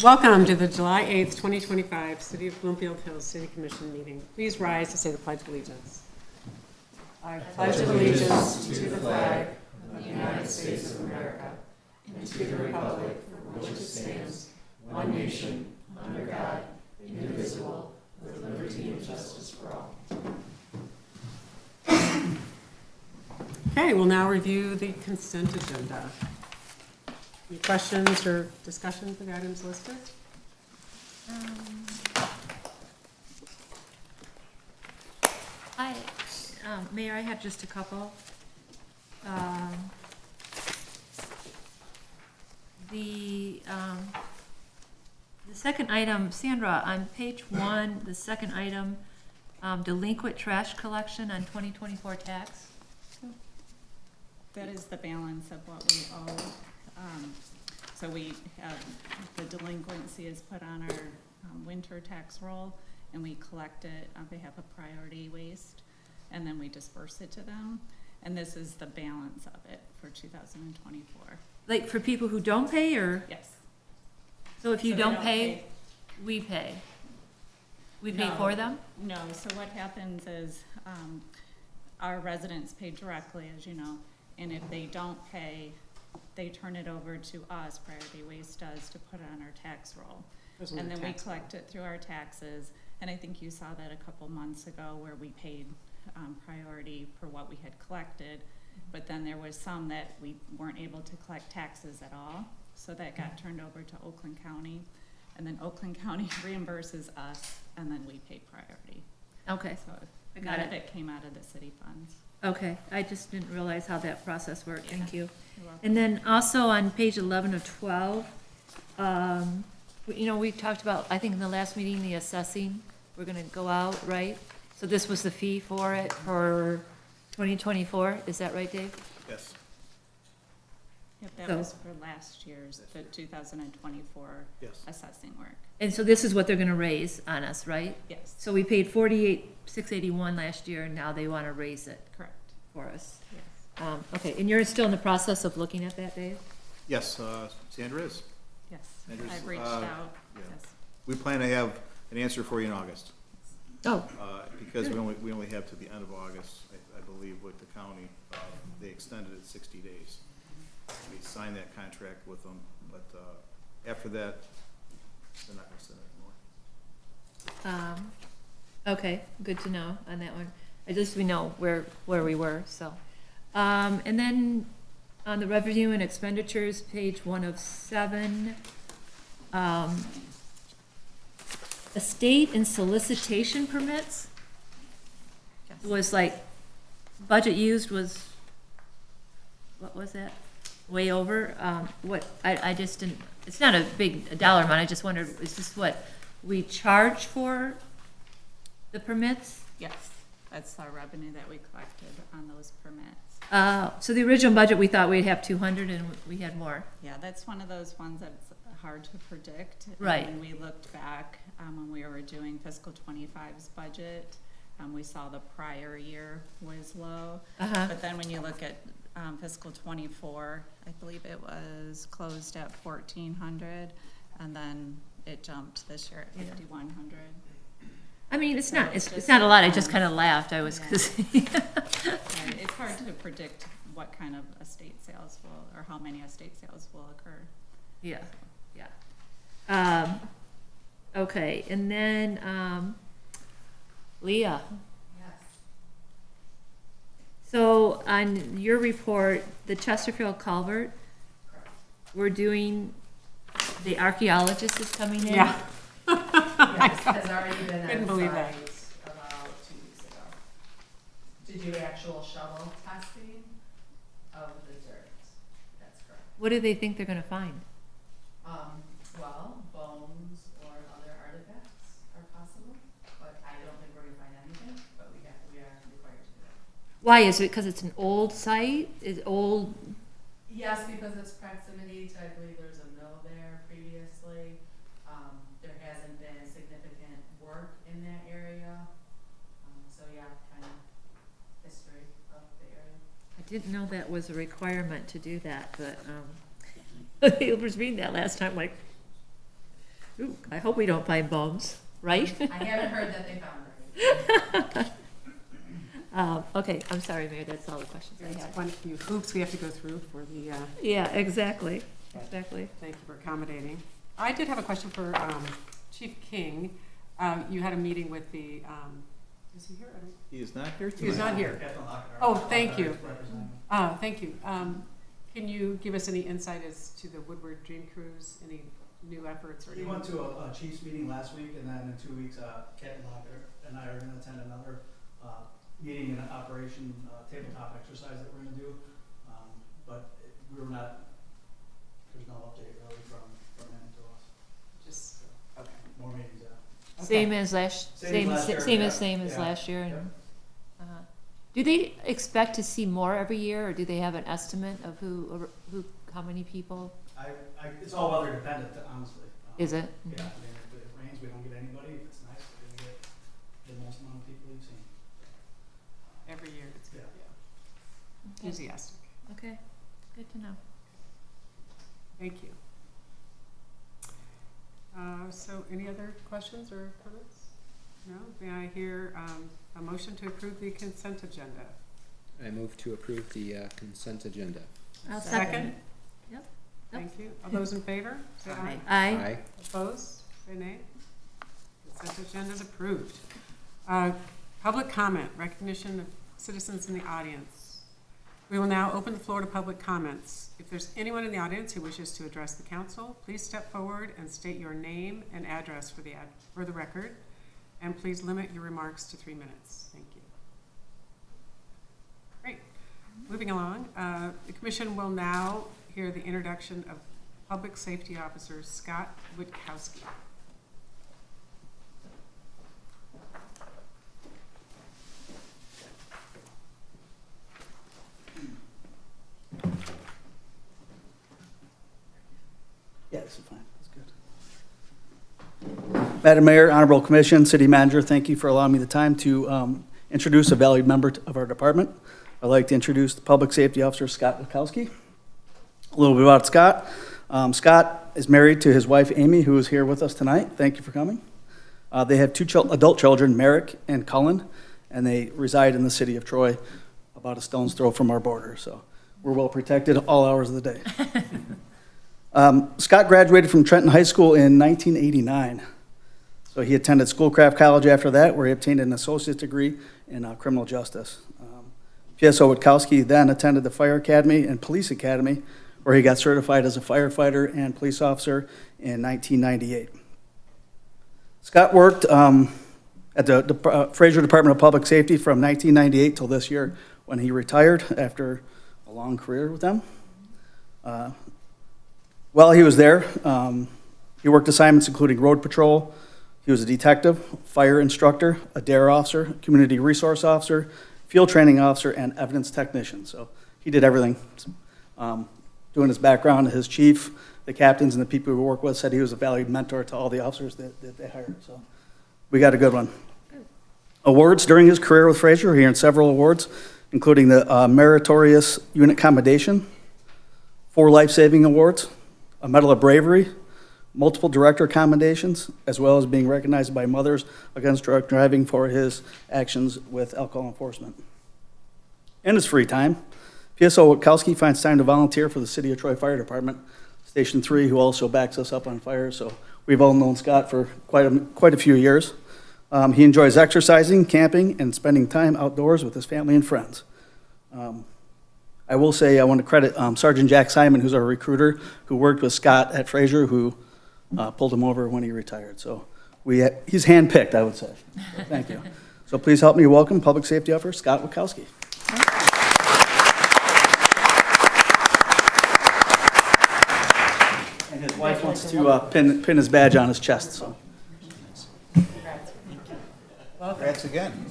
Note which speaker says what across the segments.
Speaker 1: Welcome to the July 8th, 2025 City of Bloomfield Hills City Commission meeting. Please rise to say the Pledge of Allegiance. I pledge allegiance to the flag of the United States of America and to the republic for which it stands, one nation, under God, indivisible, with liberty and justice for all. Okay, we'll now review the consent agenda. Any questions or discussion for the items listed?
Speaker 2: Mayor, I have just a couple. The second item, Sandra, on page 1, the second item, delinquent trash collection on 2024 tax.
Speaker 3: That is the balance of what we owe. So we have, the delinquency is put on our winter tax roll, and we collect it on behalf of priority waste, and then we disperse it to them. And this is the balance of it for 2024.
Speaker 2: Like for people who don't pay, or?
Speaker 3: Yes.
Speaker 2: So if you
Speaker 3: So they
Speaker 2: don't
Speaker 3: don't
Speaker 2: pay,
Speaker 3: pay.
Speaker 2: we pay? We pay
Speaker 3: No.
Speaker 2: for them?
Speaker 3: No, so what happens is, our residents pay directly, as you know, and if they don't pay, they turn it over to us, Priority Waste does, to put it on our tax roll. And then we collect it through our taxes, and I think you saw that a couple months ago where we paid priority for what we had collected, but then there was some that we weren't able to collect taxes at all, so that got turned over to Oakland County, and then Oakland County reimburses us, and then we pay priority.
Speaker 2: Okay,
Speaker 3: So
Speaker 2: I got
Speaker 3: none of
Speaker 2: it.
Speaker 3: it came out of the city funds.
Speaker 2: Okay, I just didn't realize how that process worked, thank you.
Speaker 3: You're welcome.
Speaker 2: And then also on page 11 of 12, you know, we talked about, I think in the last meeting, the assessing, we're gonna go out, right? So this was the fee for it for 2024, is that right, Dave?
Speaker 4: Yes.
Speaker 3: Yep, that
Speaker 2: So-
Speaker 3: was for last year's, the 2024
Speaker 4: Yes.
Speaker 3: assessing work.
Speaker 2: And so this is what they're gonna raise on us, right?
Speaker 3: Yes,
Speaker 2: So we paid 48,681 last year, and now they wanna raise it
Speaker 3: correct,
Speaker 2: for us.
Speaker 3: yes,
Speaker 2: Okay, and you're still in the process of looking at that, Dave?
Speaker 4: Yes, Sandra is.
Speaker 3: yes.
Speaker 4: Andrews,
Speaker 3: I've reached out,
Speaker 4: yeah.
Speaker 3: yes.
Speaker 4: We plan to have an answer for you in August,
Speaker 2: Oh,
Speaker 4: because we only have to the end of August, I believe, with the county. They extended it 60 days. We signed that contract with them, but after that, they're not gonna send it anymore.
Speaker 2: okay, good to know on that one. At least we know where we were, so. And then on the revenue and expenditures, page 1 of 7, estate and solicitation permits
Speaker 3: Yes.
Speaker 2: was like, budget used was, what was that? Way over, I just didn't, it's not a big dollar amount, I just wondered, is this what we charge for the permits?
Speaker 3: Yes, that's our revenue that we collected on those permits.
Speaker 2: So the original budget, we thought we'd have 200 and we had more.
Speaker 3: Yeah, that's one of those ones that's hard to predict.
Speaker 2: Right.
Speaker 3: And when we looked back, when we were doing fiscal 25's budget, we saw the prior year was low.
Speaker 2: Uh-huh.
Speaker 3: But then when you look at fiscal 24, I believe it was closed at 1,400, and then it jumped this year at 5,100.
Speaker 2: I mean, it's
Speaker 3: So
Speaker 2: not,
Speaker 3: it's
Speaker 2: it's
Speaker 3: just
Speaker 2: not a lot, I just
Speaker 3: depends.
Speaker 2: kind of laughed, I was,
Speaker 3: Yeah.
Speaker 2: 'cause
Speaker 3: Right, it's hard to predict what kind of estate sales will, or how many estate sales will occur.
Speaker 2: yeah, yeah. Okay, and then, Leah.
Speaker 5: Yes.
Speaker 2: So on your report, the Chesterfield culvert,
Speaker 5: Correct.
Speaker 2: we're doing, the archaeologist is coming in?
Speaker 1: Yeah.
Speaker 5: Yes, has already been
Speaker 1: Couldn't
Speaker 5: on
Speaker 1: believe that.
Speaker 5: site about 2 weeks ago to do actual shovel testing of the dirt. That's correct.
Speaker 2: What do they think they're gonna find?
Speaker 5: Well, bones or other artifacts are possible, but I don't think we're gonna find anything, but we are required to do it.
Speaker 2: Why, is it because it's an old site, is old,
Speaker 5: Yes, because it's proximity to, I believe there's a mill there previously. There hasn't been significant work in that area. So yeah, kind of history of the area.
Speaker 2: I didn't know that was a requirement to do that, but, I was reading that last time, like, Ooh, I hope we don't find bums, right?
Speaker 5: I haven't heard that they found her.
Speaker 2: Okay, I'm sorry, Mayor, that's all the questions I
Speaker 1: There's
Speaker 2: had.
Speaker 1: quite a few hoops we have to go through for the,
Speaker 2: Yeah, exactly, exactly.
Speaker 1: thank you for accommodating. I did have a question for Chief King. You had a meeting with the, is he here? I don't-
Speaker 4: He is not here tonight.
Speaker 1: He is not here. Oh, thank you. Thank you. Can you give us any insight as to the Woodward Dream Cruise, any new efforts or
Speaker 6: We
Speaker 1: anything?
Speaker 6: went to a Chiefs meeting last week, and then in 2 weeks, Captain Locker and I are gonna attend another, meeting and operation, tabletop exercise that we're gonna do. But we're not, there's no update really from him to us.
Speaker 1: Just, okay.
Speaker 6: More meetings, yeah.
Speaker 1: Okay.
Speaker 2: Same as last,
Speaker 6: Same as last year,
Speaker 2: same as
Speaker 6: yeah.
Speaker 2: last year.
Speaker 6: Yep.
Speaker 2: And, do they expect to see more every year, or do they have an estimate of who, how many people?
Speaker 6: It's all weather dependent, honestly.
Speaker 2: Is it?
Speaker 6: Yeah, I mean, if it rains, we don't get anybody. If it's nice, we're gonna get the most amount of people you've seen.
Speaker 1: Every year, it's good,
Speaker 6: Yeah.
Speaker 1: yeah.
Speaker 2: Okay.
Speaker 1: Enthusiastic.
Speaker 2: Okay, good to know.
Speaker 1: Thank you. So any other questions or comments? No? May I hear a motion to approve the consent agenda?
Speaker 7: I move to approve the consent agenda.
Speaker 2: I'll
Speaker 1: Second.
Speaker 2: Yep.
Speaker 1: Thank you. All those in favor, say aye.
Speaker 2: Aye.
Speaker 1: Opposed, say nay. Consent agenda is approved. Public comment, recognition of citizens in the audience. We will now open the floor to public comments. If there's anyone in the audience who wishes to address the council, please step forward and state your name and address for the record, and please limit your remarks to 3 minutes. Thank you. Great. Moving along, the commission will now hear the introduction of Public Safety Officer Scott Witkowski.
Speaker 6: Yeah, this is fine. That's good. Madam Mayor, Honorable Commission, City Manager, thank you for allowing me the time to introduce a valued member of our department. I'd like to introduce the Public Safety Officer, Scott Witkowski. A little bit about Scott. Scott is married to his wife, Amy, who is here with us tonight. Thank you for coming. They have two adult children, Merrick and Cullen, and they reside in the city of Troy, about a stone's throw from our border. So we're well protected all hours of the day. Scott graduated from Trenton High School in 1989. So he attended Schoolcraft College after that, where he obtained an associate's degree in criminal justice. PSO Witkowski then attended the Fire Academy and Police Academy, where he got certified as a firefighter and police officer in 1998. Scott worked at the Fraser Department of Public Safety from 1998 till this year, when he retired after a long career with them. While he was there, he worked assignments including road patrol. He was a detective, fire instructor, a DARE officer, community resource officer, field training officer, and evidence technician. So he did everything. Doing his background, his chief, the captains, and the people we work with said he was a valued mentor to all the officers that they hired. So we got a good one. Awards during his career with Fraser, he earned several awards, including the Meritorious Unit Commendation, 4 life-saving awards, a Medal of Bravery, multiple director commendations, as well as being recognized by Mothers Against Drunk Driving for his actions with alcohol enforcement. In his free time, PSO Witkowski finds time to volunteer for the City of Troy Fire Department, Station 3, who also backs us up on fire. So we've all known Scott for quite a few years. He enjoys exercising, camping, and spending time outdoors with his family and friends. I will say I want to credit Sergeant Jack Simon, who's our recruiter, who worked with Scott at Fraser, who pulled him over when he retired. So he's handpicked, I would say. So thank you. So please help me welcome Public Safety Officer Scott Witkowski. And his wife wants to pin his badge on his chest. So.
Speaker 4: Congrats again.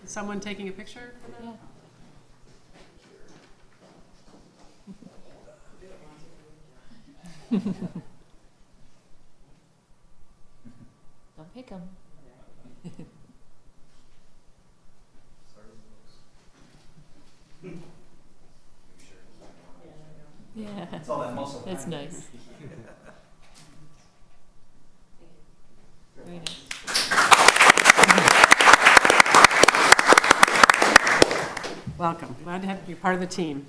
Speaker 1: Is someone taking a picture for that?
Speaker 2: Don't pick them.
Speaker 6: It's all that muscle.
Speaker 2: That's nice. Very nice.
Speaker 1: Welcome. Glad to have you be part of the team.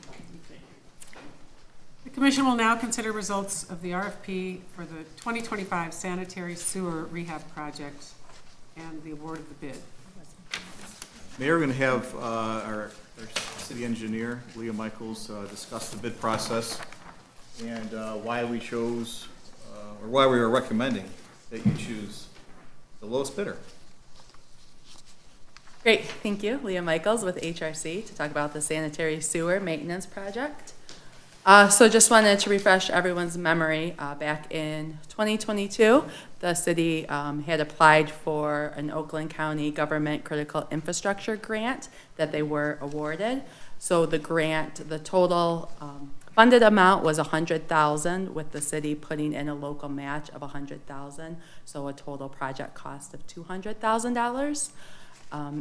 Speaker 1: The commission will now consider results of the RFP for the 2025 sanitary sewer rehab project and the award of the bid.
Speaker 4: Mayor, we're going to have our city engineer, Leah Michaels, discuss the bid process and why we chose, or why we are recommending that you choose the lowest bidder.
Speaker 8: Great, thank you. Leah Michaels with HRC to talk about the sanitary sewer maintenance project. So just wanted to refresh everyone's memory. Back in 2022, the city had applied for an Oakland County Government Critical Infrastructure Grant that they were awarded. So the grant, the total funded amount was $100,000, with the city putting in a local match of $100,000. So a total project cost of $200,000.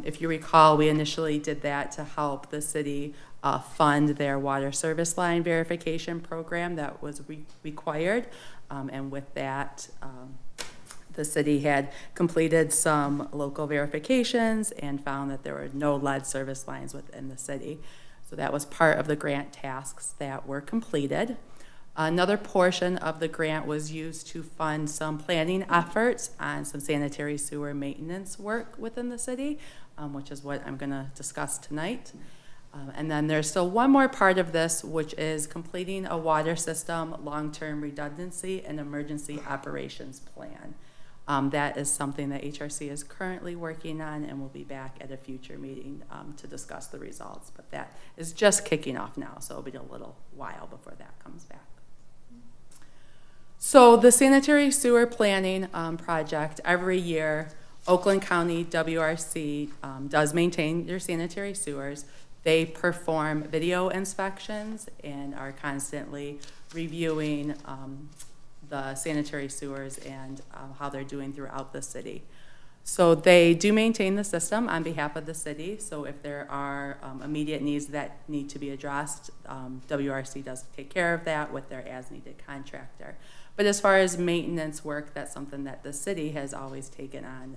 Speaker 8: If you recall, we initially did that to help the city fund their water service line verification program that was required. And with that, the city had completed some local verifications and found that there were no lead service lines within the city. So that was part of the grant tasks that were completed. Another portion of the grant was used to fund some planning efforts on some sanitary sewer maintenance work within the city, which is what I'm going to discuss tonight. And then there's still one more part of this, which is completing a water system long-term redundancy and emergency operations plan. That is something that HRC is currently working on, and we'll be back at a future meeting to discuss the results. But that is just kicking off now, so it'll be a little while before that comes back. So the sanitary sewer planning project, every year, Oakland County WRC does maintain their sanitary sewers. They perform video inspections and are constantly reviewing the sanitary sewers and how they're doing throughout the city. So they do maintain the system on behalf of the city. So if there are immediate needs that need to be addressed, WRC does take care of that with their as-needed contractor. But as far as maintenance work, that's something that the city has always taken on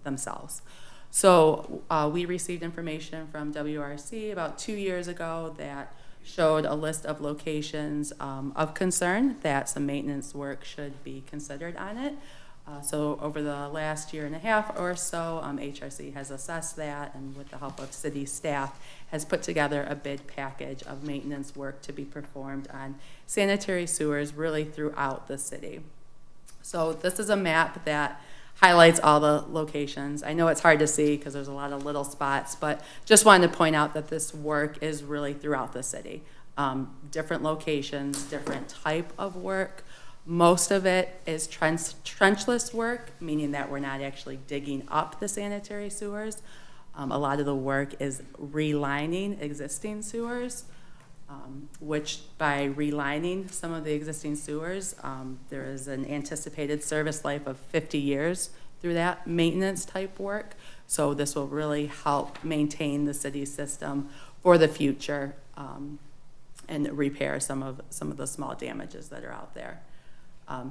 Speaker 8: themselves. So we received information from WRC about 2 years ago that showed a list of locations of concern that some maintenance work should be considered on it. So over the last year and a half or so, HRC has assessed that, and with the help of city staff, has put together a bid package of maintenance work to be performed on sanitary sewers really throughout the city. So this is a map that highlights all the locations. I know it's hard to see because there's a lot of little spots, but just wanted to point out that this work is really throughout the city. Different locations, different type of work. Most of it is trenchless work, meaning that we're not actually digging up the sanitary sewers. A lot of the work is relining existing sewers, which by relining some of the existing sewers, there is an anticipated service life of 50 years through that maintenance type work. So this will really help maintain the city system for the future and repair some of the small damages that are out there.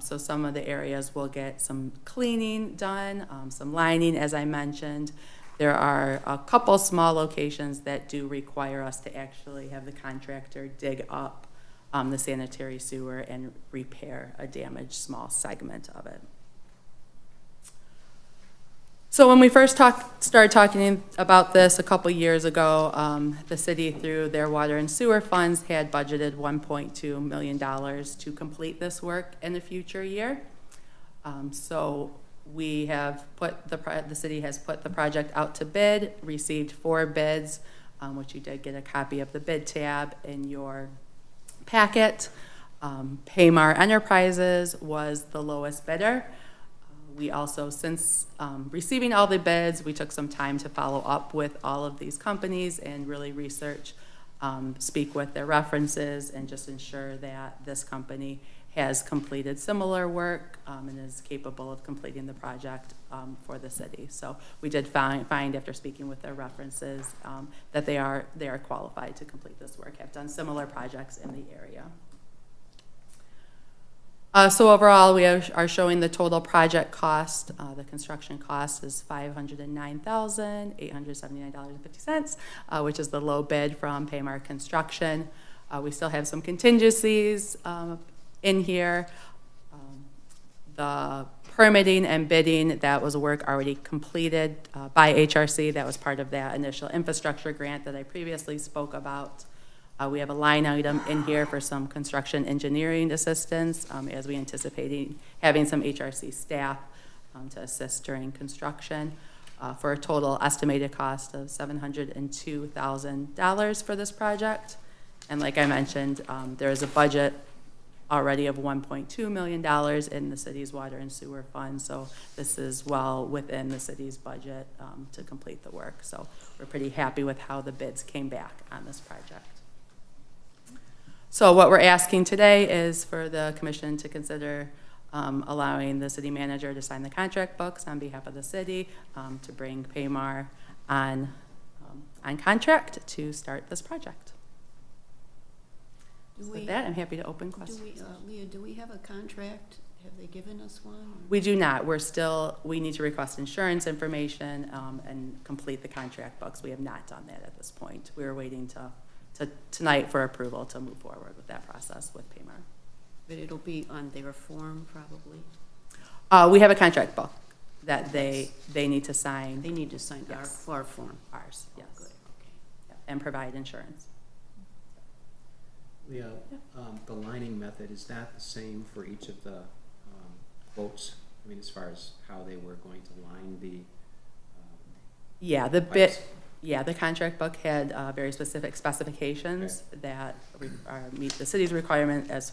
Speaker 8: So some of the areas will get some cleaning done, some lining, as I mentioned. There are a couple small locations that do require us to actually have the contractor dig up the sanitary sewer and repair a damaged small segment of it. So when we first started talking about this a couple years ago, the city, through their water and sewer funds, had budgeted $1.2 million to complete this work in the future year. So we have put the city has put the project out to bid, received 4 bids, which you did get a copy of the bid tab in your packet. Paymar Enterprises was the lowest bidder. We also, since receiving all the bids, we took some time to follow up with all of these companies and really research, speak with their references, and just ensure that this company has completed similar work and is capable of completing the project for the city. So we did find after speaking with their references that they are qualified to complete this work, have done similar projects in the area. So overall, we are showing the total project cost. The construction cost is $509,879.50, which is the low bid from Paymar Construction. We still have some contingencies in here. The permitting and bidding, that was work already completed by HRC. That was part of that initial infrastructure grant that I previously spoke about. We have a line item in here for some construction engineering assistance, as we anticipating having some HRC staff to assist during construction, for a total estimated cost of $702,000 for this project. And like I mentioned, there is a budget already of $1.2 million in the city's water and sewer fund, so this is well within the city's budget to complete the work. So we're pretty happy with how the bids came back on this project. So what we're asking today is for the commission to consider allowing the city manager to sign the contract books on behalf of the city to bring Paymar on contract to start this project. So with that, I'm happy to open questions.
Speaker 9: Leah, do we have a contract? Have they given us one?
Speaker 8: We do not. We need to request insurance information and complete the contract books. We have not done that at this point. We're waiting tonight for approval to move forward with that process with Paymar.
Speaker 9: But it'll be on their form, probably?
Speaker 8: We have a contract book that they need to sign.
Speaker 9: They need to sign
Speaker 8: Yes.
Speaker 9: our form.
Speaker 8: Ours, yes.
Speaker 9: Good, okay.
Speaker 8: Yeah, and provide insurance.
Speaker 7: Leah, the lining method, is that the same for each of the quotes? I mean, as far as how they were going to line the
Speaker 8: Yeah, the
Speaker 7: pipes?
Speaker 8: the contract book had very specific specifications that meet the city's requirement as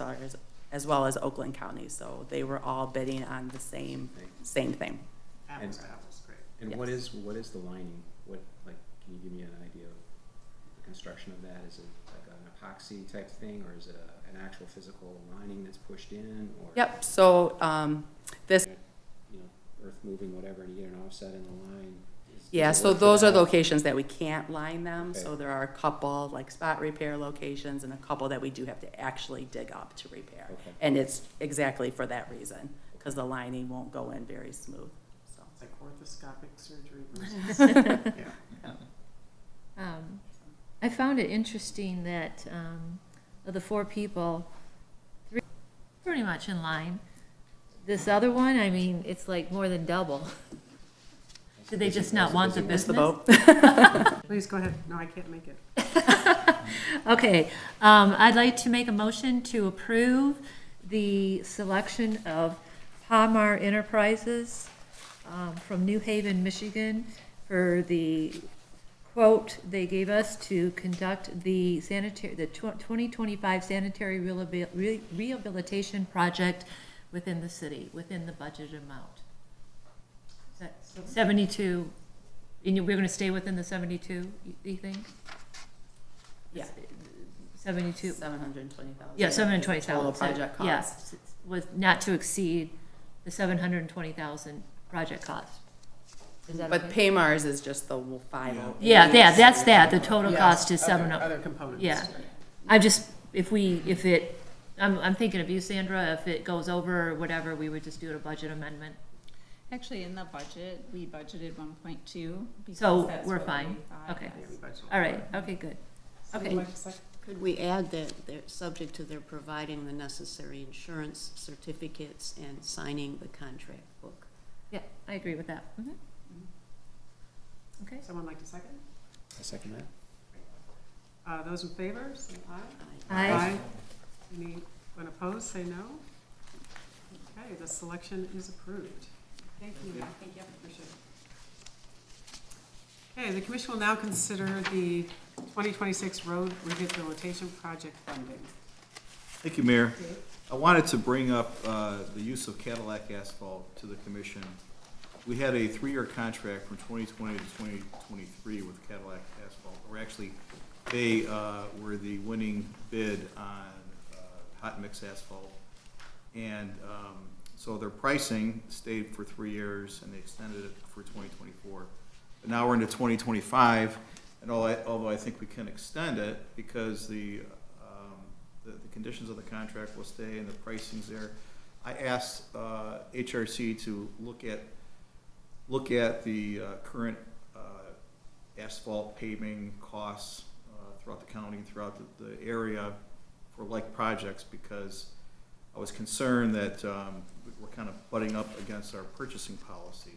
Speaker 8: well as Oakland County. So they were all bidding on the same thing.
Speaker 1: Apples to apples, great.
Speaker 7: And
Speaker 8: Yes.
Speaker 7: what is the lining? What, like, can you give me an idea of the construction of that? Is it like an epoxy type thing, or is it an actual physical lining that's pushed in, or?
Speaker 8: Yep. So this.
Speaker 7: You know, earth moving, whatever, and you get an offset in the line?
Speaker 8: Yeah,
Speaker 7: Does it
Speaker 8: so
Speaker 7: work for
Speaker 8: those are
Speaker 7: that?
Speaker 8: locations that we can't line them,
Speaker 7: Okay.
Speaker 8: so there are a couple, like spot repair locations, and a couple that we do have to actually dig up to repair.
Speaker 7: Okay.
Speaker 8: And it's exactly for that reason, because the lining won't go in very smooth, so.
Speaker 1: It's like orthoscopic surgery.
Speaker 2: I found it interesting that of the 4 people, 3 pretty much in line. This other one, I mean, it's like more than double. Did they just not want the
Speaker 8: Missed
Speaker 2: business?
Speaker 8: the boat.
Speaker 1: Please go ahead. No, I can't make it.
Speaker 2: Okay, I'd like to make a motion to approve the selection of Palmar Enterprises from New Haven, Michigan, for the quote they gave us to conduct the 2025 sanitary rehabilitation project within the city, within the budget amount. Is that 72, and we're gonna stay within the 72, you think?
Speaker 8: Yeah.
Speaker 2: 72,
Speaker 8: 720,000.
Speaker 2: yeah, 720,000.
Speaker 8: Total project cost.
Speaker 2: Yes, was not to exceed the 720,000 project cost. Is that
Speaker 8: But
Speaker 2: okay?
Speaker 8: Paymar's is just the 508.
Speaker 2: Yeah, that's that, the total cost is
Speaker 1: Other components.
Speaker 2: yeah. I'm thinking of you, Sandra, if it goes over or whatever, we would just do a budget amendment.
Speaker 3: Actually, in the budget, we budgeted 1.2. because
Speaker 2: So
Speaker 3: that's
Speaker 2: we're
Speaker 3: what
Speaker 2: fine.
Speaker 3: we thought.
Speaker 2: Okay.
Speaker 1: Yeah, we budgeted.
Speaker 2: All right, okay, good.
Speaker 1: Someone
Speaker 2: Okay.
Speaker 1: like to second?
Speaker 9: Could we add that they're subject to their providing the necessary insurance certificates and signing the contract book?
Speaker 2: Yeah, I agree with that. Mhm. Okay.
Speaker 1: Someone like to second?
Speaker 7: I second that.
Speaker 1: Those in favor, say aye.
Speaker 2: Aye.
Speaker 1: Anyone opposed, say no. Okay, the selection is approved. Thank you. Thank you. Appreciate it. Okay, the commission will now consider the 2026 road rehabilitation project funding.
Speaker 4: Thank you, Mayor. I wanted to bring up the use of Cadillac asphalt to the commission. We had a 3-year contract from 2020 to 2023 with Cadillac asphalt. Or actually, they were the winning bid on hot mix asphalt. And so their pricing stayed for 3 years, and they extended it for 2024. But now we're into 2025, and although I think we can extend it because the conditions of the contract will stay and the pricing's there, I asked HRC to look at the current asphalt paving costs throughout the county, throughout the area for like projects, because I was concerned that we're kind of butting up against our purchasing policy.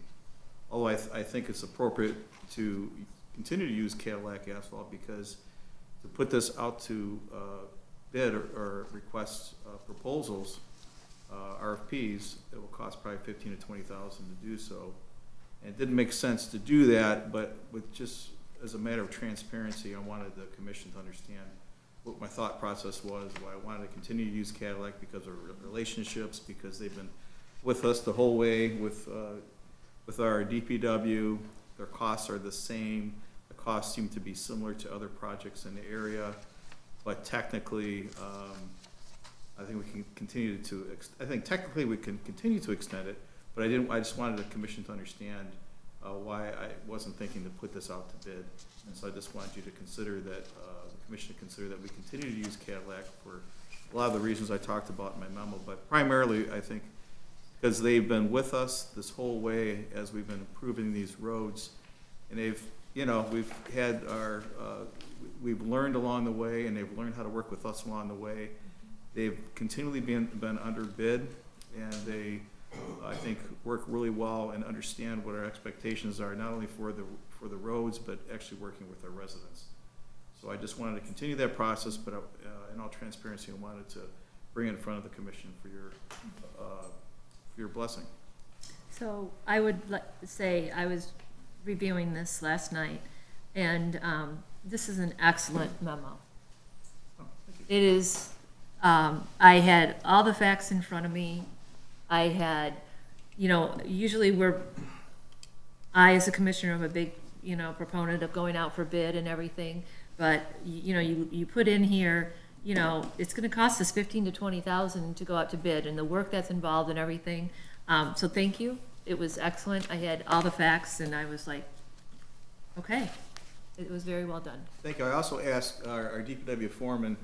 Speaker 4: Although I think it's appropriate to continue to use Cadillac asphalt, because to put this out to bid or request proposals, RFPs, it will cost probably $15,000 to $20,000 to do so. And it didn't make sense to do that, but with just as a matter of transparency, I wanted the commission to understand what my thought process was, why I wanted to continue to use Cadillac because of relationships, because they've been with us the whole way with our DPW. Their costs are the same. The costs seem to be similar to other projects in the area, but technically, I think we can continue to, technically we can continue to extend it, but I just wanted the commission to understand why I wasn't thinking to put this out to bid. And so I just wanted you to consider that, the commission to consider that we continue to use Cadillac for a lot of the reasons I talked about in my memo, but primarily, I think, because they've been with us this whole way as we've been improving these roads, and they've, we've had we've learned along the way, and they've learned how to work with us along the way. They've continually been underbid, and they, I think, work really well and understand what our expectations are, not only for the roads, but actually working with our residents. So I just wanted to continue that process, but in all transparency, I wanted to bring it in front of the commission for your blessing.
Speaker 2: So I would say I was reviewing this last night, and this is an excellent memo.
Speaker 4: Oh, thank you.
Speaker 2: It is, I had all the facts in front of me. I had, usually I as a commissioner am a big, proponent of going out for bid and everything, but, you put in here, it's gonna cost us $15,000 to $20,000 to go out to bid, and the work that's involved and everything. So thank you. It was excellent. I had all the facts, and I was like, okay. It was very well done.
Speaker 4: Thank you. I also asked our DPW foreman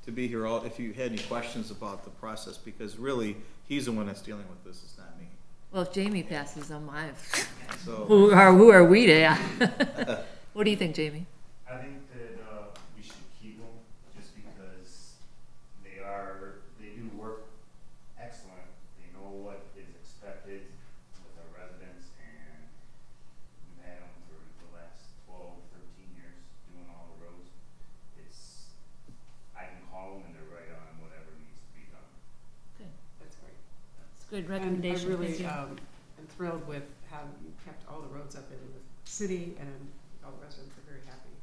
Speaker 4: to be here if you had any questions about the process, because really, he's the one that's dealing with this, it's not me.
Speaker 2: Well, if Jamie passes them,
Speaker 4: So,
Speaker 2: who are we to? What do you think, Jamie?
Speaker 10: I think that we should keep them just because they do work excellent. They know what is expected with our residents, and we've had them for the last 12, 13 years doing all the roads. I can call them and they're right on whatever needs to be done.
Speaker 2: Good.
Speaker 1: That's great.
Speaker 2: It's a good
Speaker 1: And I
Speaker 2: recommendation.
Speaker 1: really
Speaker 2: Thank you.
Speaker 1: am thrilled with how you kept all the roads up in the city, and all the residents are very happy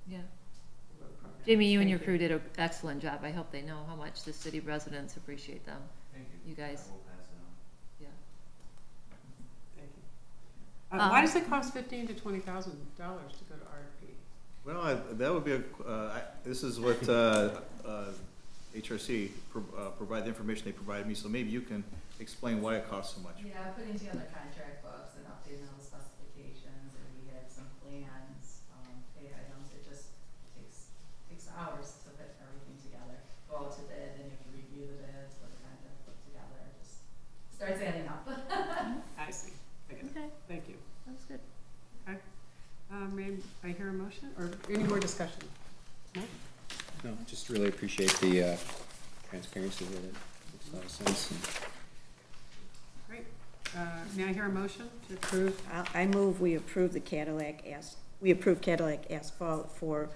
Speaker 2: Yeah.
Speaker 1: with the road program.
Speaker 2: Jamie, you and
Speaker 1: Thank
Speaker 2: your crew did an excellent job. I hope they know how much the city residents appreciate them.
Speaker 10: Thank
Speaker 2: You guys.
Speaker 10: I will pass it on.
Speaker 2: Yeah.
Speaker 1: Thank you. Why does it cost $15,000 to $20,000 to go to RFP?
Speaker 4: well, that would be this is what HRC provide the information they provided me, so maybe you can explain why it costs so much.
Speaker 5: Yeah, putting together contract books and updating all the specifications, and we had some plans, pay items, it just takes hours to put everything together. Go out to bid, and you have to review the bids, put the contract book together, it just starts adding up.
Speaker 1: I see. I get it.
Speaker 2: Okay,
Speaker 1: Thank you.
Speaker 2: that's good.
Speaker 1: Okay. May I hear a motion, or any more discussion? No?
Speaker 7: No, just really appreciate the transparency with it. Makes a lot of sense.
Speaker 1: Great. May I hear a motion to approve?
Speaker 9: I move we approve Cadillac asphalt for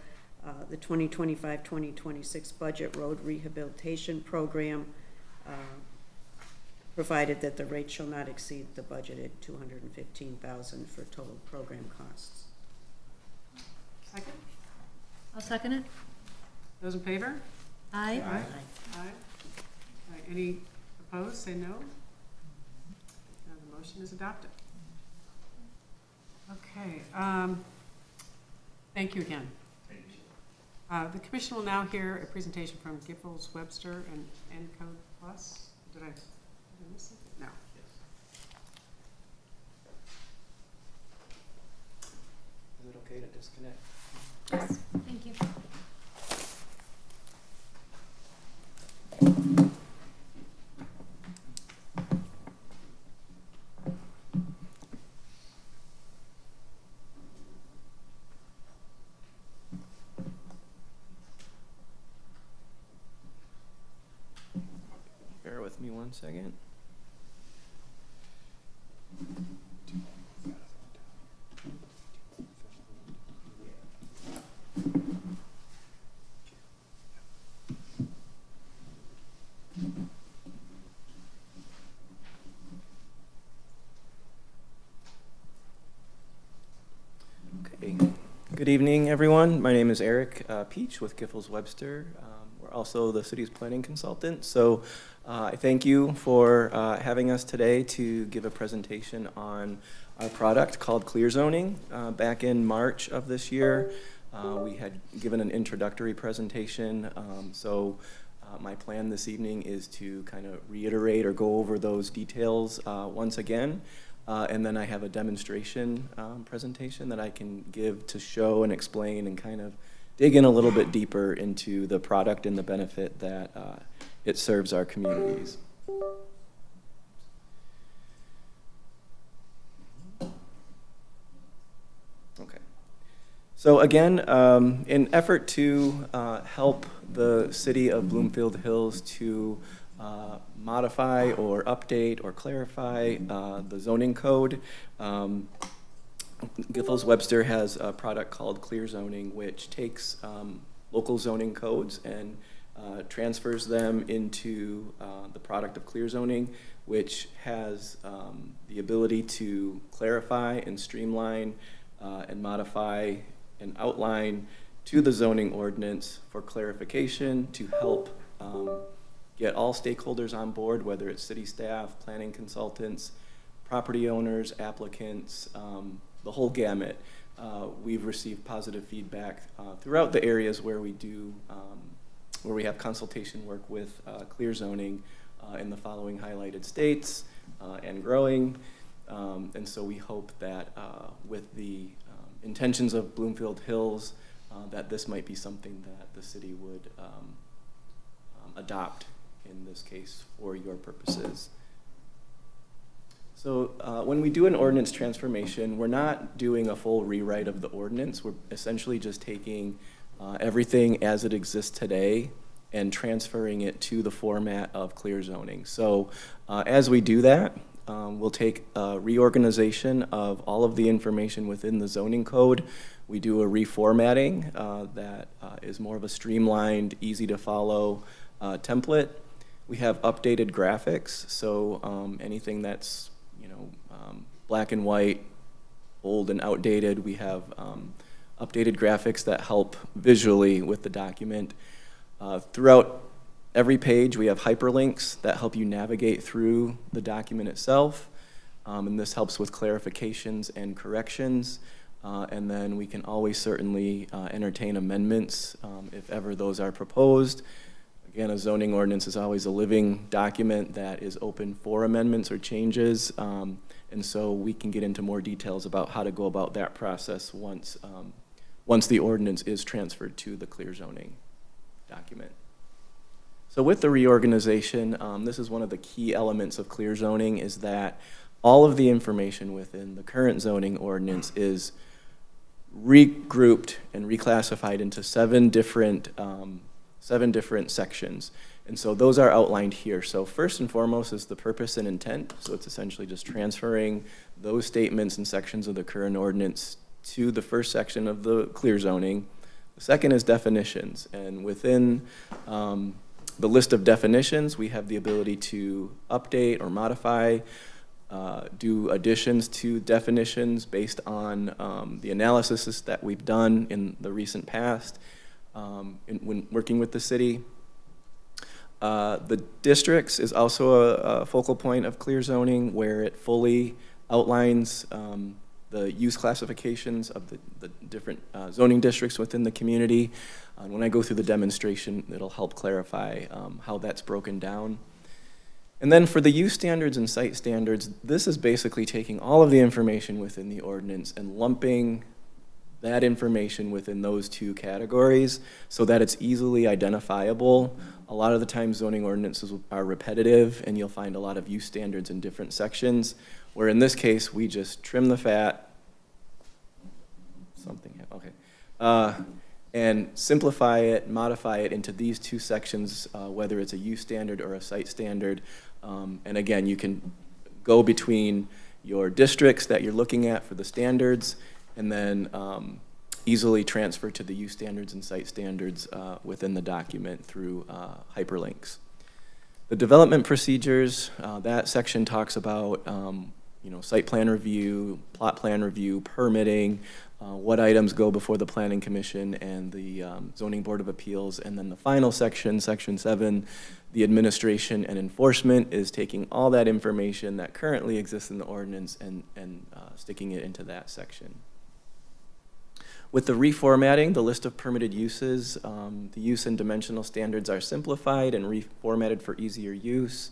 Speaker 9: the 2025-2026 budget road rehabilitation program, provided that the rate shall not exceed the budgeted $215,000 for total program costs.
Speaker 1: Second?
Speaker 2: I'll second it.
Speaker 1: Those in favor?
Speaker 2: Aye.
Speaker 1: Aye. Any opposed, say no. The motion is adopted. Okay, thank you again.
Speaker 10: Thank you.
Speaker 1: The commission will now hear a presentation from Giffords, Webster, and Encode Plus. Did I miss something? No.
Speaker 6: Is it okay to disconnect?
Speaker 2: Yes, thank you.
Speaker 11: 1 second. Okay. Good evening, everyone. My name is Eric Peach with Giffords Webster. We're also the city's planning consultant. So I thank you for having us today to give a presentation on our product called Clear Zoning. Back in March of this year, we had given an introductory presentation. My plan this evening is to kind of reiterate or go over those details once again. And then I have a demonstration presentation that I can give to show and explain and kind of dig in a little bit deeper into the product and the benefit that it serves our communities. Okay. So again, in effort to help the city of Bloomfield Hills to modify or update or clarify the zoning code, Giffords Webster has a product called Clear Zoning, which takes local zoning codes and transfers them into the product of Clear Zoning, which has the ability to clarify and streamline and modify and outline to the zoning ordinance for clarification to help get all stakeholders on board, whether it's city staff, planning consultants, property owners, applicants, the whole gamut. We've received positive feedback throughout the areas where we do, where we have consultation work with Clear Zoning in the following highlighted states and growing. And so we hope that with the intentions of Bloomfield Hills, that this might be something that the city would adopt in this case for your purposes. So when we do an ordinance transformation, we're not doing a full rewrite of the ordinance. We're essentially just taking everything as it exists today and transferring it to the format of Clear Zoning. So as we do that, we'll take a reorganization of all of the information within the zoning code. We do a reformatting that is more of a streamlined, easy to follow template. We have updated graphics, so anything that's black and white, old and outdated, we have updated graphics that help visually with the document. Throughout every page, we have hyperlinks that help you navigate through the document itself, and this helps with clarifications and corrections. And then we can always certainly entertain amendments if ever those are proposed. Again, a zoning ordinance is always a living document that is open for amendments or changes, and so we can get into more details about how to go about that process once the ordinance is transferred to the Clear Zoning document. So with the reorganization, this is one of the key elements of Clear Zoning, is that all of the information within the current zoning ordinance is regrouped and reclassified into seven different sections. And so those are outlined here. So first and foremost is the purpose and intent. So it's essentially just transferring those statements and sections of the current ordinance to the first section of the Clear Zoning. The second is definitions. And within the list of definitions, we have the ability to update or modify, do additions to definitions based on the analysis that we've done in the recent past when working with the city. The districts is also a focal point of Clear Zoning, where it fully outlines the use classifications of the different zoning districts within the community. When I go through the demonstration, it'll help clarify how that's broken down. And then for the use standards and site standards, this is basically taking all of the information within the ordinance and lumping that information within those two categories so that it's easily identifiable. A lot of the time zoning ordinances are repetitive, and you'll find a lot of use standards in different sections, where in this case we just trim the fat, and simplify it, modify it into these two sections, whether it's a use standard or a site standard. And again, you can go between your districts that you're looking at for the standards, and then easily transfer to the use standards and site standards within the document through hyperlinks. The development procedures, that section talks about site plan review, plot plan review, permitting, what items go before the Planning Commission and the Zoning Board of Appeals. And then the final section, Section 7, the administration and enforcement, is taking all that information that currently exists in the ordinance and sticking it into that section. With the reformatting, the list of permitted uses, the use and dimensional standards are simplified and reformatted for easier use.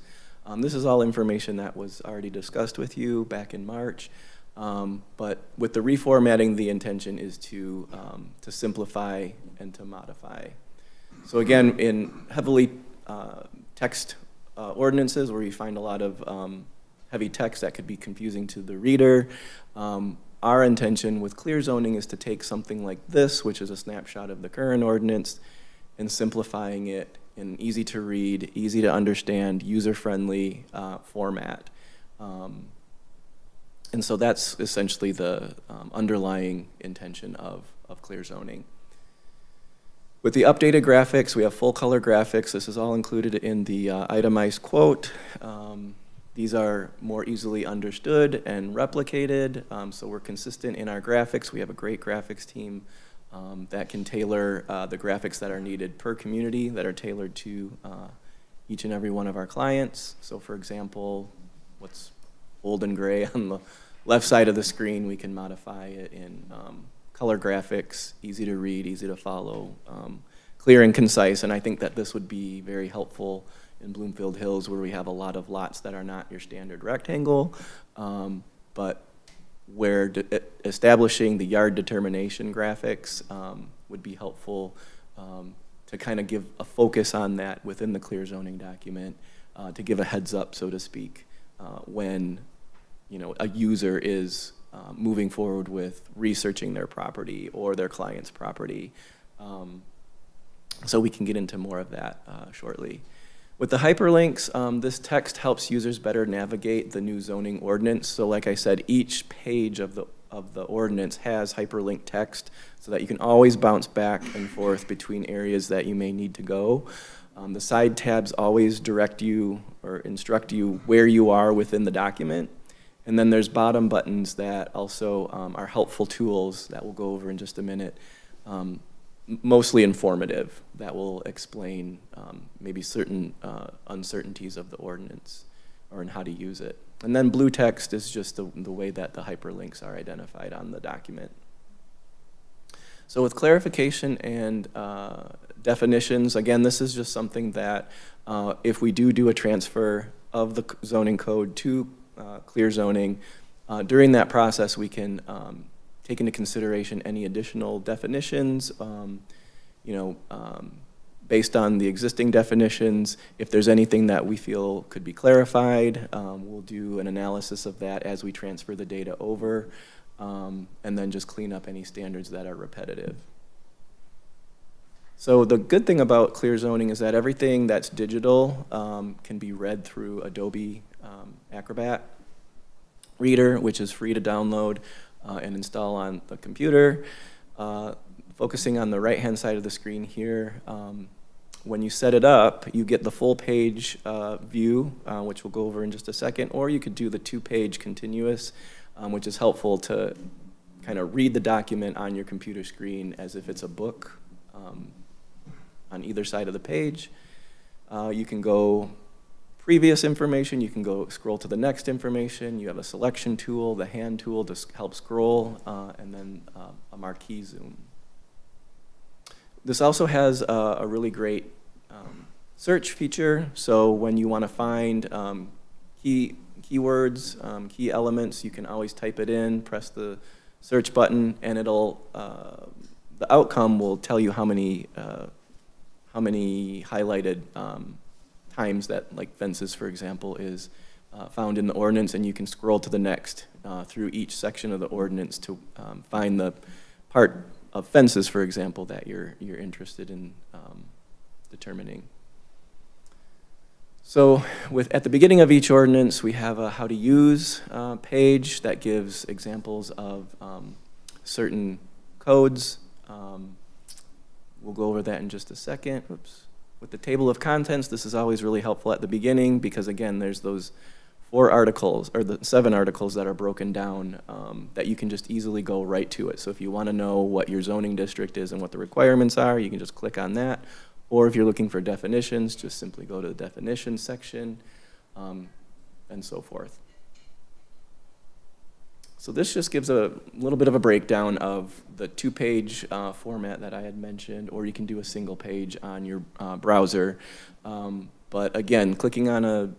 Speaker 11: This is all information that was already discussed with you back in March. But with the reformatting, the intention is to simplify and to modify. So again, in heavily text ordinances where you find a lot of heavy text that could be confusing to the reader, our intention with clear zoning is to take something like this, which is a snapshot of the current ordinance, and simplifying it in easy to read, easy to understand, user-friendly format. And so that's essentially the underlying intention of clear zoning. With the updated graphics, we have full color graphics. This is all included in the itemized quote. These are more easily understood and replicated, so we're consistent in our graphics. We have a great graphics team that can tailor the graphics that are needed per community, that are tailored to each and every one of our clients. So for example, what's old and gray on the left side of the screen, we can modify it in color graphics, easy to read, easy to follow, clear and concise. And I think that this would be very helpful in Bloomfield Hills, where we have a lot of lots that are not your standard rectangle, but where establishing the yard determination graphics would be helpful to kind of give a focus on that within the clear zoning document, to give a heads up, so to speak, when a user is moving forward with researching their property or their client's property. So we can get into more of that shortly. With the hyperlinks, this text helps users better navigate the new zoning ordinance. So like I said, each page of the ordinance has hyperlink text so that you can always bounce back and forth between areas that you may need to go. The side tabs always direct you or instruct you where you are within the document. And then there's bottom buttons that also are helpful tools that we'll go over in just a minute. Mostly informative, that will explain maybe certain uncertainties of the ordinance or in how to use it. And then blue text is just the way that the hyperlinks are identified on the document. So with clarification and definitions, again, this is just something that if we do a transfer of the zoning code to clear zoning, during that process we can take into consideration any additional definitions, based on the existing definitions. If there's anything that we feel could be clarified, we'll do an analysis of that as we transfer the data over, and then just clean up any standards that are repetitive. So the good thing about clear zoning is that everything that's digital can be read through Adobe Acrobat Reader, which is free to download and install on the computer. Focusing on the right-hand side of the screen here, when you set it up, you get the full page view, which we'll go over in just a second, or you could do the 2-page continuous, which is helpful to kind of read the document on your computer screen as if it's a book on either side of the page. You can go previous information, you can go scroll to the next information, you have a selection tool, the hand tool to help scroll, and then a marquee zoom. This also has a really great search feature, so when you want to find keywords, key elements, you can always type it in, press the search button, and it'll, the outcome will tell you how many highlighted times that, like fences, for example, is found in the ordinance, and you can scroll to the next through each section of the ordinance to find the part of fences, for example, that you're interested in determining. So at the beginning of each ordinance, we have a how to use page that gives examples of certain codes. We'll go over that in just a second. Oops. With the table of contents, this is always really helpful at the beginning because, again, there's those 4 articles, or the 7 articles that are broken down that you can just easily go right to it. So if you want to know what your zoning district is and what the requirements are, you can just click on that. Or if you're looking for definitions, just simply go to the definitions section, and so forth. So this just gives a little bit of a breakdown of the 2-page format that I had mentioned, or you can do a single page on your browser. But again, clicking on a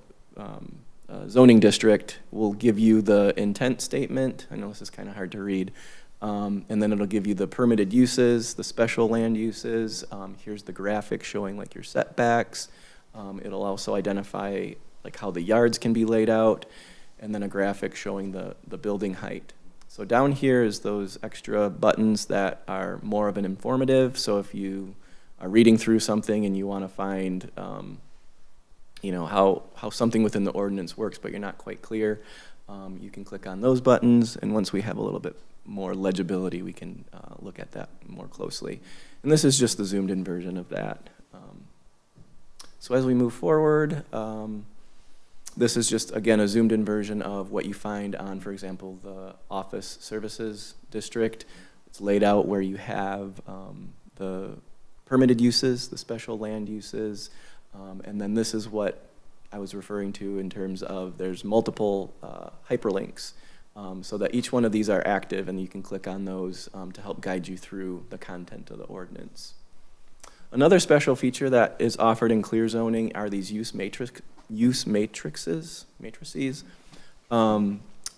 Speaker 11: zoning district will give you the intent statement. I know this is kind of hard to read. And then it'll give you the permitted uses, the special land uses. Here's the graphic showing like your setbacks. It'll also identify like how the yards can be laid out, and then a graphic showing the building height. So down here is those extra buttons that are more of an informative. So if you are reading through something and you want to find how something within the ordinance works, but you're not quite clear, you can click on those buttons, and once we have a little bit more legibility, we can look at that more closely. And this is just the zoomed in version of that. So as we move forward, this is just, again, a zoomed in version of what you find on, for example, the office services district. It's laid out where you have the permitted uses, the special land uses, and then this is what I was referring to in terms of there's multiple hyperlinks. So that each one of these are active, and you can click on those to help guide you through the content of the ordinance. Another special feature that is offered in clear zoning are these use matrices.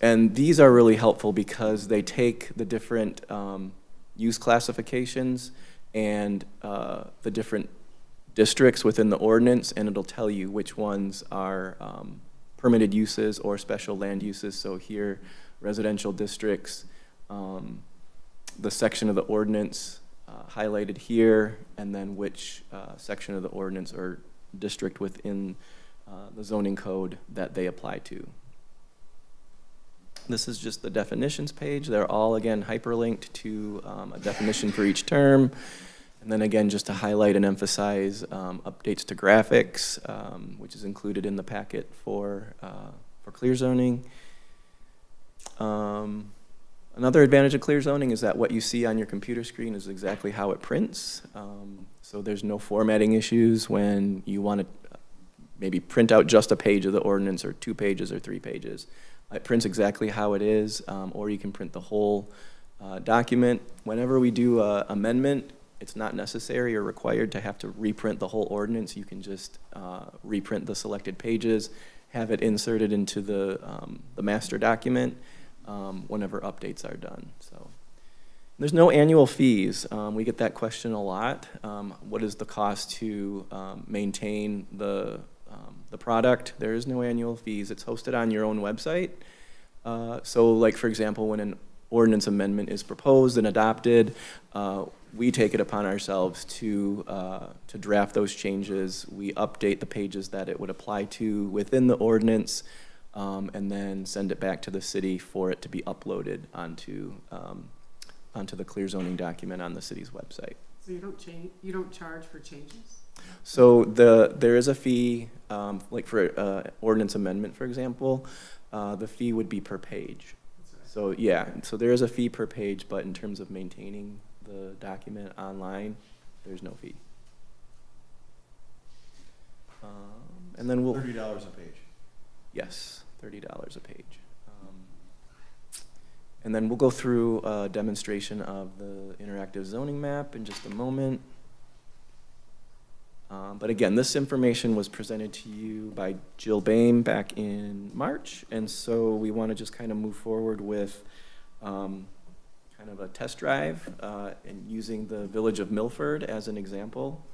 Speaker 11: And these are really helpful because they take the different use classifications and the different districts within the ordinance, and it'll tell you which ones are permitted uses or special land uses. So here, residential districts, the section of the ordinance highlighted here, and then which section of the ordinance or district within the zoning code that they apply to. This is just the definitions page. They're all, again, hyperlinked to a definition for each term. And then again, just to highlight and emphasize updates to graphics, which is included in the packet for clear zoning. Another advantage of clear zoning is that what you see on your computer screen is exactly how it prints. So there's no formatting issues when you want to maybe print out just a page of the ordinance or 2 pages or 3 pages. It prints exactly how it is, or you can print the whole document. Whenever we do an amendment, it's not necessary or required to have to reprint the whole ordinance. You can just reprint the selected pages, have it inserted into the master document whenever updates are done. So there's no annual fees. We get that question a lot. What is the cost to maintain the product? There is no annual fees. It's hosted on your own website. So like, for example, when an ordinance amendment is proposed and adopted, we take it upon ourselves to draft those changes. We update the pages that it would apply to within the ordinance, and then send it back to the city for it to be uploaded onto the clear zoning document on the city's website.
Speaker 1: So you don't charge for changes?
Speaker 11: So there is a fee, like for ordinance amendment, for example, the fee would be per page. So yeah, so there is a fee per page, but in terms of maintaining the document online, there's no fee. And then we'll
Speaker 4: $30 a page.
Speaker 11: Yes, $30 a page. And then we'll go through a demonstration of the interactive zoning map in just a moment. But again, this information was presented to you by Jill Boehm back in March, and so we want to just kind of move forward with kind of a test drive and using the village of Milford as an example.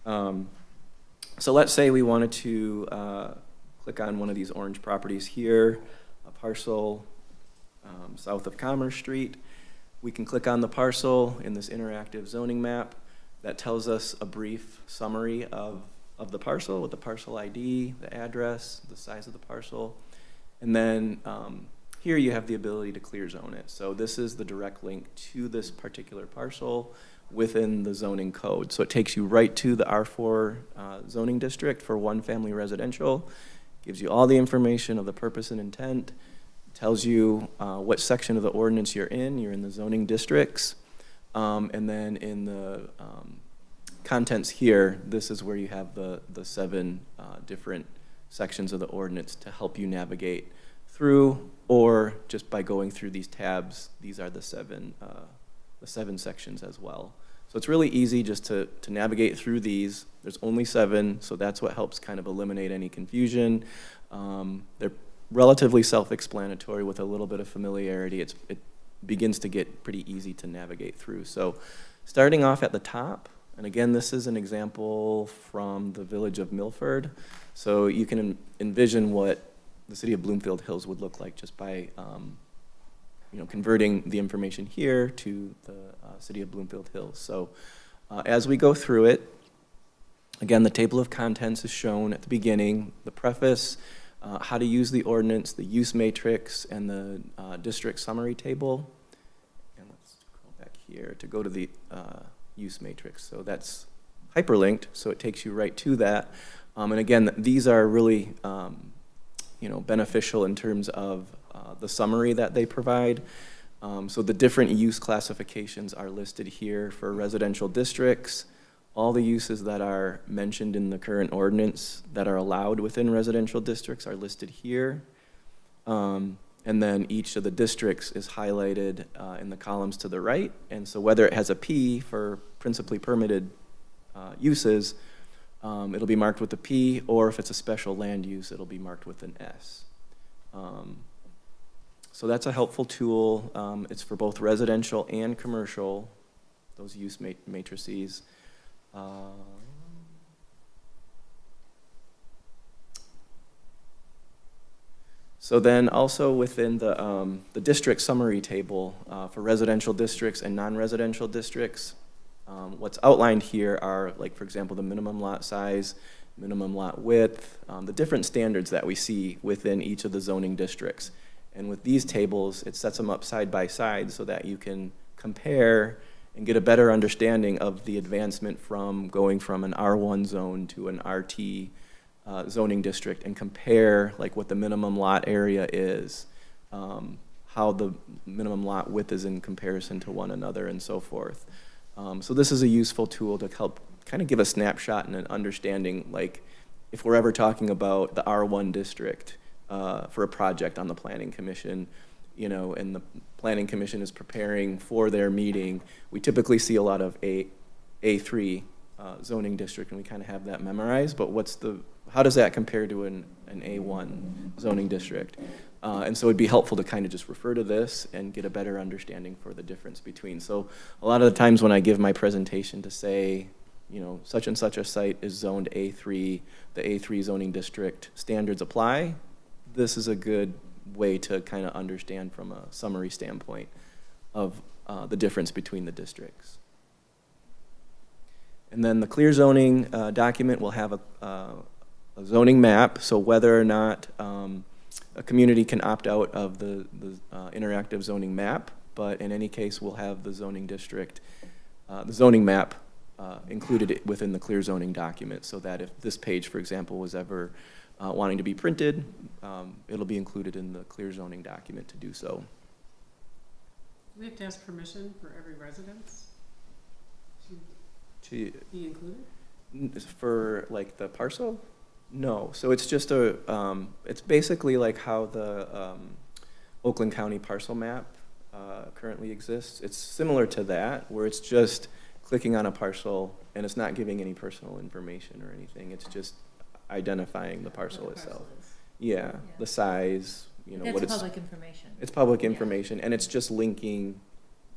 Speaker 11: So let's say we wanted to click on one of these orange properties here, a parcel south of Commerce Street. We can click on the parcel in this interactive zoning map that tells us a brief summary of of the parcel with the parcel ID, the address, the size of the parcel. And then here you have the ability to clear zone it. So this is the direct link to this particular parcel within the zoning code. So it takes you right to the R4 zoning district for one family residential, gives you all the information of the purpose and intent, tells you what section of the ordinance you're in the zoning districts, and then in the contents here, this is where you have the 7 different sections of the ordinance to help you navigate through, or just by going through these tabs, these are the 7 sections as well. So it's really easy just to navigate through these. There's only 7, so that's what helps kind of eliminate any confusion. They're relatively self-explanatory with a little bit of familiarity. It begins to get pretty easy to navigate through. So starting off at the top, and again, this is an example from the village of Milford. So you can envision what the city of Bloomfield Hills would look like just by converting the information here to the city of Bloomfield Hills. So as we go through it, again, the table of contents is shown at the beginning, the preface, how to use the ordinance, the use matrix, and the district summary table. And let's scroll back here to go to the use matrix. So that's hyperlinked, so it takes you right to that. And again, these are really beneficial in terms of the summary that they provide. So the different use classifications are listed here for residential districts. All the uses that are mentioned in the current ordinance that are allowed within residential districts are listed here. And then each of the districts is highlighted in the columns to the right. And so whether it has a P for principally permitted uses, it'll be marked with a P, or if it's a special land use, it'll be marked with an S. So that's a helpful tool. It's for both residential and commercial, those use matrices. So then also within the district summary table for residential districts and non-residential districts, what's outlined here are, like, for example, the minimum lot size, minimum lot width, the different standards that we see within each of the zoning districts. And with these tables, it sets them up side by side so that you can compare and get a better understanding of the advancement from going from an R1 zone to an RT zoning district, and compare like what the minimum lot area is, how the minimum lot width is in comparison to one another, and so forth. So this is a useful tool to help kind of give a snapshot and an understanding, like if we're ever talking about the R1 district for a project on the Planning Commission, and the Planning Commission is preparing for their meeting, we typically see a lot of A3 zoning district, and we kind of have that memorized, but how does that compare to an A1 zoning district? And so it'd be helpful to kind of just refer to this and get a better understanding for the difference between. So a lot of the times when I give my presentation to say, such and such a site is zoned A3, the A3 zoning district standards apply, this is a good way to kind of understand from a summary standpoint of the difference between the districts. And then the clear zoning document will have a zoning map, so whether or not a community can opt out of the interactive zoning map, but in any case, we'll have the zoning district, the zoning map included within the clear zoning document, so that if this page, for example, was ever wanting to be printed, it'll be included in the clear zoning document to do so.
Speaker 1: Do we have to ask permission for every residence
Speaker 11: To
Speaker 1: be included?
Speaker 11: For like the parcel? No. So it's just it's basically like how the Oakland County parcel map currently exists. It's similar to that, where it's just clicking on a parcel and it's not giving any personal information or anything. It's just identifying the parcel itself. Yeah, the size, what it's.
Speaker 2: Public information.
Speaker 11: It's public information, and it's just linking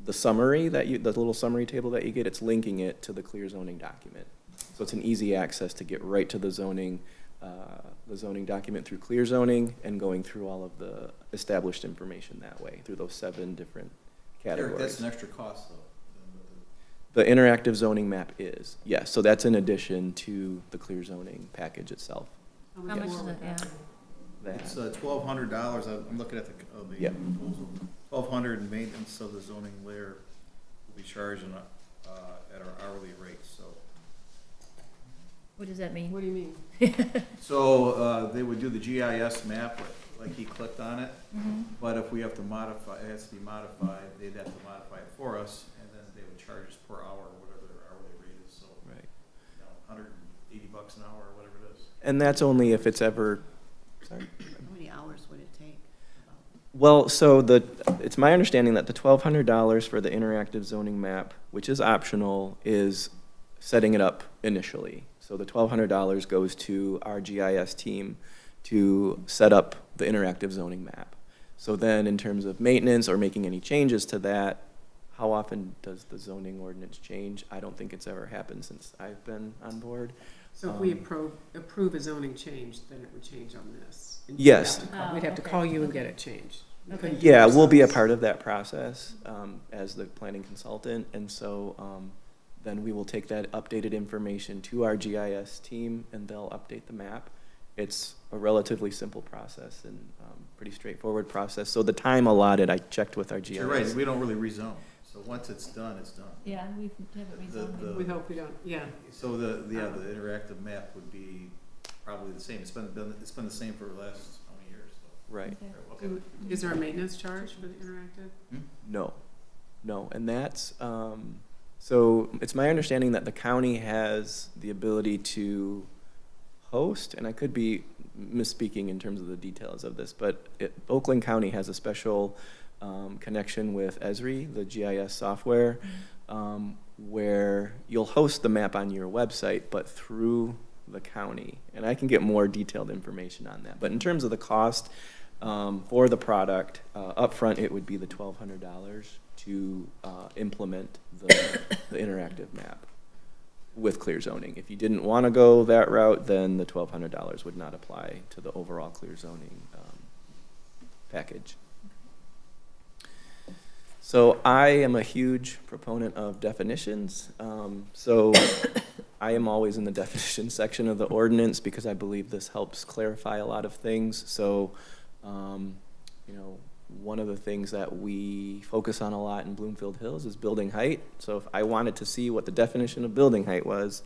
Speaker 11: the summary the little summary table that you get, it's linking it to the clear zoning document. So it's an easy access to get right to the zoning document through clear zoning, and going through all of the established information that way through those 7 different categories.
Speaker 4: Eric, that's an extra cost though.
Speaker 11: The interactive zoning map is, yes, so that's in addition to the clear zoning package itself.
Speaker 1: How
Speaker 2: How much
Speaker 1: more
Speaker 2: is
Speaker 1: would
Speaker 2: it, yeah?
Speaker 1: that be?
Speaker 4: It's
Speaker 11: That,
Speaker 4: $1,200, I'm looking at the
Speaker 11: Yeah.
Speaker 4: proposal. 1,200 in maintenance of the zoning layer will be charged at our hourly rate, so.
Speaker 2: What does that mean?
Speaker 1: What do you mean?
Speaker 4: So, they would do the GIS map, like he clicked on it,
Speaker 2: Mhm.
Speaker 4: but if we have to modify, it has to be modified, they'd have to modify it for us, and then they would charge us per hour, whatever their hourly rate is, so,
Speaker 11: right.
Speaker 4: $180 an hour, or whatever it is.
Speaker 11: And that's only if it's ever, sorry?
Speaker 9: How many hours would it take?
Speaker 11: Well, so it's my understanding that the $1,200 for the interactive zoning map, which is optional, is setting it up initially. So the $1,200 goes to our GIS team to set up the interactive zoning map. So then in terms of maintenance or making any changes to that, how often does the zoning ordinance change? I don't think it's ever happened since I've been on board.
Speaker 1: So if we approve a zoning change, then it would change on this? And we'd
Speaker 11: Yes.
Speaker 1: have to call-
Speaker 2: Oh,
Speaker 1: We'd have to
Speaker 2: okay.
Speaker 1: call you and get it changed. We
Speaker 2: Okay.
Speaker 1: couldn't do it
Speaker 11: Yeah, we'll be a
Speaker 1: ourselves.
Speaker 11: part of that process as the planning consultant, and so then we will take that updated information to our GIS team, and they'll update the map. It's a relatively simple process and pretty straightforward process. So the time allotted, I checked with our GIS.
Speaker 4: You're right, we don't really rezone, so once it's done, it's done.
Speaker 2: Yeah, we haven't
Speaker 4: The-
Speaker 2: rezoned.
Speaker 1: We hope we don't, yeah.
Speaker 4: So the interactive map would be probably the same, it's been the same for the last, how many years, so.
Speaker 11: Right.
Speaker 4: Okay.
Speaker 1: Is there a maintenance charge for the interactive?
Speaker 11: No, and that's, so it's my understanding that the county has the ability to host, and I could be misspeaking in terms of the details of this, but Oakland County has a special connection with Esri, the GIS software, where you'll host the map on your website, but through the county. And I can get more detailed information on that. But in terms of the cost for the product, upfront it would be the $1,200 to implement the interactive map with clear zoning. If you didn't want to go that route, then the $1,200 would not apply to the overall clear zoning package. So I am a huge proponent of definitions. So I am always in the definition section of the ordinance because I believe this helps clarify a lot of things. So, you know, one of the things that we focus on a lot in Bloomfield Hills is building height. So if I wanted to see what the definition of building height was,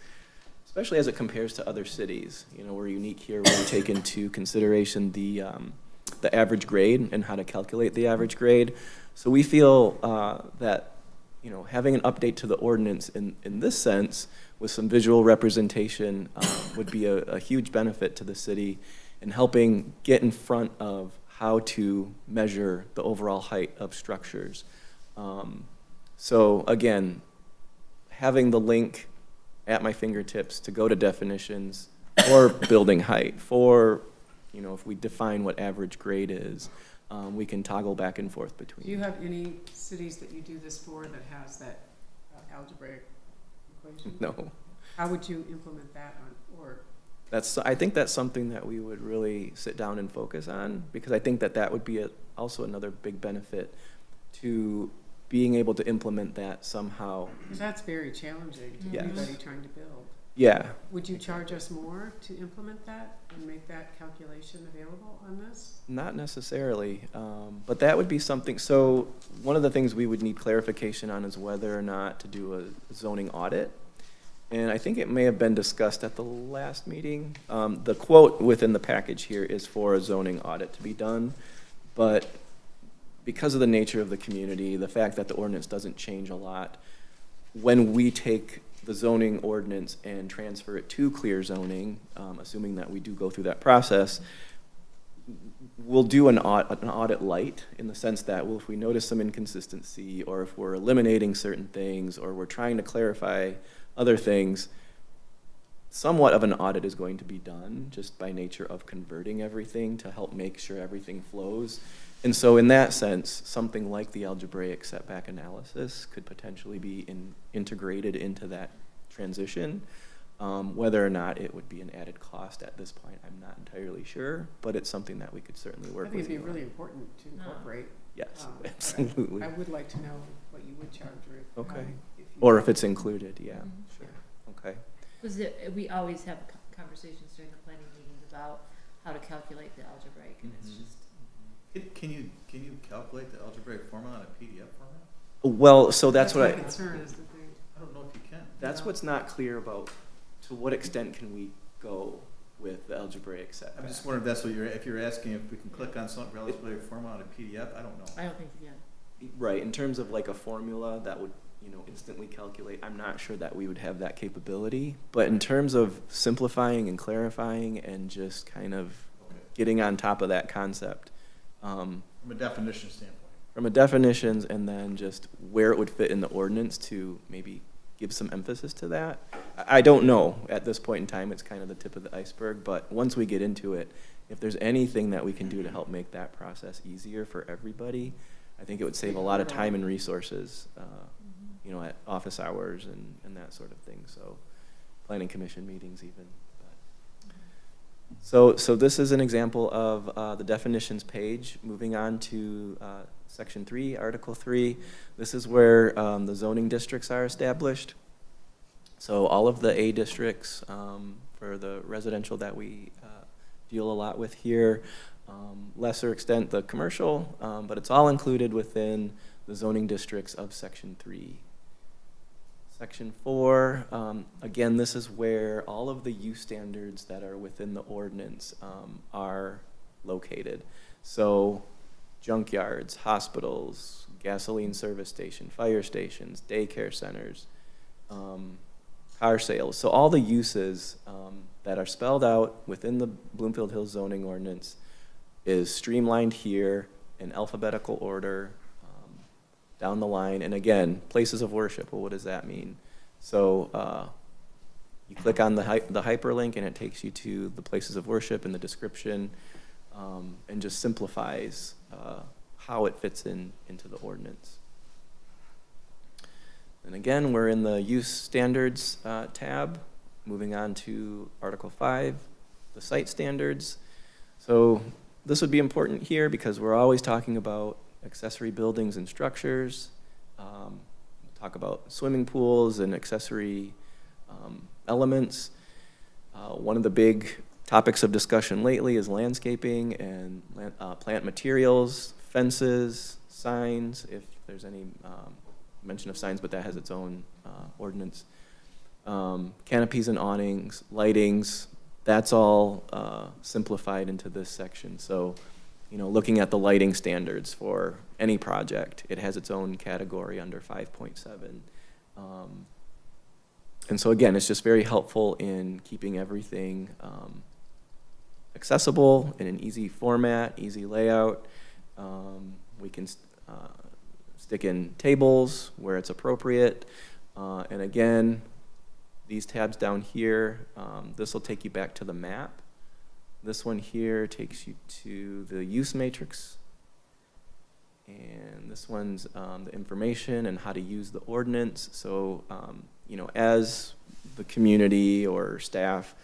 Speaker 11: especially as it compares to other cities, you know, we're unique here where we take into consideration the average grade and how to calculate the average grade. So we feel that, you know, having an update to the ordinance in this sense with some visual representation would be a huge benefit to the city in helping get in front of how to measure the overall height of structures. So again, having the link at my fingertips to go to definitions for building height, for, you know, if we define what average grade is, we can toggle back and forth between.
Speaker 1: Do you have any cities that you do this for that has that algebraic equation?
Speaker 11: No.
Speaker 1: How would you implement that or?
Speaker 11: I think that's something that we would really sit down and focus on, because I think that would be also another big benefit to being able to implement that somehow.
Speaker 1: Because that's very challenging to
Speaker 11: Yes.
Speaker 1: anybody trying to build.
Speaker 11: Yeah.
Speaker 1: Would you charge us more to implement that and make that calculation available on this?
Speaker 11: Not necessarily, but that would be something. So one of the things we would need clarification on is whether or not to do a zoning audit. And I think it may have been discussed at the last meeting. The quote within the package here is for a zoning audit to be done. But because of the nature of the community, the fact that the ordinance doesn't change a lot, when we take the zoning ordinance and transfer it to clear zoning, assuming that we do go through that process, we'll do an audit light in the sense that, well, if we notice some inconsistency, or if we're eliminating certain things, or we're trying to clarify other things, somewhat of an audit is going to be done just by nature of converting everything to help make sure everything flows. And so in that sense, something like the algebraic setback analysis could potentially be integrated into that transition. Whether or not it would be an added cost at this point, I'm not entirely sure, but it's something that we could certainly work
Speaker 1: I think
Speaker 11: with.
Speaker 1: it'd be really important to incorporate.
Speaker 11: Yes,
Speaker 1: but
Speaker 11: absolutely.
Speaker 1: I would like to know what you would charge, or
Speaker 11: Okay.
Speaker 1: if
Speaker 11: Or if it's included, yeah,
Speaker 2: Mhm.
Speaker 11: sure, okay.
Speaker 2: Was it, we always have conversations during the planning meetings about how to calculate the algebraic, and it's
Speaker 11: Mhm.
Speaker 2: just,
Speaker 4: Can you calculate the algebraic formula in a PDF format?
Speaker 11: Well, so that's what
Speaker 1: my
Speaker 11: I,
Speaker 1: concern is the thing.
Speaker 4: I don't know if you can.
Speaker 11: that's what's not clear about, to what extent can we go with the algebraic setback?
Speaker 4: I'm just wondering if that's what if you're asking if we can click on something for algebraic formula on a PDF, I don't know.
Speaker 2: I don't think, yeah.
Speaker 11: Right, in terms of like a formula that would, instantly calculate, I'm not sure that we would have that capability. But in terms of simplifying and clarifying and just kind of
Speaker 4: Okay.
Speaker 11: getting on top of that concept,
Speaker 4: From a definition standpoint.
Speaker 11: from a definitions and then just where it would fit in the ordinance to maybe give some emphasis to that. I don't know at this point in time, it's kind of the tip of the iceberg, but once we get into it, if there's anything that we can do to help make that process easier for everybody, I think it would save a lot of time and resources, at office hours and that sort of thing, so planning commission meetings even. So this is an example of the definitions page. Moving on to section 3, article 3. This is where the zoning districts are established. So all of the A districts for the residential that we deal a lot with here, lesser extent the commercial, but it's all included within the zoning districts of section 3. Section 4, again, this is where all of the use standards that are within the ordinance are located. So junkyards, hospitals, gasoline service station, fire stations, daycare centers, car sales. So all the uses that are spelled out within the Bloomfield Hills zoning ordinance is streamlined here in alphabetical order down the line. And again, places of worship, well, what does that mean? So you click on the hyperlink and it takes you to the places of worship and the description and just simplifies how it fits into the ordinance. And again, we're in the use standards tab, moving on to Article 5, the site standards. So this would be important here because we're always talking about accessory buildings and structures. We'll talk about swimming pools and accessory elements. One of the big topics of discussion lately is landscaping and plant materials, fences, signs, if there's any mention of signs, but that has its own ordinance. Canopies and awnings, lightings, that's all simplified into this section. So, looking at the lighting standards for any project, it has its own category under 5.7. And so again, it's just very helpful in keeping everything accessible in an easy format, easy layout. We can stick in tables where it's appropriate. And again, these tabs down here, this will take you back to the map. This one here takes you to the use matrix. And this one's the information and how to use the ordinance. So, as the community or staff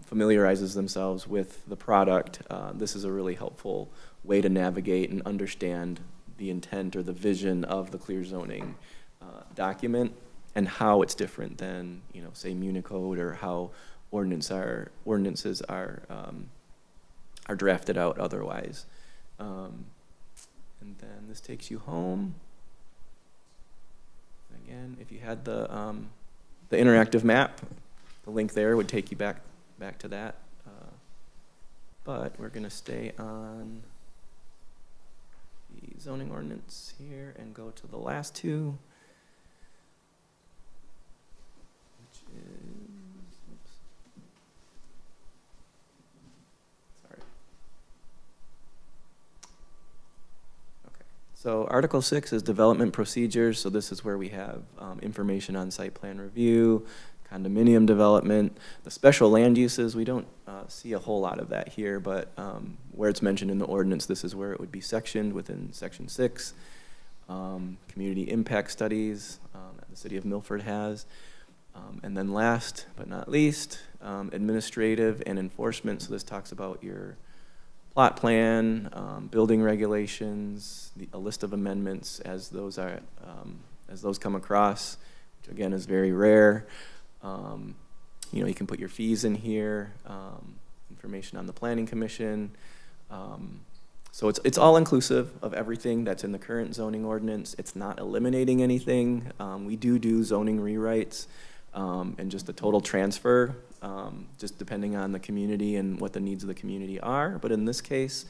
Speaker 11: familiarizes themselves with the product, this is a really helpful way to navigate and understand the intent or the vision of the clear zoning document and how it's different than, say, Municode or how ordinances are drafted out otherwise. And then this takes you home. Again, if you had the interactive map, the link there would take you back to that. But we're going to stay on the zoning ordinance here and go to the last two, which is, oops. Sorry. Okay. So Article 6 is development procedures. So this is where we have information on site plan review, condominium development. The special land uses, we don't see a whole lot of that here, but where it's mentioned in the ordinance, this is where it would be sectioned within Section 6. Community impact studies that the city of Milford has. And then last but not least, administrative and enforcement. So this talks about your plot plan, building regulations, a list of amendments as those come across. again is very rare. You know, you can put your fees in here, information on the planning commission. So it's all inclusive of everything that's in the current zoning ordinance. It's not eliminating anything. We do zoning rewrites, and just a total transfer, just depending on the community and what the needs of the community are. But in this case,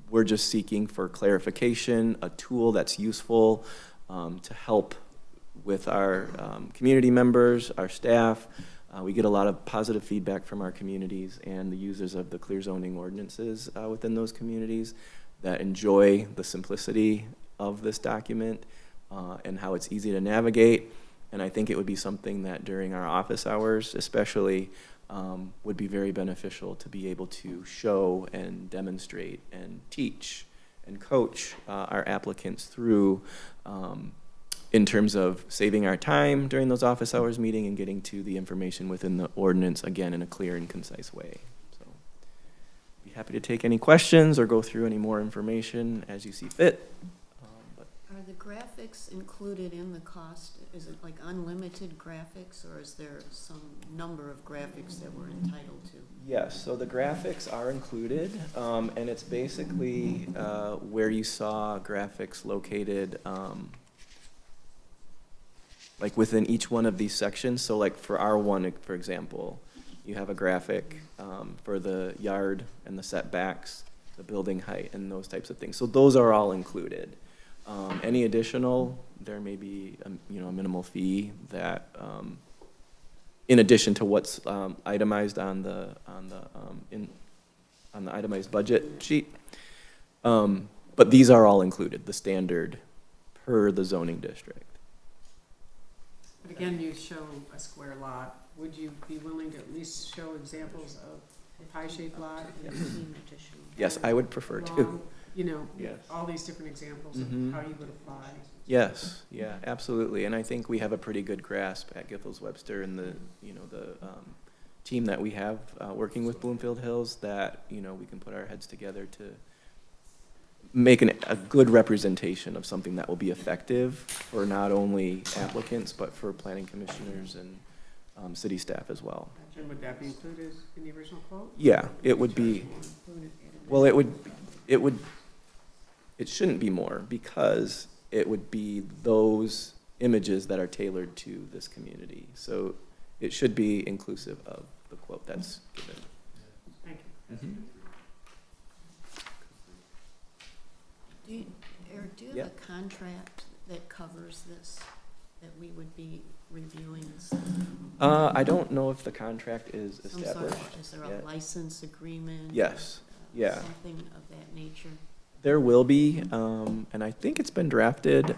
Speaker 11: we're just seeking for clarification, a tool that's useful to help with our community members, our staff. We get a lot of positive feedback from our communities and the users of the clear zoning ordinances within those communities that enjoy the simplicity of this document and how it's easy to navigate. And I think it would be something that during our office hours especially would be very beneficial to be able to show and demonstrate and teach and coach our applicants through in terms of saving our time during those office hours meeting and getting to the information within the ordinance, again, in a clear and concise way. So, be happy to take any questions or go through any more information as you see fit.
Speaker 9: Are the graphics included in the cost? Is it like unlimited graphics, or is there some number of graphics that we're entitled to?
Speaker 11: Yes, so the graphics are included, and it's basically where you saw graphics located like within each one of these sections. So like for R1, for example, you have a graphic for the yard and the setbacks, the building height, and those types of things. So those are all included. Any additional, there may be a minimal fee that, in addition to what's itemized on the itemized budget sheet. But these are all included, the standard per the zoning district.
Speaker 1: But again, you show a square lot. Would you be willing to at least show examples of a pie-shaped lot?
Speaker 11: Yes, I would prefer to.
Speaker 1: Long, you know,
Speaker 11: Yes.
Speaker 1: all these different examples
Speaker 11: Mhm.
Speaker 1: of how you would apply.
Speaker 11: Yes, yeah, absolutely. And I think we have a pretty good grasp at Giffords Webster and the team that we have working with Bloomfield Hills that, we can put our heads together to make a good representation of something that will be effective for not only applicants, but for planning commissioners and city staff as well.
Speaker 1: And would that be included in the original quote?
Speaker 11: Yeah, it would be, well, it shouldn't be more because it would be those images that are tailored to this community. So it should be inclusive of the quote that's given.
Speaker 1: Thank you.
Speaker 11: Mhm.
Speaker 9: Eric, do you
Speaker 11: Yeah.
Speaker 9: have a contract that covers this, that we would be reviewing this?
Speaker 11: I don't know if the contract is
Speaker 9: Some sort
Speaker 11: established
Speaker 9: of, is there
Speaker 11: yet.
Speaker 9: a license agreement?
Speaker 11: Yes, yeah.
Speaker 9: Something of that nature?
Speaker 11: There will be, and I think it's been drafted.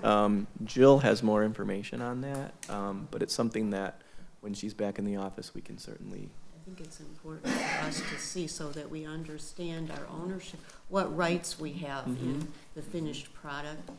Speaker 11: Jill has more information on that, but it's something that when she's back in the office, we can certainly.
Speaker 9: I think it's important for us to see so that we understand our ownership, what rights we have in the finished product.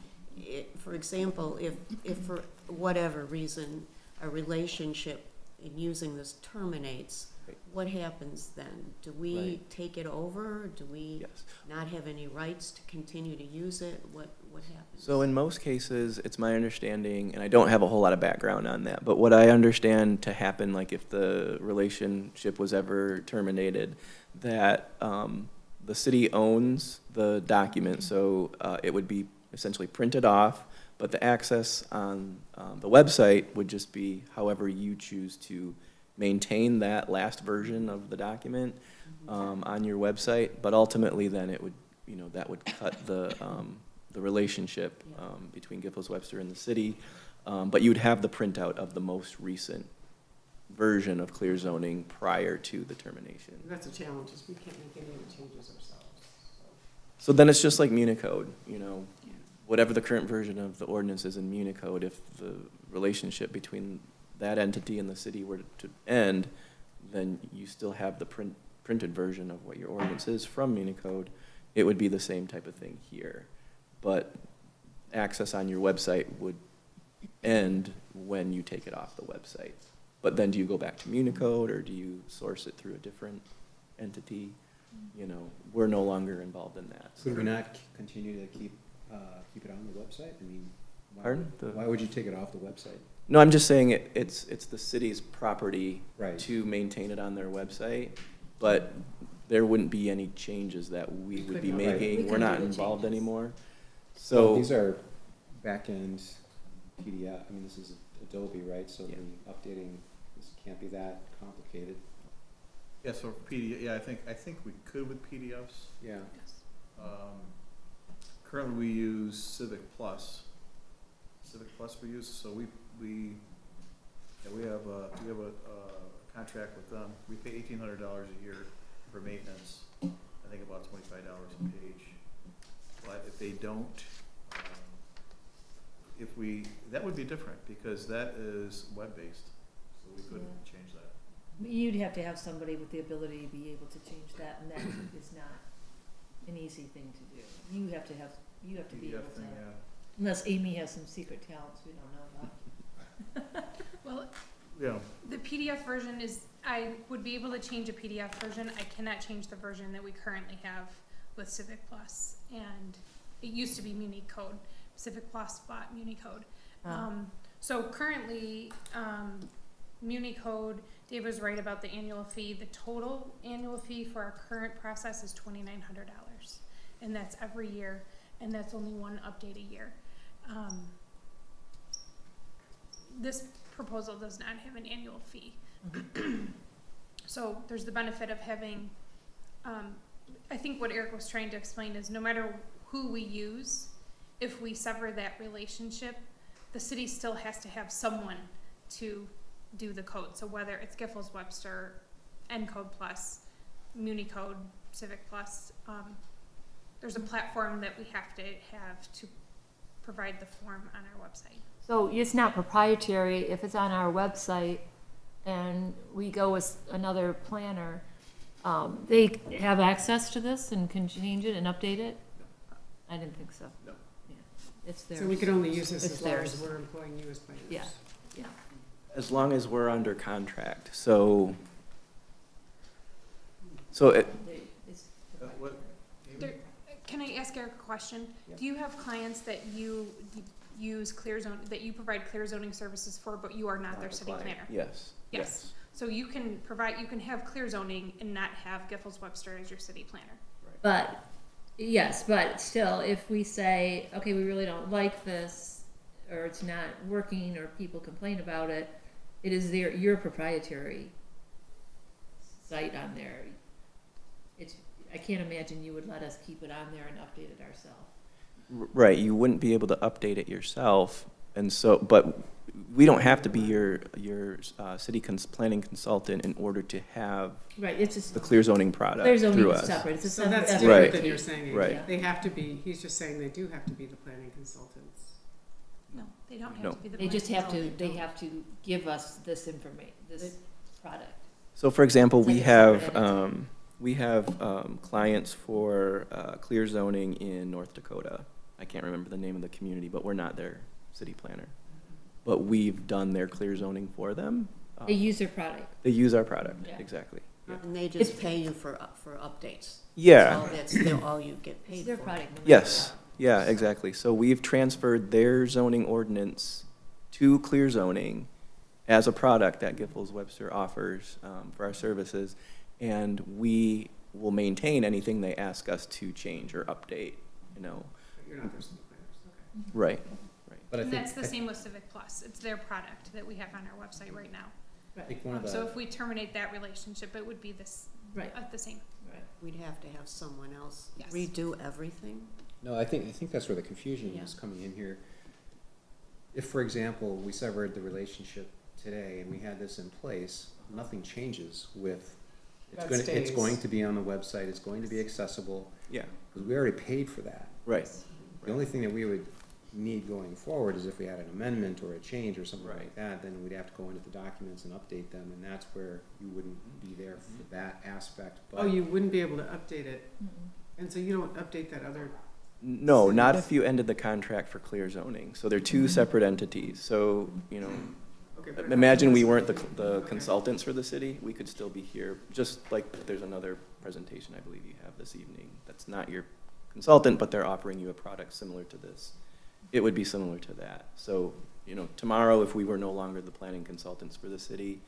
Speaker 9: For example, if for whatever reason a relationship in using this terminates,
Speaker 11: Right.
Speaker 9: what happens then? Do we
Speaker 11: Right.
Speaker 9: take it over? Do we
Speaker 11: Yes.
Speaker 9: not have any rights to continue to use it? What happens?
Speaker 11: So in most cases, it's my understanding, and I don't have a whole lot of background on that, but what I understand to happen, like if the relationship was ever terminated, that the city owns the document, so it would be essentially printed off, but the access on the website would just be however you choose to maintain that last version of the document on your website, but ultimately then it would, that would cut the relationship between Giffords Webster and the city, but you'd have the printout of the most recent version of clear zoning prior to the termination.
Speaker 1: That's a challenge, is we can't make any of the changes ourselves.
Speaker 11: So then it's just like Municode, whatever the current version of the ordinance is in Municode, if the relationship between that entity and the city were to end, then you still have the printed version of what your ordinance is from Municode. It would be the same type of thing here. But access on your website would end when you take it off the website. But then do you go back to Municode or do you source it through a different entity? We're no longer involved in that.
Speaker 7: Could we not continue to keep it on the website? I mean,
Speaker 11: Pardon?
Speaker 7: why would you take it off the website?
Speaker 11: No, I'm just saying it's the city's property
Speaker 7: Right.
Speaker 11: to maintain it on their website, but there wouldn't be any changes that we would be
Speaker 1: couldn't-
Speaker 7: Right.
Speaker 11: making.
Speaker 1: We
Speaker 11: We're
Speaker 1: couldn't
Speaker 11: not
Speaker 1: do the
Speaker 11: involved
Speaker 1: changes.
Speaker 11: anymore.
Speaker 7: So
Speaker 11: So,
Speaker 7: these are back-end PDF, I mean, this is Adobe, right? So
Speaker 11: Yeah.
Speaker 7: the updating, this can't be that complicated.
Speaker 4: Yeah, so PDF, yeah, I think we could with PDFs.
Speaker 7: Yeah.
Speaker 4: Currently, we use Civic Plus. Civic Plus we use, so we have a contract with them. We pay $1,800 a year for maintenance. I think about $25 a page. But if they don't, that would be different, because that is web-based, so we couldn't change that.
Speaker 2: You'd have to have somebody with the ability to be able to change that, and that is not an easy thing to do. You have to be able
Speaker 4: PDF
Speaker 2: to,
Speaker 4: thing, yeah.
Speaker 2: unless Amy has some secret talents we don't know about.
Speaker 12: Well,
Speaker 4: Yeah,
Speaker 12: the PDF version is, I would be able to change a PDF version. I cannot change the version that we currently have with Civic Plus. And it used to be Municode. Civic Plus bought Municode. So currently, Municode, Dave was right about the annual fee. The total annual fee for our current process is $2,900. And that's every year, and that's only one update a year. This proposal does not have an annual fee. So there's the benefit of having, I think what Eric was trying to explain is no matter who we use, if we sever that relationship, the city still has to have someone to do the code. So whether it's Giffords Webster, Encode Plus, Municode, Civic Plus, there's a platform that we have to provide the form on our website.
Speaker 2: So it's not proprietary if it's on our website and we go with another planner, they have access to this and can change it and update it? I didn't think so.
Speaker 11: No.
Speaker 2: Yeah. It's theirs.
Speaker 1: So we could only use this
Speaker 2: It's
Speaker 1: as long as
Speaker 2: theirs.
Speaker 1: we're employing you as planners.
Speaker 2: Yeah, yeah.
Speaker 11: as long as we're under contract, so it,
Speaker 2: It's
Speaker 4: what,
Speaker 12: There, can I ask Eric a question?
Speaker 7: Yeah.
Speaker 12: Do you have clients that you use clear zone, that you provide clear zoning services for, but you are not their
Speaker 11: the
Speaker 12: city
Speaker 11: client.
Speaker 12: planner?
Speaker 11: Yes.
Speaker 12: Yes. So you can have clear zoning and not have Giffords Webster as your city planner.
Speaker 2: But, yes, but still, if we say, okay, we really don't like this, or it's not working, or people complain about it, it is your proprietary site on there. I can't imagine you would let us keep it on there and update it ourselves.
Speaker 11: Right, you wouldn't be able to update it yourself, and so, but we don't have to be your city planning consultant in order to have
Speaker 2: Right, it's just,
Speaker 11: the clear zoning product
Speaker 2: clear zoning
Speaker 11: through
Speaker 2: is
Speaker 11: us.
Speaker 2: separate, it's a
Speaker 1: So that's
Speaker 2: separate.
Speaker 11: Right.
Speaker 1: different than you're saying.
Speaker 11: Right.
Speaker 1: They have to be, he's just saying they do have to be the planning consultants.
Speaker 12: No, they don't
Speaker 11: No.
Speaker 12: have to be the.
Speaker 2: They just have
Speaker 12: planner.
Speaker 2: to, they have to give us this this product.
Speaker 11: So for example,
Speaker 2: It's
Speaker 11: we
Speaker 2: like a
Speaker 11: have,
Speaker 2: separate entity.
Speaker 11: we have clients for clear zoning in North Dakota. I can't remember the name of the community, but we're not their city planner. But we've done their clear zoning for them.
Speaker 2: They use their product.
Speaker 11: They use our product,
Speaker 2: Yeah.
Speaker 11: exactly. Yeah.
Speaker 9: And they just pay you for updates.
Speaker 11: Yeah.
Speaker 9: That's all you get
Speaker 2: It's
Speaker 9: paid
Speaker 2: their
Speaker 9: for.
Speaker 2: product. no matter
Speaker 11: Yes,
Speaker 2: what.
Speaker 11: yeah, exactly. So we've transferred their zoning ordinance to clear zoning as a product that Giffords Webster offers for our services, and we will maintain anything they ask us to change or update, you know.
Speaker 1: But you're not their city planners, okay.
Speaker 11: Right, right.
Speaker 7: But I
Speaker 12: And
Speaker 7: think,
Speaker 12: that's the same with Civic Plus. It's their product that we have on our website right now.
Speaker 7: I think one of
Speaker 12: So
Speaker 7: the,
Speaker 12: if we terminate that relationship, it would be this,
Speaker 2: Right,
Speaker 12: the same.
Speaker 2: right.
Speaker 9: We'd have to have someone else
Speaker 12: Yes.
Speaker 9: redo everything.
Speaker 7: no, I think that's where the confusion
Speaker 9: Yeah.
Speaker 7: is coming in here. If, for example, we severed the relationship today and we had this in place, nothing changes with,
Speaker 1: That
Speaker 7: it's
Speaker 1: stays.
Speaker 7: going to be on the website, it's going to be accessible,
Speaker 11: Yeah,
Speaker 7: because we already paid for that.
Speaker 11: right.
Speaker 7: The only thing that we would need going forward is if we had an amendment or a change or something
Speaker 11: Right.
Speaker 7: like that, then we'd have to go into the documents and update them, and that's where you wouldn't be there for that aspect, but.
Speaker 1: Oh, you wouldn't be able to update it, and so you don't update that other,
Speaker 11: No, not if you ended the contract for clear zoning. So they're two separate entities. So, you know,
Speaker 1: okay. but if I
Speaker 11: imagine
Speaker 1: do
Speaker 11: we
Speaker 1: this-
Speaker 11: weren't
Speaker 1: okay.
Speaker 11: the
Speaker 1: Okay.
Speaker 11: consultants for the city, we could still be here, just like there's another presentation I believe you have this evening. That's not your consultant, but they're offering you a product similar to this. It would be similar to that. So you know, tomorrow, if we were no longer the planning consultants for the city,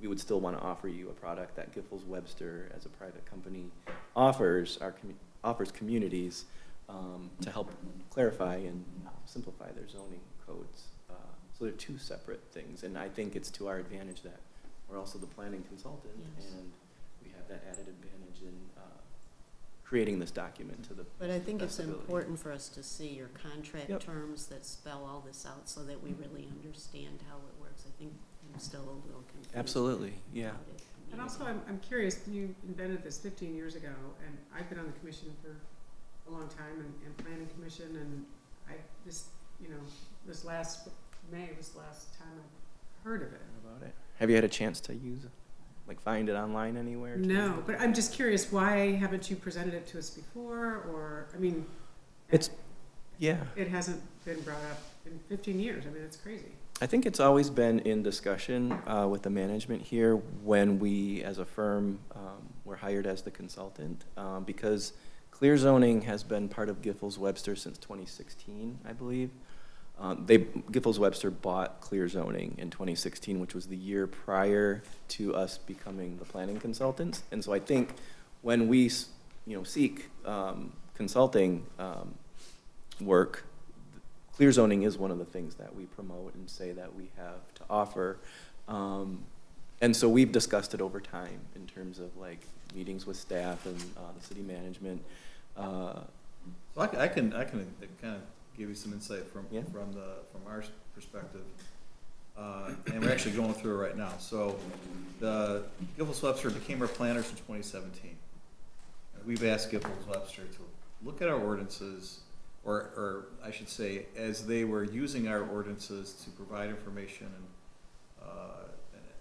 Speaker 11: we would still want to offer you a product that Giffords Webster, as a private company, offers communities to help clarify and simplify their zoning codes. So they're two separate things, and I think it's to our advantage that we're also the planning consultant,
Speaker 9: Yes.
Speaker 11: and we have that added advantage in creating this document to the
Speaker 9: But I think it's
Speaker 11: best ability.
Speaker 9: important for us to see your contract
Speaker 11: Yep.
Speaker 9: terms that spell all this out so that we really understand how it works. I think I'm still a little confused.
Speaker 11: Absolutely, yeah.
Speaker 9: about it. I
Speaker 1: And
Speaker 9: mean,
Speaker 1: also, I'm curious, you invented this 15 years ago, and I've been on the commission for a long time, and planning commission, and I just, you know, this last May was the last time I heard of it.
Speaker 11: What about it? Have you had a chance to use it? Like find it online anywhere?
Speaker 1: No, but I'm just curious, why haven't you presented it to us before, or, I mean,
Speaker 11: Yeah.
Speaker 1: it hasn't been brought up in 15 years, I mean, that's crazy.
Speaker 11: I think it's always been in discussion with the management here when we, as a firm, were hired as the consultant, because clear zoning has been part of Giffords Webster since 2016, I believe. Giffords Webster bought clear zoning in 2016, which was the year prior to us becoming the planning consultants. And so I think when we, seek consulting work, clear zoning is one of the things that we promote and say that we have to offer. And so we've discussed it over time in terms of like meetings with staff and the city management.
Speaker 4: So I can kind of give you some insight from our perspective. And we're actually going through it right now. So the Giffords Webster became our planners in 2017. And we've asked Giffords Webster to look at our ordinances, or I should say, as they were using our ordinances to provide information and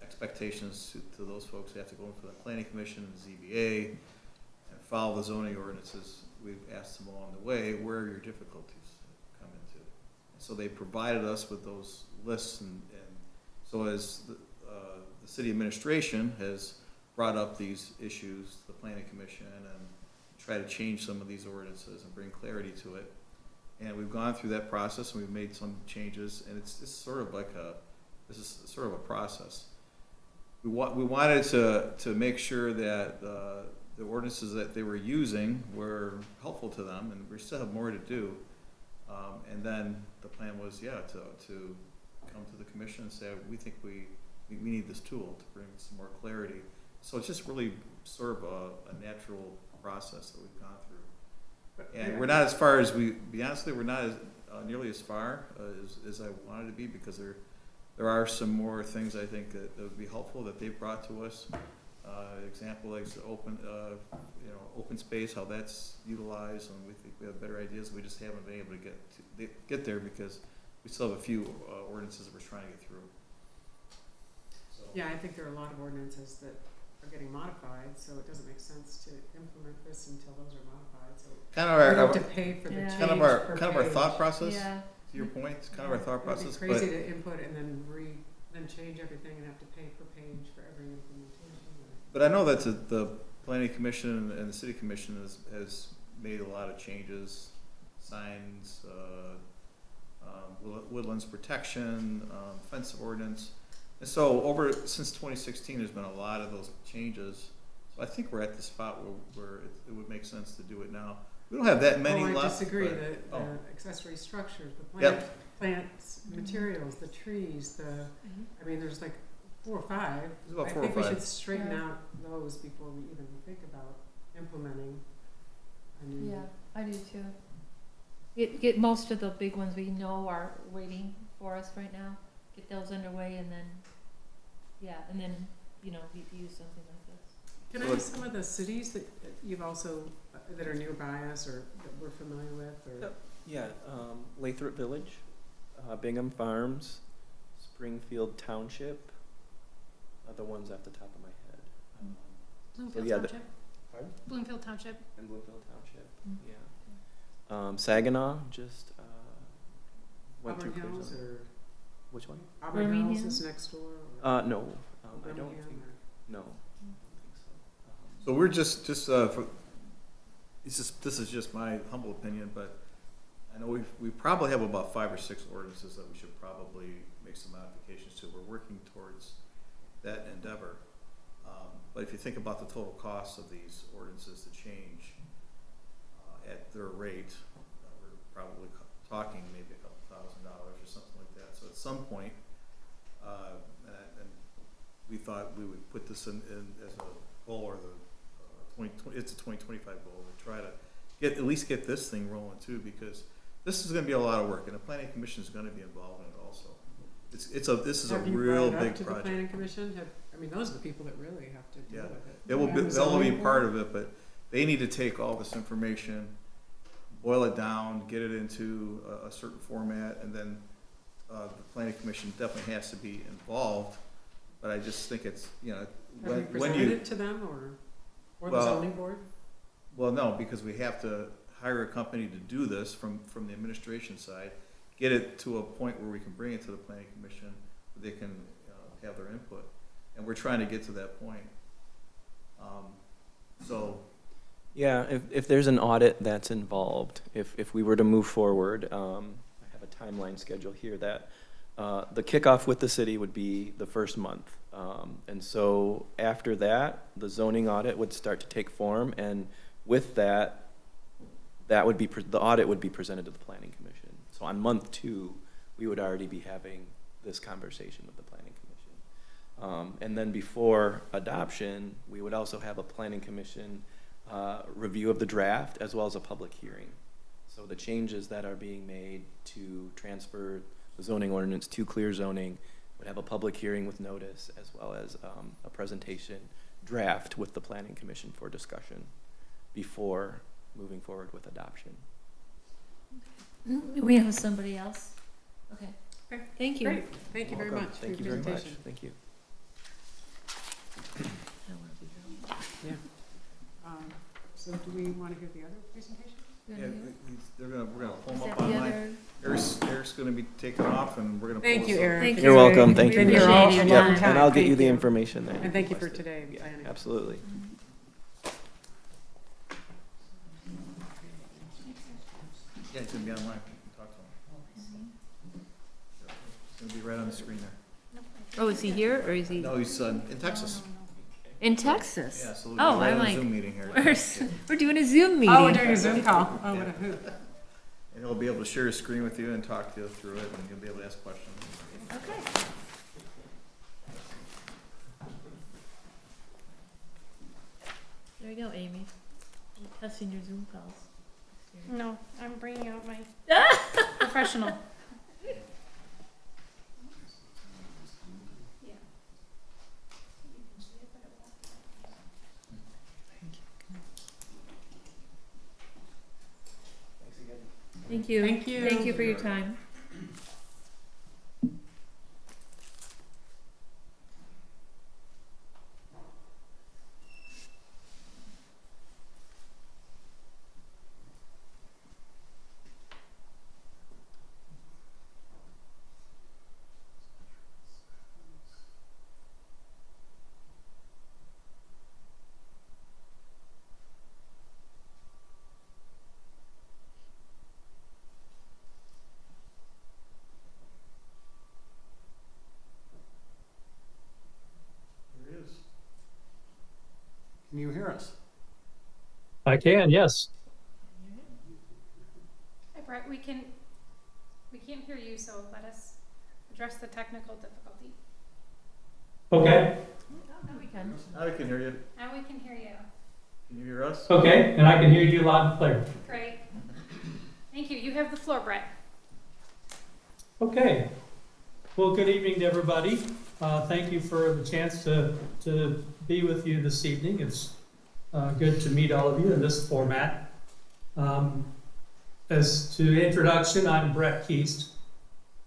Speaker 4: expectations to those folks who have to go in for the planning commission and ZBA and follow the zoning ordinances. We've asked them along the way, where are your difficulties come into? And so they provided us with those lists, and so as the city administration has brought up these issues to the planning commission and try to change some of these ordinances and bring clarity to it. And we've gone through that process, and we've made some changes, and it's sort of like this is sort of a process. We wanted to make sure that the ordinances that they were using were helpful to them, and we still have more to do. And then the plan was, to come to the commission and say, we think we need this tool to bring some more clarity. So it's just really sort of a natural process that we've gone through. And we're not as far as be honest with you, we're not as, nearly as far as I wanted to be, because there are some more things I think that would be helpful that they've brought to us. Example like the open space, how that's utilized, and we think we have better ideas. We just haven't been able to get there because we still have a few ordinances that we're trying to get through. So.
Speaker 1: Yeah, I think there are a lot of ordinances that are getting modified, so it doesn't make sense to implement this until those are modified, so
Speaker 4: Kind of
Speaker 1: we
Speaker 4: our
Speaker 1: don't have to pay for the
Speaker 2: Yeah.
Speaker 1: change
Speaker 4: kind of our
Speaker 1: per
Speaker 4: thought
Speaker 1: page.
Speaker 4: process.
Speaker 2: Yeah.
Speaker 4: To your point, it's kind of our thought process.
Speaker 1: It'd be crazy to input and then change everything and have to pay per page for every implementation.
Speaker 4: But I know that the planning commission and the city commission has made a lot of changes, signs, woodlands protection, fence ordinance. And so since 2016, there's been a lot of those changes. So I think we're at the spot where it would make sense to do it now. We don't have that many left.
Speaker 1: I disagree,
Speaker 4: but-
Speaker 1: the accessory structures, the
Speaker 4: Yep.
Speaker 1: plants, materials, the trees, I mean, there's like 4 or 5.
Speaker 4: There's about 4
Speaker 1: I
Speaker 4: or
Speaker 1: think we
Speaker 4: 5.
Speaker 1: should straighten
Speaker 2: Yeah.
Speaker 1: out those before we even think about implementing a new.
Speaker 2: Yeah, I do too. Get most of the big ones we know are waiting for us right now. Get those underway and then, use something like this.
Speaker 1: Can I ask some of the cities that you've also, that are nearby us or that we're familiar with, or?
Speaker 11: Yep. Yeah, Lathrop Village, Bingham Farms, Springfield Township, are the ones at the top of my head.
Speaker 12: Bloomfield
Speaker 11: yeah,
Speaker 12: Township.
Speaker 11: Pardon?
Speaker 12: Bloomfield Township.
Speaker 11: And Bloomfield Township,
Speaker 2: Mm.
Speaker 11: yeah. Saginaw just went
Speaker 1: Auburn
Speaker 11: through clear
Speaker 1: Hills
Speaker 11: zoning.
Speaker 1: or
Speaker 11: Which one?
Speaker 1: Auburn Hills is
Speaker 2: Birmingham?
Speaker 1: next door?
Speaker 11: No, I don't
Speaker 1: Birmingham
Speaker 11: think,
Speaker 1: or-
Speaker 11: no, I don't think so.
Speaker 4: So we're just for this is just my humble opinion, but I know we probably have about 5 or 6 ordinances that we should probably make some modifications to. We're working towards that endeavor. But if you think about the total cost of these ordinances to change at their rate, we're probably talking maybe $2,000 or something like that. So at some point, and we thought we would put this in as a goal, or the it's a 2025 goal, to try to at least get this thing rolling too, because this is going to be a lot of work, and the planning commission is going to be involved in it also. This is a
Speaker 1: Have you
Speaker 4: real
Speaker 1: brought it up
Speaker 4: big
Speaker 1: to the
Speaker 4: project.
Speaker 1: planning commission? I mean, those are the people that really have to deal
Speaker 4: Yeah,
Speaker 1: with it.
Speaker 4: they will be,
Speaker 1: And the
Speaker 4: they'll be
Speaker 1: zoning
Speaker 4: part
Speaker 1: board?
Speaker 4: of it, but they need to take all this information, boil it down, get it into a certain format, and then the planning commission definitely has to be involved. But I just think it's, you know,
Speaker 1: Have you
Speaker 4: when
Speaker 1: presented
Speaker 4: you,
Speaker 1: it to them, or the
Speaker 4: Well,
Speaker 1: zoning board?
Speaker 4: well, no, because we have to hire a company to do this from the administration side, get it to a point where we can bring it to the planning commission, where they can have their input. And we're trying to get to that point. So,
Speaker 11: Yeah, if there's an audit that's involved, if we were to move forward, I have a timeline schedule here that the kickoff with the city would be the first month. And so after that, the zoning audit would start to take form, and with that, would be, the audit would be presented to the planning commission. So on month 2, we would already be having this conversation with the planning commission. And then before adoption, we would also have a planning commission review of the draft, as well as a public hearing. So the changes that are being made to transfer the zoning ordinance to clear zoning would have a public hearing with notice, as well as a presentation draft with the planning commission for discussion before moving forward with adoption.
Speaker 2: We have somebody else? Okay.
Speaker 1: Okay.
Speaker 2: Thank you.
Speaker 1: Great, thank you very
Speaker 11: Welcome.
Speaker 1: much for
Speaker 11: Thank
Speaker 1: your
Speaker 11: you very much.
Speaker 1: presentation.
Speaker 11: Thank you.
Speaker 1: Yeah. So do we want to hear the other presentation?
Speaker 4: yeah, we're gonna pull
Speaker 2: Is
Speaker 4: them
Speaker 2: that
Speaker 4: up
Speaker 2: the
Speaker 4: online.
Speaker 2: other?
Speaker 4: Eric's gonna be taking off, and we're gonna pull
Speaker 1: Thank you,
Speaker 4: this up.
Speaker 1: Eric.
Speaker 2: Thank
Speaker 11: You're welcome. Thank
Speaker 1: We've
Speaker 11: you.
Speaker 1: been here all-
Speaker 2: Appreciate
Speaker 1: a
Speaker 2: your
Speaker 1: long
Speaker 2: time.
Speaker 1: time.
Speaker 11: And I'll get
Speaker 1: Thank
Speaker 11: you the information that
Speaker 1: And thank you for
Speaker 11: requested.
Speaker 1: today.
Speaker 11: Yeah,
Speaker 1: planning.
Speaker 11: absolutely.
Speaker 4: Yeah, it's gonna be online. You can talk to him. It's gonna be right on the screen there.
Speaker 2: Oh, is he here, or is he
Speaker 4: No, he's in Texas.
Speaker 2: in Texas?
Speaker 4: Yeah, so we'll be
Speaker 2: Oh,
Speaker 4: right
Speaker 2: I'm
Speaker 4: on a
Speaker 2: like,
Speaker 4: Zoom meeting here.
Speaker 2: we're doing a Zoom meeting.
Speaker 1: Oh, we're doing a Zoom call. Oh, what a hoot.
Speaker 4: And he'll be able to share his screen with you and talk to you through it, and you'll be able to ask questions.
Speaker 2: Okay. There you go, Amy. You're testing your Zoom calls.
Speaker 12: No, I'm bringing out my professional.
Speaker 2: Thank you.
Speaker 1: Thank you.
Speaker 2: Thank you for your time.
Speaker 4: There it is.
Speaker 6: Can you hear us?
Speaker 13: I can, yes.
Speaker 12: Hi, Brett, we can't hear you, so let us address the technical difficulty.
Speaker 13: Okay,
Speaker 2: Now we can.
Speaker 4: Now we can hear you.
Speaker 12: Now we can hear you.
Speaker 4: Can you hear us?
Speaker 13: okay, and I can hear you loud and clear.
Speaker 12: Great. Thank you. You have the floor, Brett.
Speaker 13: Okay. Well, good evening to everybody. Thank you for the chance to be with you this evening. It's good to meet all of you in this format. As to introduction, I'm Brett Keast.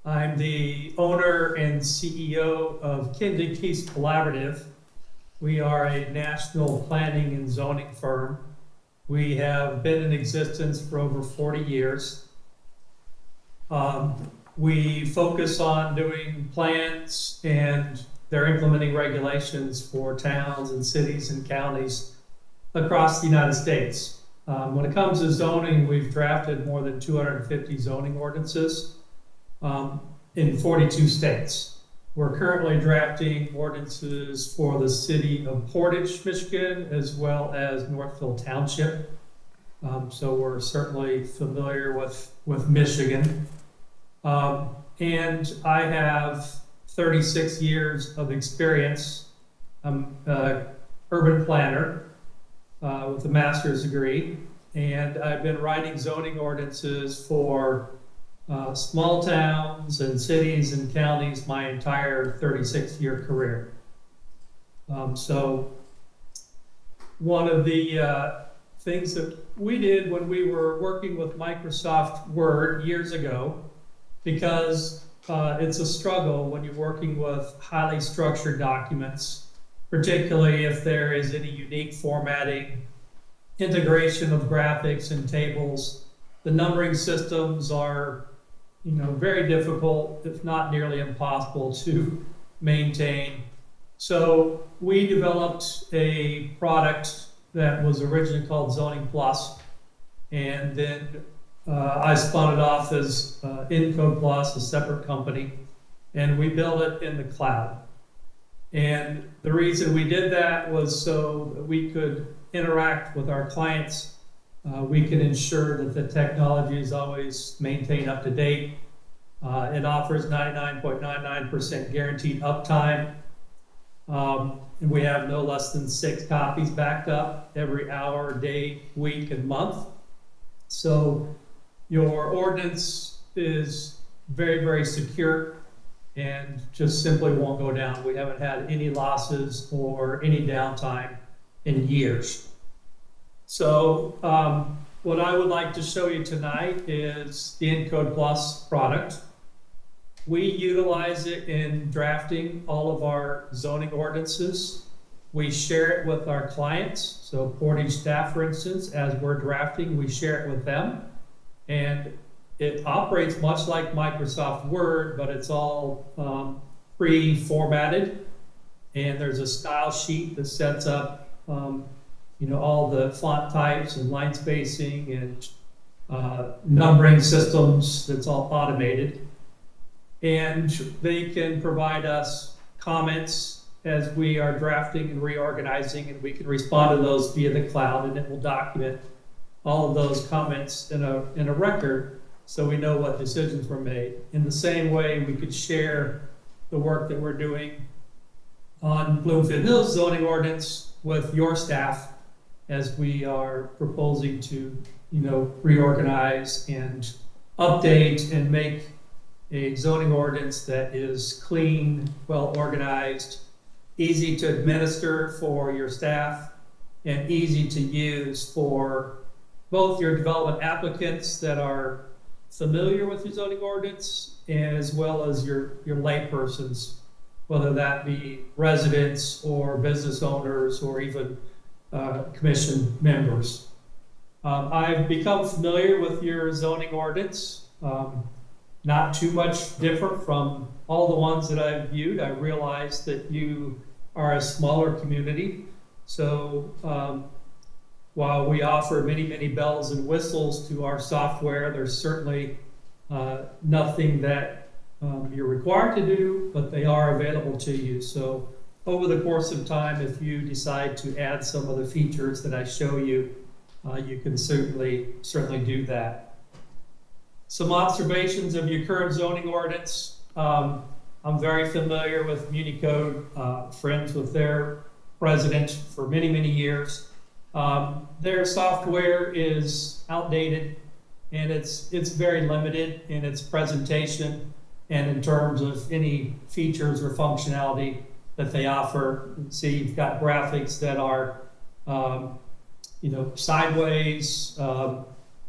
Speaker 13: I'm the owner and CEO of Kindred Keast Collaborative. We are a national planning and zoning firm. We have been in existence for over 40 years. We focus on doing plans and they're implementing regulations for towns and cities and counties across the United States. When it comes to zoning, we've drafted more than 250 zoning ordinances in 42 states. We're currently drafting ordinances for the city of Portage, Michigan, as well as Northfield Township. So we're certainly familiar with Michigan. And I have 36 years of experience. I'm an urban planner with a master's degree, and I've been writing zoning ordinances for small towns and cities and counties my entire 36-year career. So one of the things that we did when we were working with Microsoft Word years ago, because it's a struggle when you're working with highly structured documents, particularly if there is any unique formatting, integration of graphics and tables. The numbering systems are, very difficult, if not nearly impossible to maintain. So we developed a product that was originally called Zoning Plus, and then I spun it off as Encode Plus, a separate company, and we built it in the cloud. And the reason we did that was so that we could interact with our clients. We can ensure that the technology is always maintained up to date. It offers 99.99% guaranteed uptime. And we have no less than 6 copies backed up every hour, day, week, and month. So your ordinance is very, very secure and just simply won't go down. We haven't had any losses or any downtime in years. So what I would like to show you tonight is the Encode Plus product. We utilize it in drafting all of our zoning ordinances. We share it with our clients. So Portage staff, for instance, as we're drafting, we share it with them. And it operates much like Microsoft Word, but it's all pre-formatted. And there's a style sheet that sets up all the font types and line spacing and numbering systems. That's all automated. And they can provide us comments as we are drafting and reorganizing, and we can respond to those via the cloud, and it will document all of those comments in a record so we know what decisions were made. In the same way, we could share the work that we're doing on Bloomfield Hills zoning ordinance with your staff as we are proposing to, reorganize and update and make a zoning ordinance that is clean, well organized, easy to administer for your staff, and easy to use for both your development applicants that are familiar with your zoning ordinance, as well as your laypersons, whether that be residents or business owners or even commission members. I've become familiar with your zoning ordinance. Not too much different from all the ones that I've viewed. I realize that you are a smaller community. So while we offer many, many bells and whistles to our software, there's certainly nothing that you're required to do, but they are available to you. So over the course of time, if you decide to add some of the features that I show you, you can certainly do that. Some observations of your current zoning ordinance. I'm very familiar with MuniCode, friends with their president for many, many years. Their software is outdated, and it's very limited in its presentation and in terms of any features or functionality that they offer. See, you've got graphics that are, sideways.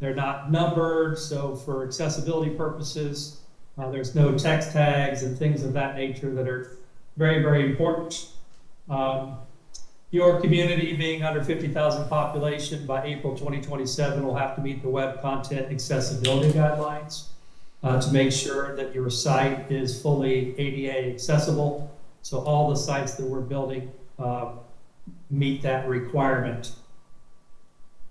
Speaker 13: They're not numbered, so for accessibility purposes, there's no text tags and things of that nature that are very, very important. Your community being under 50,000 population by April 2027 will have to meet the web content accessibility guidelines to make sure that your site is fully ADA accessible. So all the sites that we're building meet that requirement.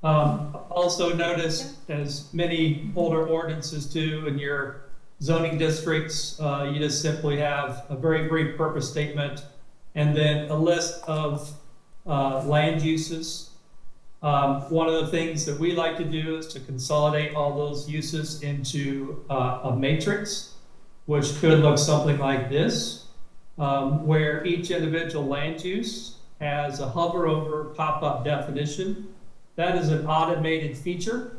Speaker 13: Also notice, as many older ordinances do in your zoning districts, you just simply have a very brief purpose statement and then a list of land uses. One of the things that we like to do is to consolidate all those uses into a matrix, which could look something like this, where each individual land use has a hover over pop-up definition. That is an automated feature.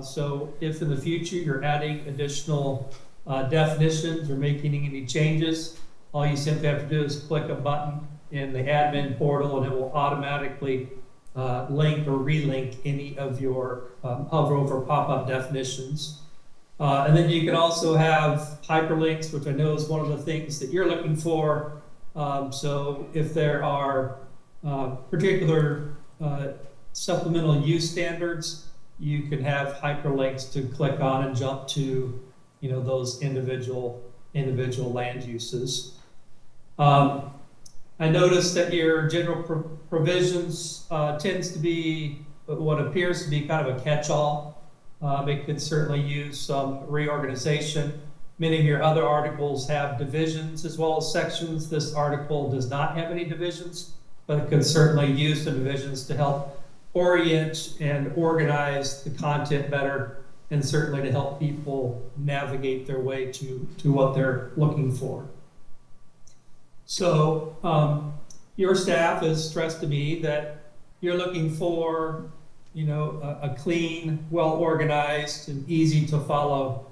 Speaker 13: So if in the future you're adding additional definitions or making any changes, all you simply have to do is click a button in the admin portal and it will automatically link or relink any of your hover over pop-up definitions. And then you can also have hyperlinks, which I know is one of the things that you're looking for. So if there are particular supplemental use standards, you can have hyperlinks to click on and jump to, those individual land uses. I noticed that your general provisions tends to be what appears to be kind of a catch-all. It could certainly use some reorganization. Many of your other articles have divisions as well as sections. This article does not have any divisions, but it could certainly use the divisions to help orient and organize the content better, and certainly to help people navigate their way to what they're looking for. So your staff has stressed to me that you're looking for, a clean, well-organized, and easy to follow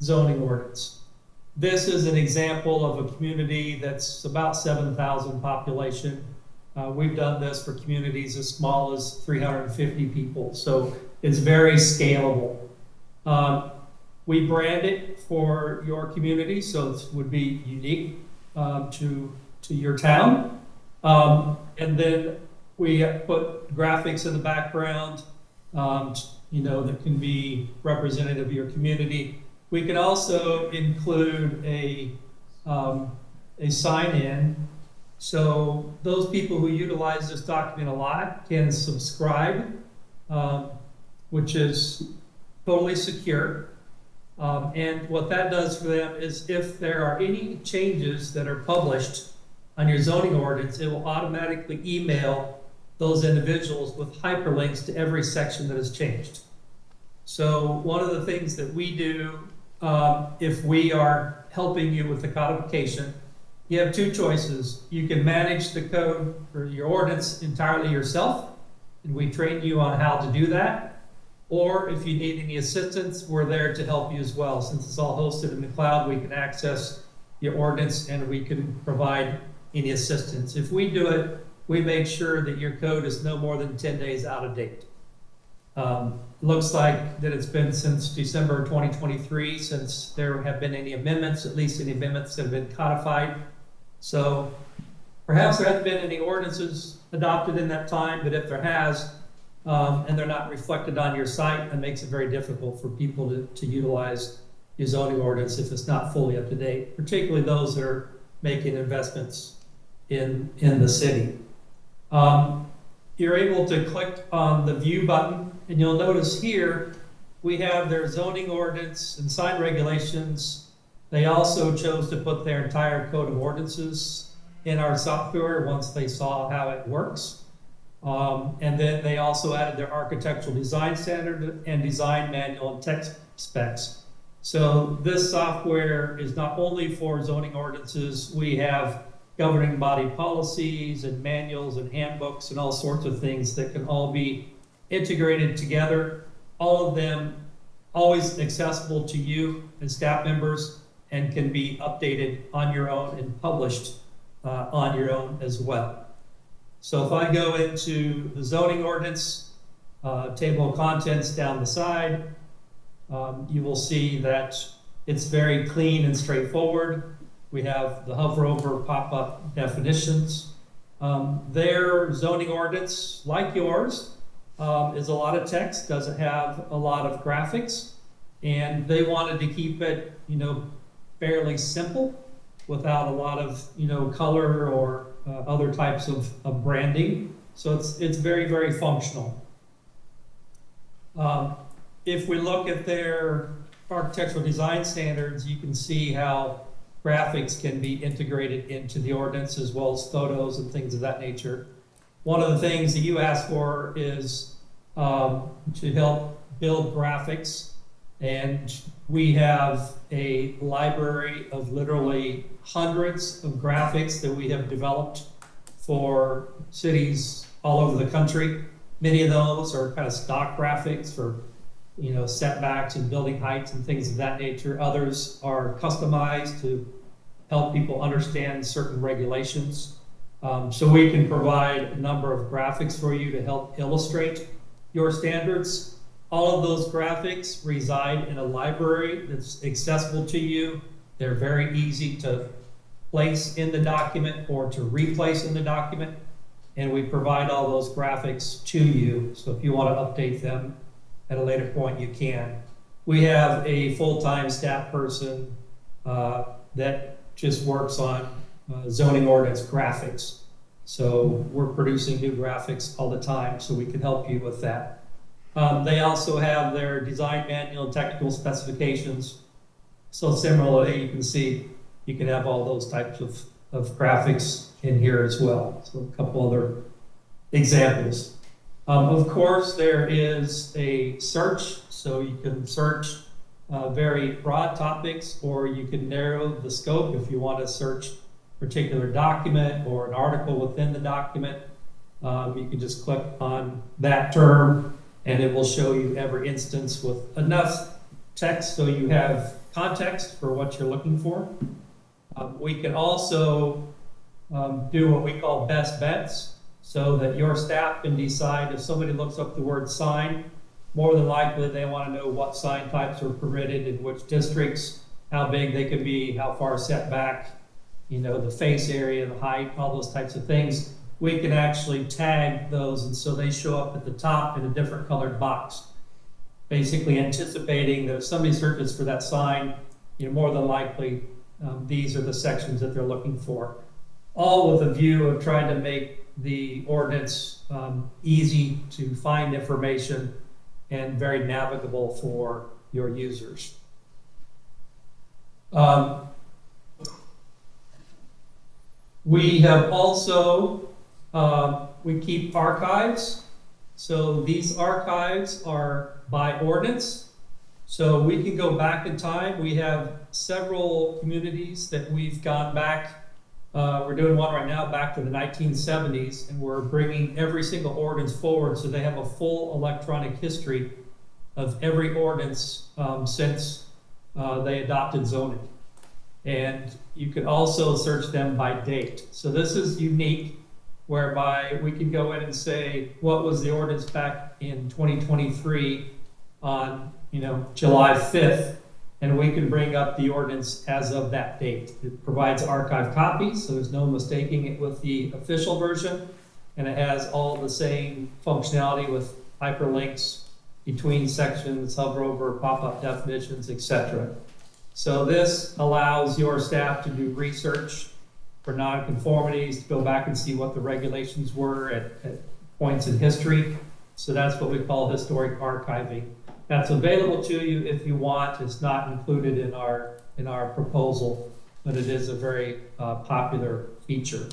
Speaker 13: zoning ordinance. This is an example of a community that's about 7,000 population. We've done this for communities as small as 350 people, so it's very scalable. We brand it for your community, so it would be unique to your town. And then we put graphics in the background, that can be representative of your community. We can also include a sign-in. So those people who utilize this document a lot can subscribe, which is totally secure. And what that does for them is if there are any changes that are published on your zoning ordinance, it will automatically email those individuals with hyperlinks to every section that has changed. So one of the things that we do, if we are helping you with the codification, you have two choices. You can manage the code or your ordinance entirely yourself, and we train you on how to do that. Or if you need any assistance, we're there to help you as well. Since it's all hosted in the cloud, we can access your ordinance and we can provide any assistance. If we do it, we make sure that your code is no more than 10 days out of date. Looks like that it's been since December 2023 since there have been any amendments, at least any amendments that have been codified. So perhaps there haven't been any ordinances adopted in that time, but if there has, and they're not reflected on your site, it makes it very difficult for people to utilize your zoning ordinance if it's not fully up to date, particularly those that are making investments in the city. You're able to click on the view button, and you'll notice here we have their zoning ordinance and sign regulations. They also chose to put their entire code of ordinances in our software once they saw how it works. And then they also added their architectural design standard and design manual and text specs. So this software is not only for zoning ordinances. We have governing body policies and manuals and handbooks and all sorts of things that can all be integrated together. All of them always accessible to you as staff members and can be updated on your own and published on your own as well. So if I go into the zoning ordinance, table of contents down the side, you will see that it's very clean and straightforward. We have the hover over pop-up definitions. Their zoning ordinance, like yours, is a lot of text, doesn't have a lot of graphics, and they wanted to keep it, fairly simple without a lot of, color or other types of branding. So it's very, very functional. If we look at their architectural design standards, you can see how graphics can be integrated into the ordinance as well as photos and things of that nature. One of the things that you asked for is to help build graphics. And we have a library of literally hundreds of graphics that we have developed for cities all over the country. Many of those are kind of stock graphics for, setbacks and building heights and things of that nature. Others are customized to help people understand certain regulations. So we can provide a number of graphics for you to help illustrate your standards. All of those graphics reside in a library that's accessible to you. They're very easy to place in the document or to replace in the document. And we provide all those graphics to you. So if you want to update them at a later point, you can. We have a full-time staff person that just works on zoning ordinance graphics. So we're producing new graphics all the time, so we can help you with that. They also have their design manual and technical specifications. So similarly, you can see, you can have all those types of graphics in here as well. So a couple other examples. Of course, there is a search, so you can search very broad topics, or you can narrow the scope if you want to search a particular document or an article within the document. You can just click on that term and it will show you every instance with enough text so you have context for what you're looking for. We can also do what we call best bets, so that your staff can decide if somebody looks up the word sign, more than likely they want to know what sign types are permitted in which districts, how big they could be, how far set back, the face area, the height, all those types of things. We can actually tag those, and so they show up at the top in a different colored box, basically anticipating that if somebody searches for that sign, more than likely these are the sections that they're looking for. All with a view of trying to make the ordinance easy to find information and very navigable for your users. We have also, we keep archives. So these archives are by ordinance. So we can go back in time. We have several communities that we've gone back. We're doing one right now back to the 1970s, and we're bringing every single ordinance forward so they have a full electronic history of every ordinance since they adopted zoning. And you can also search them by date. So this is unique, whereby we can go in and say, what was the ordinance back in 2023 on July 5th, and we can bring up the ordinance as of that date. It provides archive copies, so there's no mistaking it with the official version, and it has all the same functionality with hyperlinks between sections, hover over, pop-up definitions, etc. So this allows your staff to do research for nonconformities, to go back and see what the regulations were at points in history. So that's what we call historic archiving. That's available to you if you want. It's not included in our proposal, but it is a very popular feature.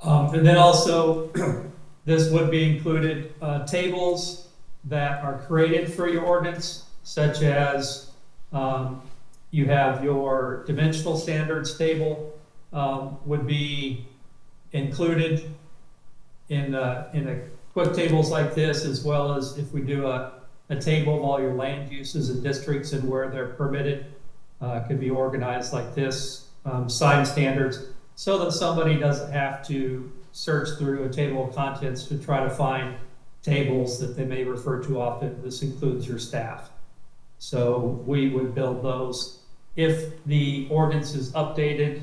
Speaker 13: And then also, this would be included tables that are created for your ordinance, such as you have your dimensional standards table would be included in a quick tables like this, as well as if we do a table of all your land uses and districts and where they're permitted, could be organized like this, sign standards, so that somebody doesn't have to search through a table of contents to try to find tables that they may refer to often. This includes your staff. So we would build those. If the ordinance is updated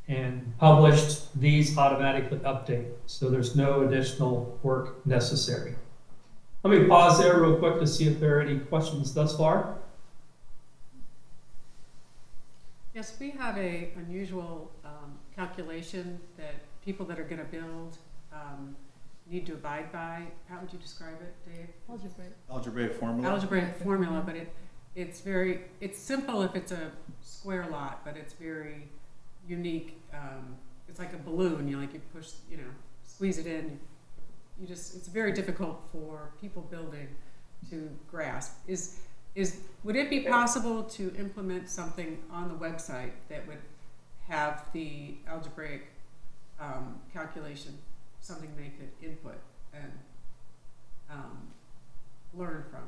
Speaker 13: and published, these automatically update. So there's no additional work necessary. Let me pause there real quick to see if there are any questions thus far.
Speaker 1: Yes, we have a unusual calculation that people that are going to build need to abide by. How would you describe it, Dave?
Speaker 4: Algebraic formula.
Speaker 1: Algebraic formula, but it's simple if it's a square lot, but it's very unique. It's like a balloon, you push, squeeze it in. It's very difficult for people building to grasp. Would it be possible to implement something on the website that would have the algebraic calculation, something they could input and learn from?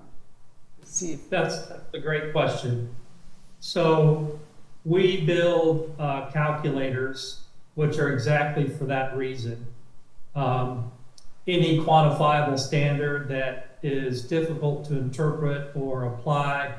Speaker 1: See if
Speaker 13: That's a great question. So we build calculators, which are exactly for that reason. Any quantifiable standard that is difficult to interpret or apply.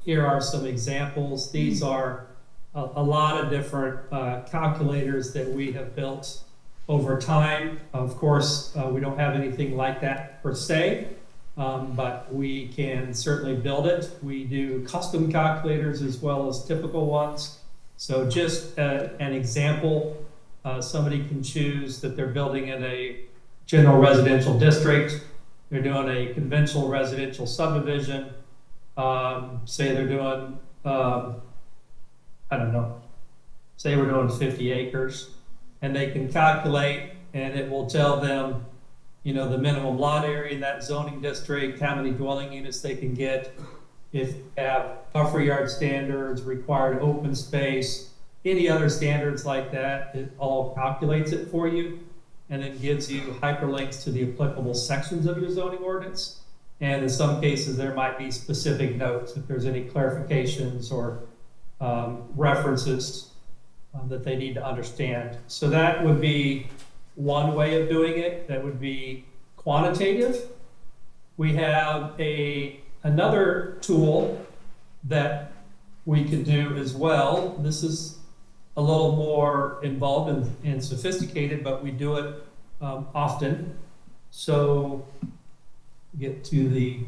Speaker 13: Here are some examples. These are a lot of different calculators that we have built over time. Of course, we don't have anything like that per se, but we can certainly build it. We do custom calculators as well as typical ones. So just an example, somebody can choose that they're building in a general residential district. They're doing a conventional residential subdivision. Say they're doing, I don't know, say we're doing 50 acres, and they can calculate, and it will tell them, the minimum lot area in that zoning district, how many dwelling units they can get, if they have buffer yard standards, required open space, any other standards like that. It all calculates it for you, and then gives you hyperlinks to the applicable sections of your zoning ordinance. And in some cases, there might be specific notes if there's any clarifications or references that they need to understand. So that would be one way of doing it. That would be quantitative. We have another tool that we could do as well. This is a little more involved and sophisticated, but we do it often. So get to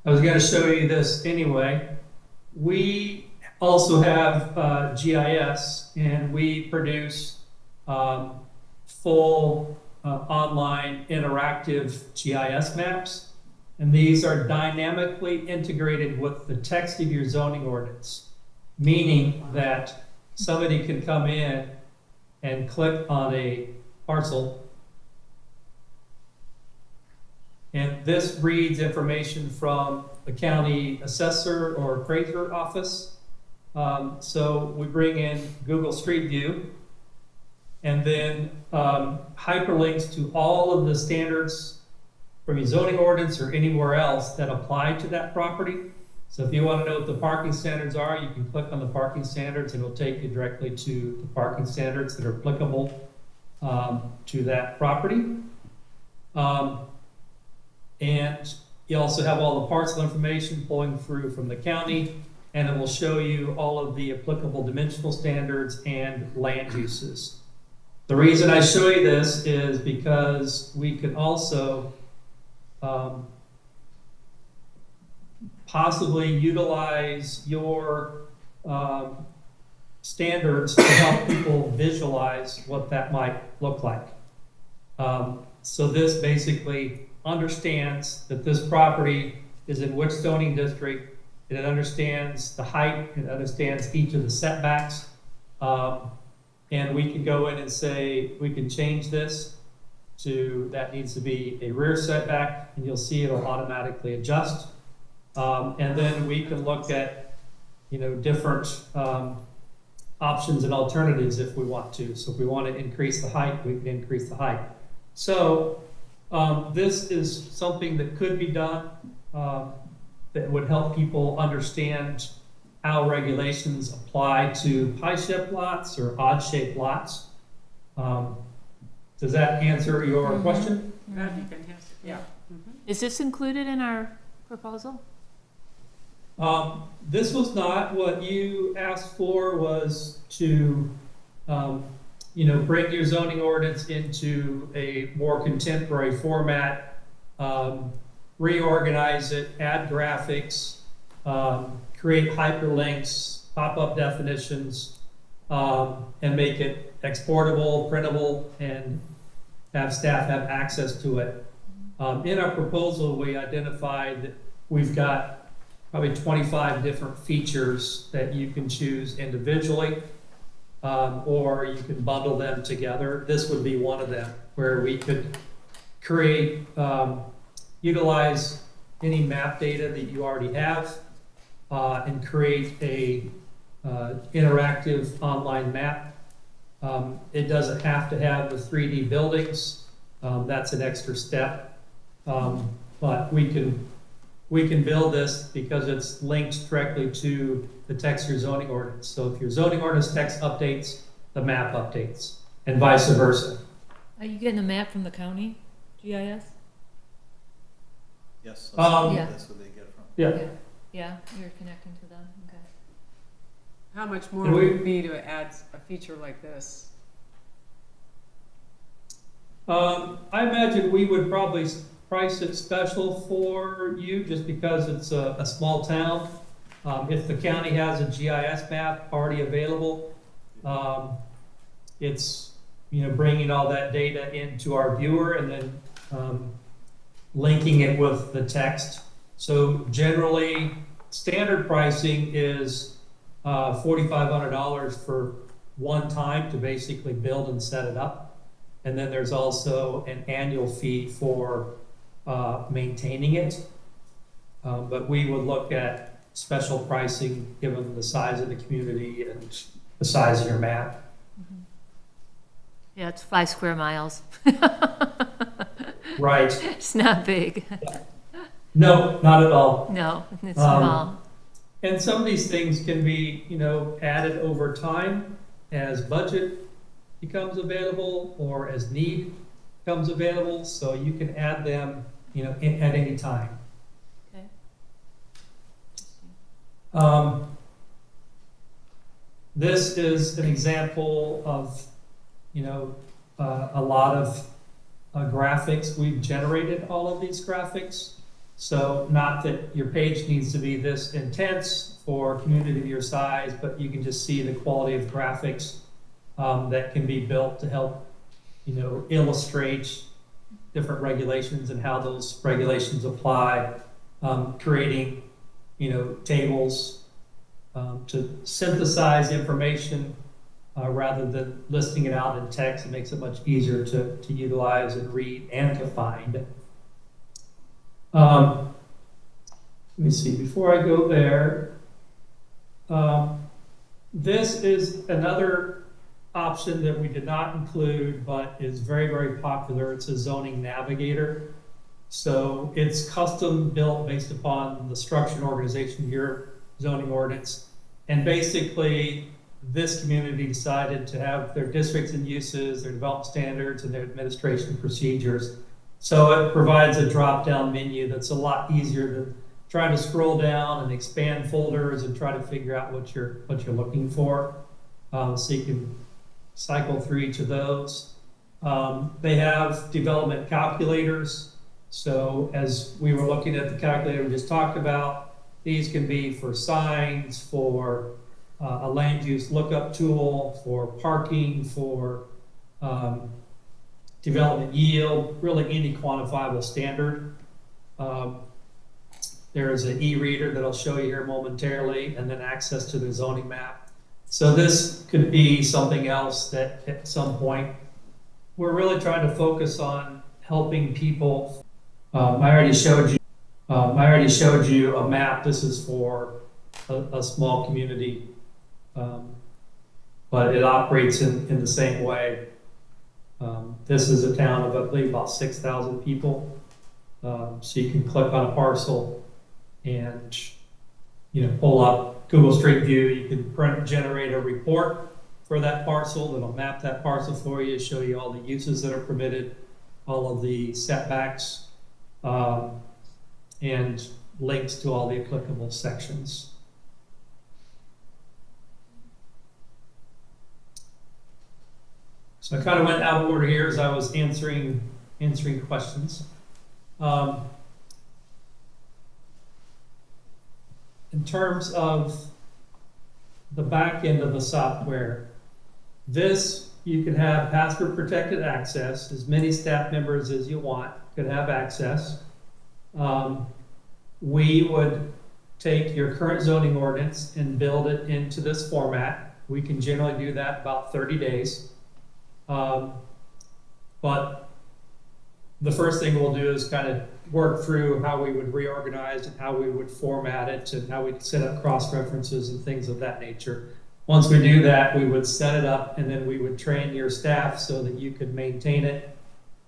Speaker 13: I was going to show you this anyway. We also have GIS, and we produce full online interactive GIS maps. And these are dynamically integrated with the text of your zoning ordinance, meaning that somebody can come in and click on a parcel, and this reads information from the county assessor or appraiser office. So we bring in Google Street View, and then hyperlinks to all of the standards from your zoning ordinance or anywhere else that apply to that property. So if you want to know what the parking standards are, you can click on the parking standards, and it'll take you directly to the parking standards that are applicable to that property. And you also have all the parcel information pulling through from the county, and it will show you all of the applicable dimensional standards and land uses. The reason I show you this is because we can also possibly utilize your standards to help people visualize what that might look like. So this basically understands that this property is in which zoning district, and it understands the height, it understands each of the setbacks, and we can go in and say, we can change this to, that needs to be a rear setback, and you'll see it'll automatically adjust. And then we can look at, different options and alternatives if we want to. So if we want to increase the height, we can increase the height. So this is something that could be done that would help people understand how regulations apply to pie-shaped lots or odd-shaped lots. Does that answer your question?
Speaker 1: That'd be fantastic, yeah.
Speaker 2: Is this included in our proposal?
Speaker 13: This was not. What you asked for was to, bring your zoning ordinance into a more contemporary format, reorganize it, add graphics, create hyperlinks, pop-up definitions, and make it exportable, printable, and have staff have access to it. In our proposal, we identified that we've got probably 25 different features that you can choose individually, or you can bundle them together. This would be one of them, where we could create, utilize any map data that you already have, and create a interactive online map. It doesn't have to have the 3D buildings. That's an extra step. But we can build this because it's linked directly to the text of your zoning ordinance. So if your zoning ordinance text updates, the map updates, and vice versa.
Speaker 2: Are you getting a map from the county, GIS?
Speaker 4: Yes,
Speaker 2: Yeah.
Speaker 4: that's what they get from.
Speaker 13: Yeah.
Speaker 2: Yeah, you're connecting to them, okay.
Speaker 1: How much more
Speaker 13: And
Speaker 1: would
Speaker 13: we-
Speaker 1: it be to add a feature like this?
Speaker 13: I imagine we would probably price it special for you just because it's a small town. If the county has a GIS map already available, it's, bringing all that data into our viewer and then linking it with the text. So generally, standard pricing is $4,500 for one time to basically build and set it up. And then there's also an annual fee for maintaining it. But we would look at special pricing given the size of the community and the size of your map.
Speaker 2: Yeah, it's 5 square miles.
Speaker 13: Right.
Speaker 2: It's not big.
Speaker 13: No, not at all.
Speaker 2: No, it's small.
Speaker 13: And some of these things can be, added over time as budget becomes available or as need becomes available. So you can add them, at any time.
Speaker 2: Okay.
Speaker 13: This is an example of, a lot of graphics. We've generated all of these graphics. So not that your page needs to be this intense for a community of your size, but you can just see the quality of graphics that can be built to help, illustrate different regulations and how those regulations apply, creating, tables to synthesize information rather than listing it out in text. It makes it much easier to utilize and read and to find. Let me see, before I go there, this is another option that we did not include, but is very, very popular. It's a zoning navigator. So it's custom built based upon the structure and organization of your zoning ordinance. And basically, this community decided to have their districts and uses, their development standards, and their administration procedures. So it provides a drop-down menu that's a lot easier than trying to scroll down and expand folders and try to figure out what you're looking for. So you can cycle through each of those. They have development calculators. So as we were looking at the calculator we just talked about, these can be for signs, for a land use lookup tool, for parking, for development yield, really any quantifiable standard. There is an e-reader that I'll show you here momentarily, and then access to the zoning map. So this could be something else that at some point, we're really trying to focus on helping people. I already showed you a map. This is for a small community, but it operates in the same way. This is a town of, I believe, about 6,000 people. So you can click on a parcel and pull up Google Street View. You can generate a report for that parcel that'll map that parcel for you, show you all the uses that are permitted, all of the setbacks, and links to all the applicable sections. So I kind of went out of order here as I was answering questions. In terms of the back end of the software, This, you can have password protected access, as many staff members as you want could have access. We would take your current zoning ordinance and build it into this format. We can generally do that about 30 days. But the first thing we'll do is kind of work through how we would reorganize and how we would format it and how we'd set up cross-references and things of that nature. Once we do that, we would set it up and then we would train your staff so that you could maintain it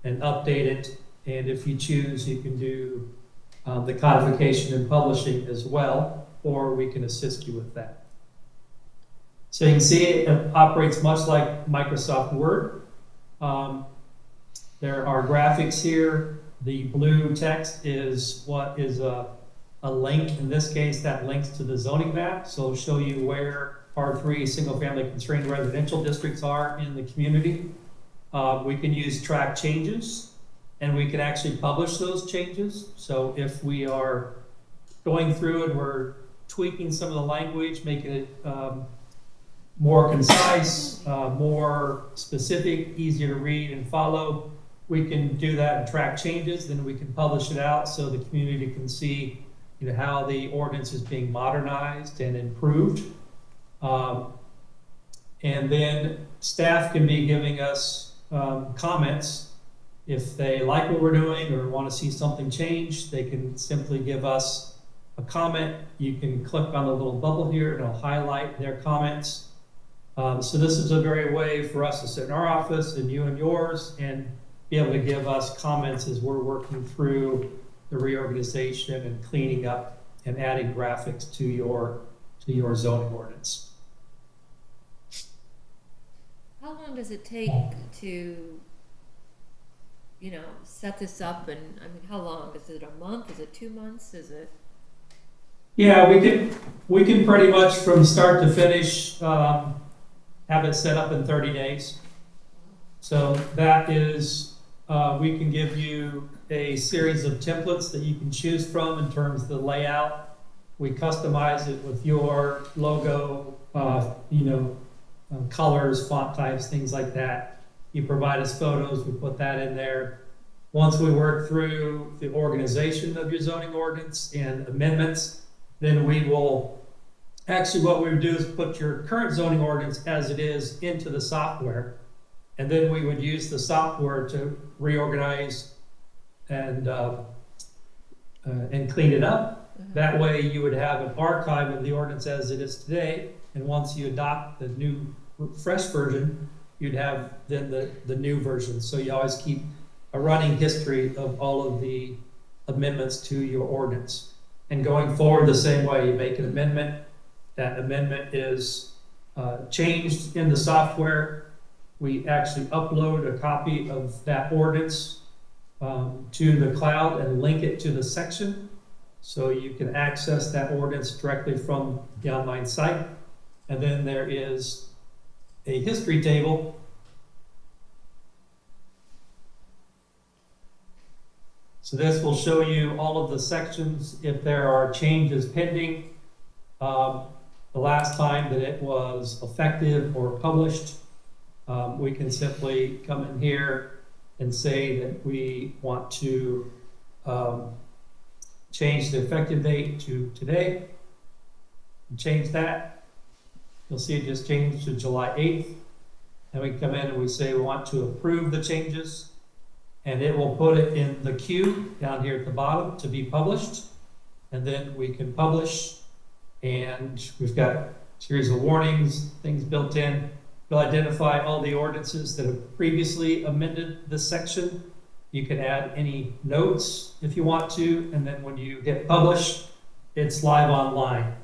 Speaker 13: and update it. And if you choose, you can do the codification and publishing as well, or we can assist you with that. So you can see it operates much like Microsoft Word. There are graphics here. The blue text is what is a link. In this case, that links to the zoning map. So it'll show you where R3 single-family constrained residential districts are in the community. We can use track changes, and we can actually publish those changes. So if we are going through and we're tweaking some of the language, making it more concise, more specific, easier to read and follow, we can do that and track changes. Then we can publish it out so the community can see, you know, how the ordinance is being modernized and improved. And then staff can be giving us comments. If they like what we're doing or want to see something changed, they can simply give us a comment. You can click on the little bubble here, and it'll highlight their comments. So this is a very way for us to sit in our office and you and yours and be able to give us comments as we're working through the reorganization and cleaning up and adding graphics to your zoning ordinance.
Speaker 2: How long does it take to, you know, set this up? And I mean, how long? Is it a month? Is it 2 months? Is it?
Speaker 13: Yeah, we can pretty much from start to finish have it set up in 30 days. So that is, we can give you a series of templates that you can choose from in terms of the layout. We customize it with your logo, you know, colors, font types, things like that. You provide us photos, we put that in there. Once we work through the organization of your zoning ordinance and amendments, then we will, actually what we would do is put your current zoning ordinance as it is into the software. And then we would use the software to reorganize and clean it up. That way you would have an archive of the ordinance as it is today. And once you adopt the new fresh version, you'd have then the new version. So you always keep a running history of all of the amendments to your ordinance. And going forward the same way, you make an amendment, that amendment is changed in the software. We actually upload a copy of that ordinance to the cloud and link it to the section. So you can access that ordinance directly from the online site. And then there is a history table so this will show you all of the sections if there are changes pending. The last time that it was effective or published, we can simply come in here and say that we want to change the effective date to today. And change that. You'll see it just changed to July 8th. And we come in and we say we want to approve the changes. And it will put it in the queue down here at the bottom to be published. And then we can publish. And we've got a series of warnings, things built in. We'll identify all the ordinances that have previously amended this section. You can add any notes if you want to. And then when you hit publish, it's live online.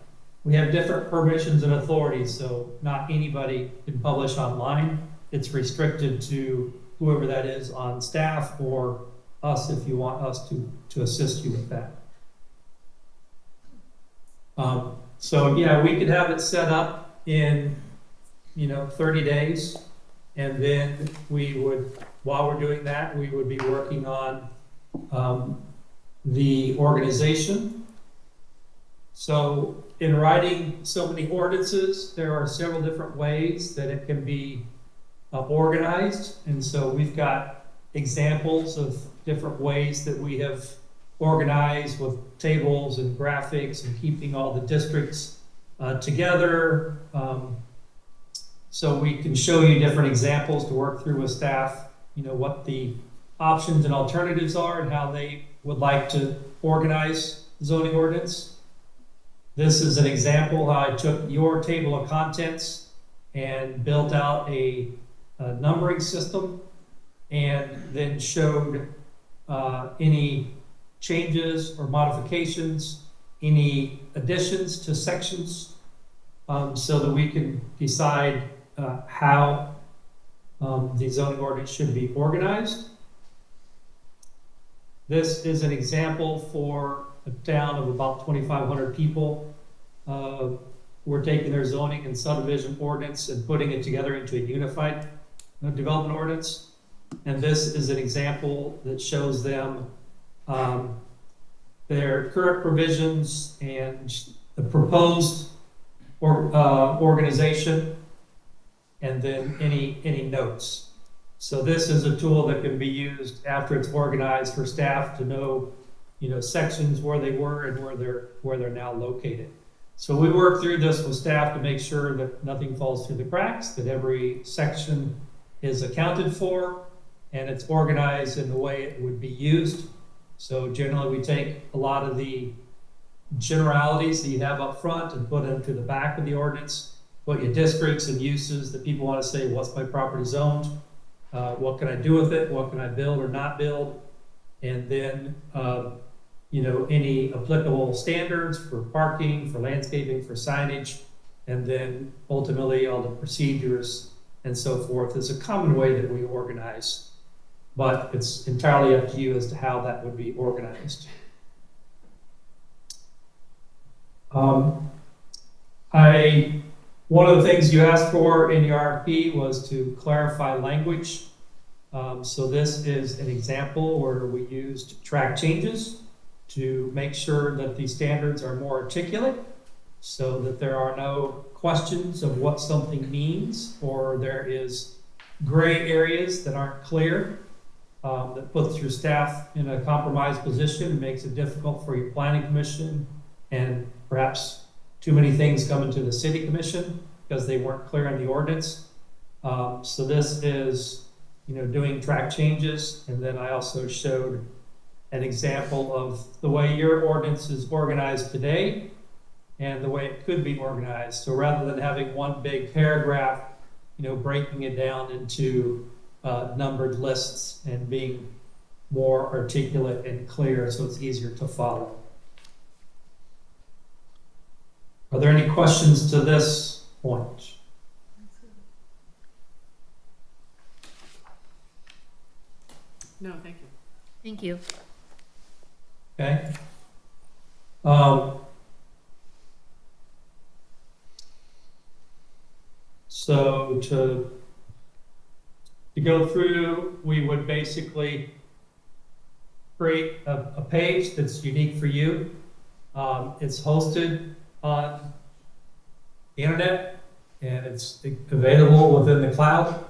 Speaker 13: We have different permissions and authorities, so not anybody can publish online. It's restricted to whoever that is on staff or us if you want us to assist you with that. So yeah, we could have it set up in 30 days, and then we would, while we're doing that, we would be working on the organization. So in writing so many ordinances, there are several different ways that it can be organized. And so we've got examples of different ways that we have organized with tables and graphics and keeping all the districts together. So we can show you different examples to work through with staff, what the options and alternatives are and how they would like to organize zoning ordinance. This is an example how I took your table of contents and built out a numbering system and then showed any changes or modifications, any additions to sections, so that we can decide how the zoning ordinance should be organized. This is an example for a town of about 2,500 people. We're taking their zoning and subdivision ordinance and putting it together into a unified development ordinance. And this is an example that shows them their current provisions and the proposed organization, and then any notes. So this is a tool that can be used after it's organized for staff to know, sections where they were and where they're now located. So we work through this with staff to make sure that nothing falls through the cracks, that every section is accounted for, and it's organized in the way it would be used. So generally we take a lot of the generalities that you have up front and put them to the back of the ordinance, put your districts and uses that people want to say, what's my property zoned? What can I do with it? What can I build or not build? And then, any applicable standards for parking, for landscaping, for signage, and then ultimately all the procedures and so forth is a common way that we organize. But it's entirely up to you as to how that would be organized. One of the things you asked for in your RFP was to clarify language. So this is an example where we used track changes to make sure that the standards are more articulate so that there are no questions of what something means, or there is gray areas that aren't clear, that puts your staff in a compromised position and makes it difficult for your planning commission, and perhaps too many things coming to the city commission because they weren't clear in the ordinance. So this is, doing track changes. And then I also showed an example of the way your ordinance is organized today and the way it could be organized. So rather than having one big paragraph, breaking it down into numbered lists and being more articulate and clear so it's easier to follow. Are there any questions to this point?
Speaker 1: No, thank you.
Speaker 2: Thank you.
Speaker 13: Okay. So to go through, we would basically create a page that's unique for you. It's hosted on the internet and it's available within the cloud.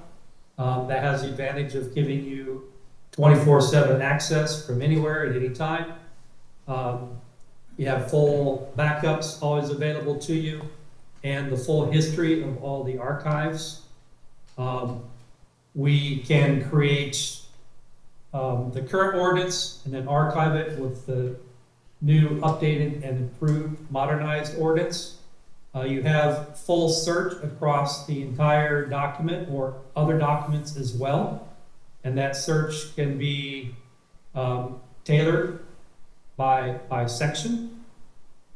Speaker 13: That has the advantage of giving you 24/7 access from anywhere at any time. You have full backups always available to you and the full history of all the archives. We can create the current ordinance and then archive it with the new updated and improved modernized ordinance. You have full search across the entire document or other documents as well. And that search can be tailored by section.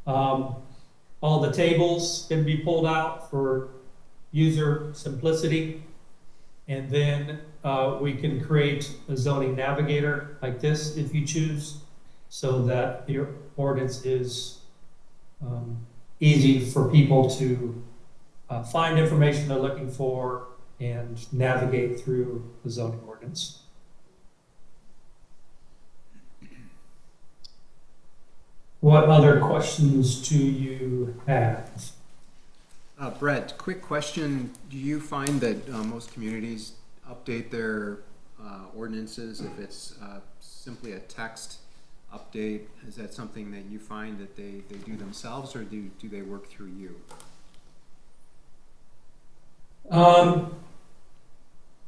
Speaker 13: All the tables can be pulled out for user simplicity. And then we can create a zoning navigator like this if you choose, so that your ordinance is easy for people to find information they're looking for and navigate through the zoning ordinance. What other questions do you have?
Speaker 7: Brett, quick question. Do you find that most communities update their ordinances if it's simply a text update? Is that something that you find that they do themselves, or do they work through you?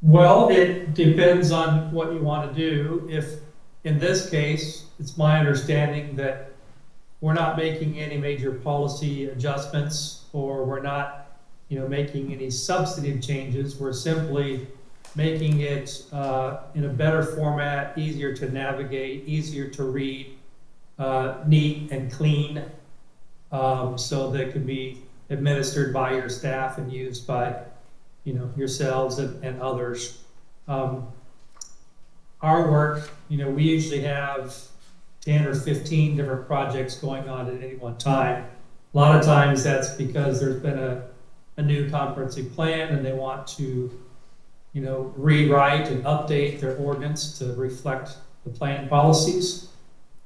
Speaker 13: Well, it depends on what you want to do. If, in this case, it's my understanding that we're not making any major policy adjustments, or we're not, making any substantive changes. We're simply making it in a better format, easier to navigate, easier to read, neat and clean, so that it can be administered by your staff and used by yourselves and others. Our work, we usually have 10 or 15 different projects going on at any one time. A lot of times that's because there's been a new comprehensive plan and they want to, rewrite and update their ordinance to reflect the plan policies.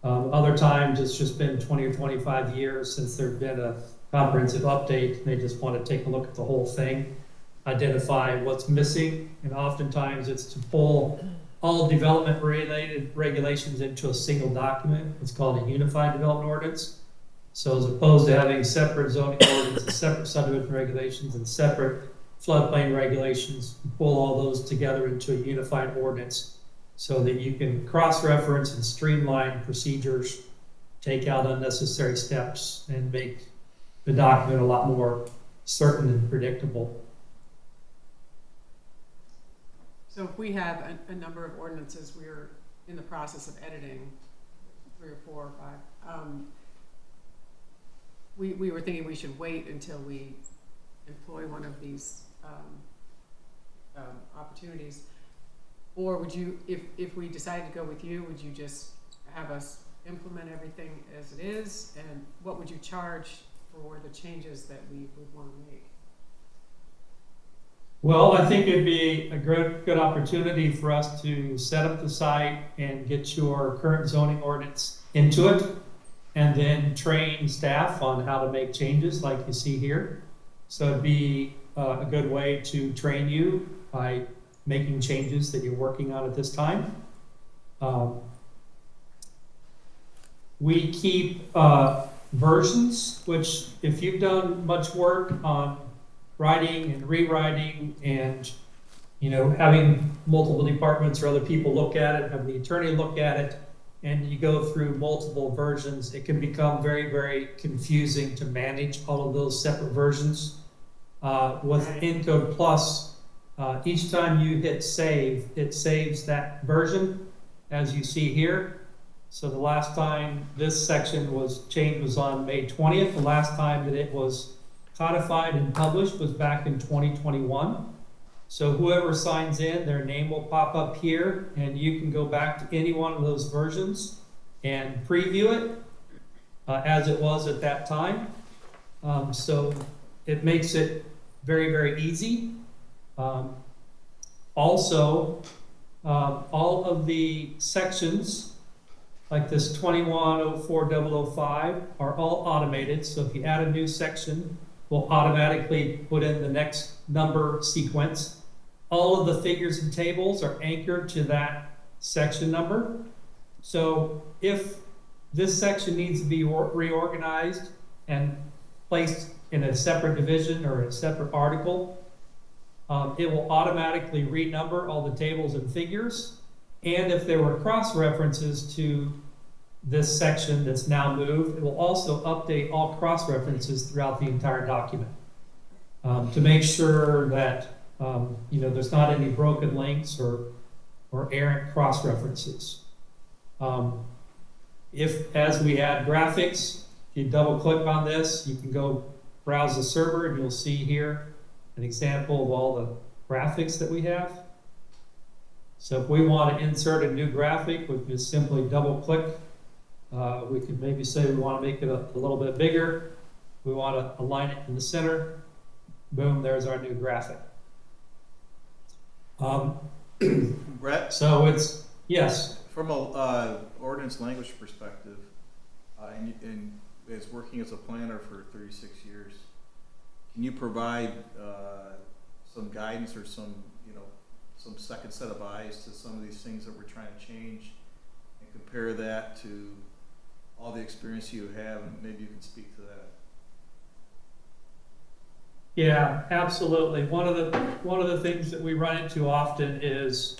Speaker 13: Other times it's just been 20 or 25 years since there's been a comprehensive update. They just want to take a look at the whole thing, identify what's missing, and oftentimes it's to pull all development related regulations into a single document. It's called a unified development ordinance. So as opposed to having separate zoning ordinances, separate subdivision regulations, and separate floodplain regulations, you pull all those together into a unified ordinance so that you can cross-reference and streamline procedures, take out unnecessary steps, and make the document a lot more certain and predictable.
Speaker 1: So if we have a number of ordinances we're in the process of editing, 3 or 4 or 5, we were thinking we should wait until we employ one of these opportunities. Or would you, if we decided to go with you, would you just have us implement everything as it is? And what would you charge for the changes that we would want to make?
Speaker 13: Well, I think it'd be a good opportunity for us to set up the site and get your current zoning ordinance into it, and then train staff on how to make changes like you see here. So it'd be a good way to train you by making changes that you're working on at this time. We keep versions, which if you've done much work on writing and rewriting and having multiple departments or other people look at it, have the attorney look at it, and you go through multiple versions, it can become very, very confusing to manage all of those separate versions. With Encode Plus, each time you hit save, it saves that version as you see here. So the last time this section was changed was on May 20th. The last time that it was codified and published was back in 2021. So whoever signs in, their name will pop up here, and you can go back to any one of those versions and preview it as it was at that time. So it makes it very, very easy. Also, all of the sections, like this 2104.005, are all automated. So if you add a new section, we'll automatically put in the next number sequence. All of the figures and tables are anchored to that section number. So if this section needs to be reorganized and placed in a separate division or a separate article, it will automatically renumber all the tables and figures. And if there were cross references to this section that's now moved, it will also update all cross references throughout the entire document to make sure that there's not any broken links or errant cross references. If, as we add graphics, if you double click on this, you can go browse the server and you'll see here an example of all the graphics that we have. So if we want to insert a new graphic, we can just simply double click. We could maybe say we want to make it a little bit bigger. We want to align it in the center. Boom, there's our new graphic.
Speaker 4: Brett?
Speaker 13: So it's, yes.
Speaker 4: From a ordinance language perspective, and as working as a planner for 36 years, can you provide, some guidance or some, some second set of eyes to some of these things that we're trying to change, and compare that to all the experience you have, and maybe you can speak to that?
Speaker 13: Yeah, absolutely. One of the things that we run into often is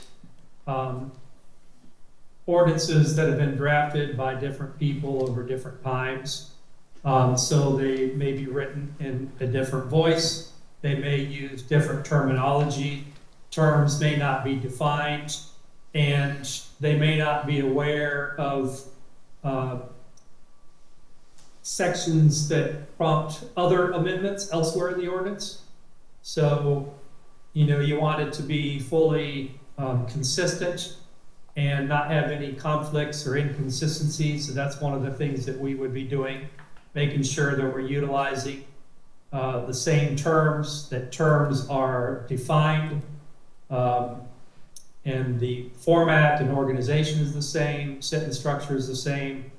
Speaker 13: ordinances that have been drafted by different people over different times. So they may be written in a different voice. They may use different terminology. Terms may not be defined, and they may not be aware of sections that prompt other amendments elsewhere in the ordinance. So, you want it to be fully consistent and not have any conflicts or inconsistencies. So that's one of the things that we would be doing, making sure that we're utilizing the same terms, that terms are defined, and the format and organization is the same, sentence structure is the same,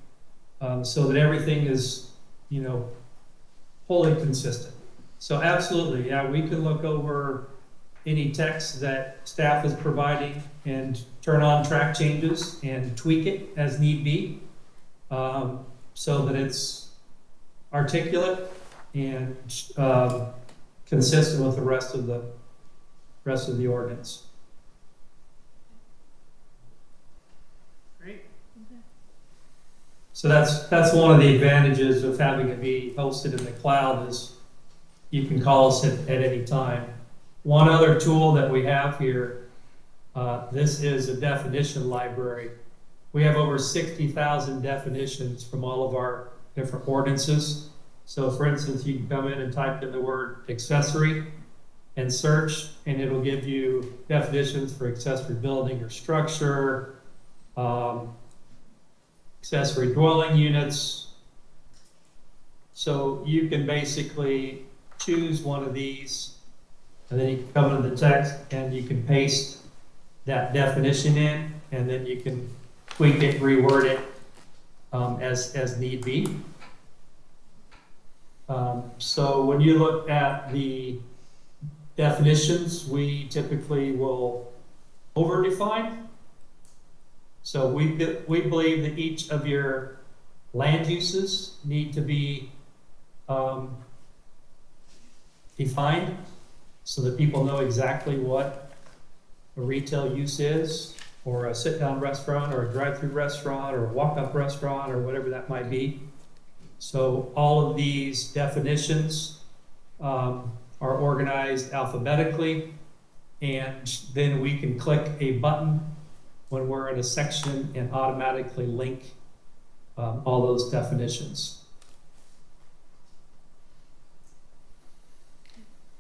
Speaker 13: so that everything is, wholly consistent. So absolutely, yeah, we can look over any text that staff is providing and turn on track changes and tweak it as need be, so that it's articulate and consistent with the rest of the ordinance.
Speaker 1: Great.
Speaker 13: So that's one of the advantages of having it be hosted in the cloud, is you can call us at any time. One other tool that we have here, this is a definition library. We have over 60,000 definitions from all of our different ordinances. So for instance, you can come in and type in the word accessory and search, and it'll give you definitions for accessory building or structure, accessory dwelling units. So you can basically choose one of these, and then you can come into the text and you can paste that definition in, and then you can tweak it, reword it as need be. So when you look at the definitions, we typically will over-define. So we believe that each of your land uses need to be defined so that people know exactly what a retail use is, or a sit-down restaurant, or a drive-through restaurant, or a walk-up restaurant, or whatever that might be. So all of these definitions are organized alphabetically, and then we can click a button when we're in a section and automatically link all those definitions.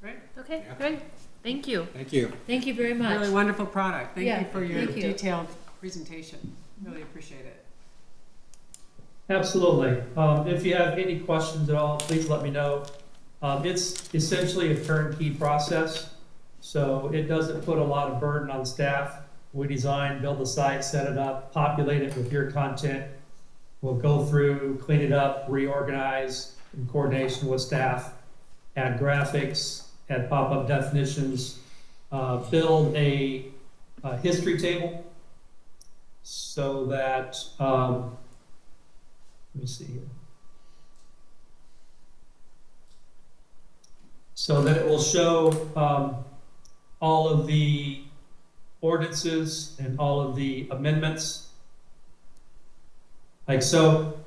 Speaker 1: Great.
Speaker 2: Okay, great. Thank you.
Speaker 7: Thank you.
Speaker 2: Thank you very much.
Speaker 1: Really wonderful product. Thank
Speaker 2: Yeah,
Speaker 1: you for your
Speaker 2: thank you.
Speaker 1: detailed presentation. Really appreciate it.
Speaker 13: Absolutely. If you have any questions at all, please let me know. It's essentially a turnkey process, so it doesn't put a lot of burden on staff. We design, build the site, set it up, populate it with your content. We'll go through, clean it up, reorganize in coordination with staff, add graphics, add pop-up definitions, build a history table so that, let me see here. So that it will show all of the ordinances and all of the amendments. Like so,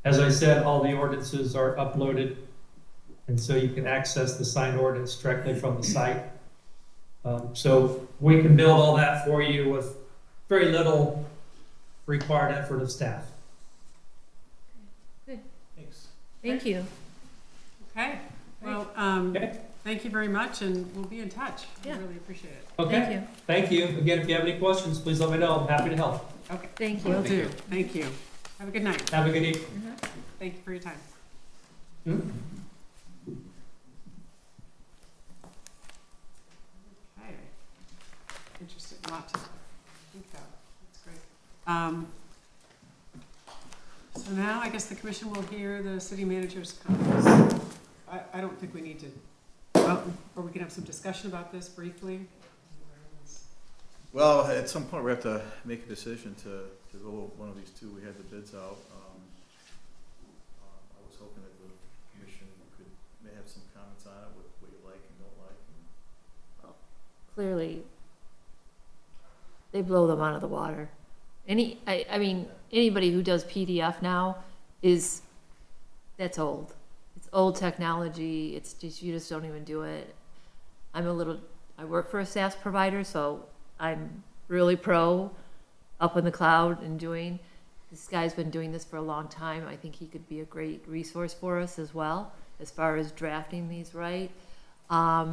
Speaker 13: as I said, all the ordinances are uploaded, and so you can access the signed ordinance directly from the site. So we can build all that for you with very little required effort of staff.
Speaker 4: Thanks.
Speaker 2: Thank you.
Speaker 1: Okay. Well,
Speaker 13: Okay.
Speaker 1: thank you very much, and we'll be in touch. I
Speaker 2: Yeah.
Speaker 1: really appreciate it.
Speaker 13: Okay.
Speaker 2: Thank you.
Speaker 13: Thank you. Again, if you have any questions, please let me know. I'm happy to help.
Speaker 1: Okay.
Speaker 2: Thank you.
Speaker 1: Will do. Thank you. Have a good night.
Speaker 13: Have a good evening.
Speaker 1: Thank you for your time.
Speaker 13: Hmm?
Speaker 1: Okay. Interesting. A lot to think about. That's great. So now I guess the commission will hear the city manager's comments. I don't think we need to or we can have some discussion about this briefly.
Speaker 4: Well, at some point, we have to make a decision to go with one of these two. We had the bids out. I was hoping that the commission may have some comments on it, what you like and don't like.
Speaker 2: Clearly, they blow them out of the water. I mean, anybody who does PDF now that's old. It's old technology. It's just, you just don't even do it. I work for a SaaS provider, so I'm really pro up in the cloud and doing. This guy's been doing this for a long time. I think he could be a great resource for us as well, as far as drafting these right. I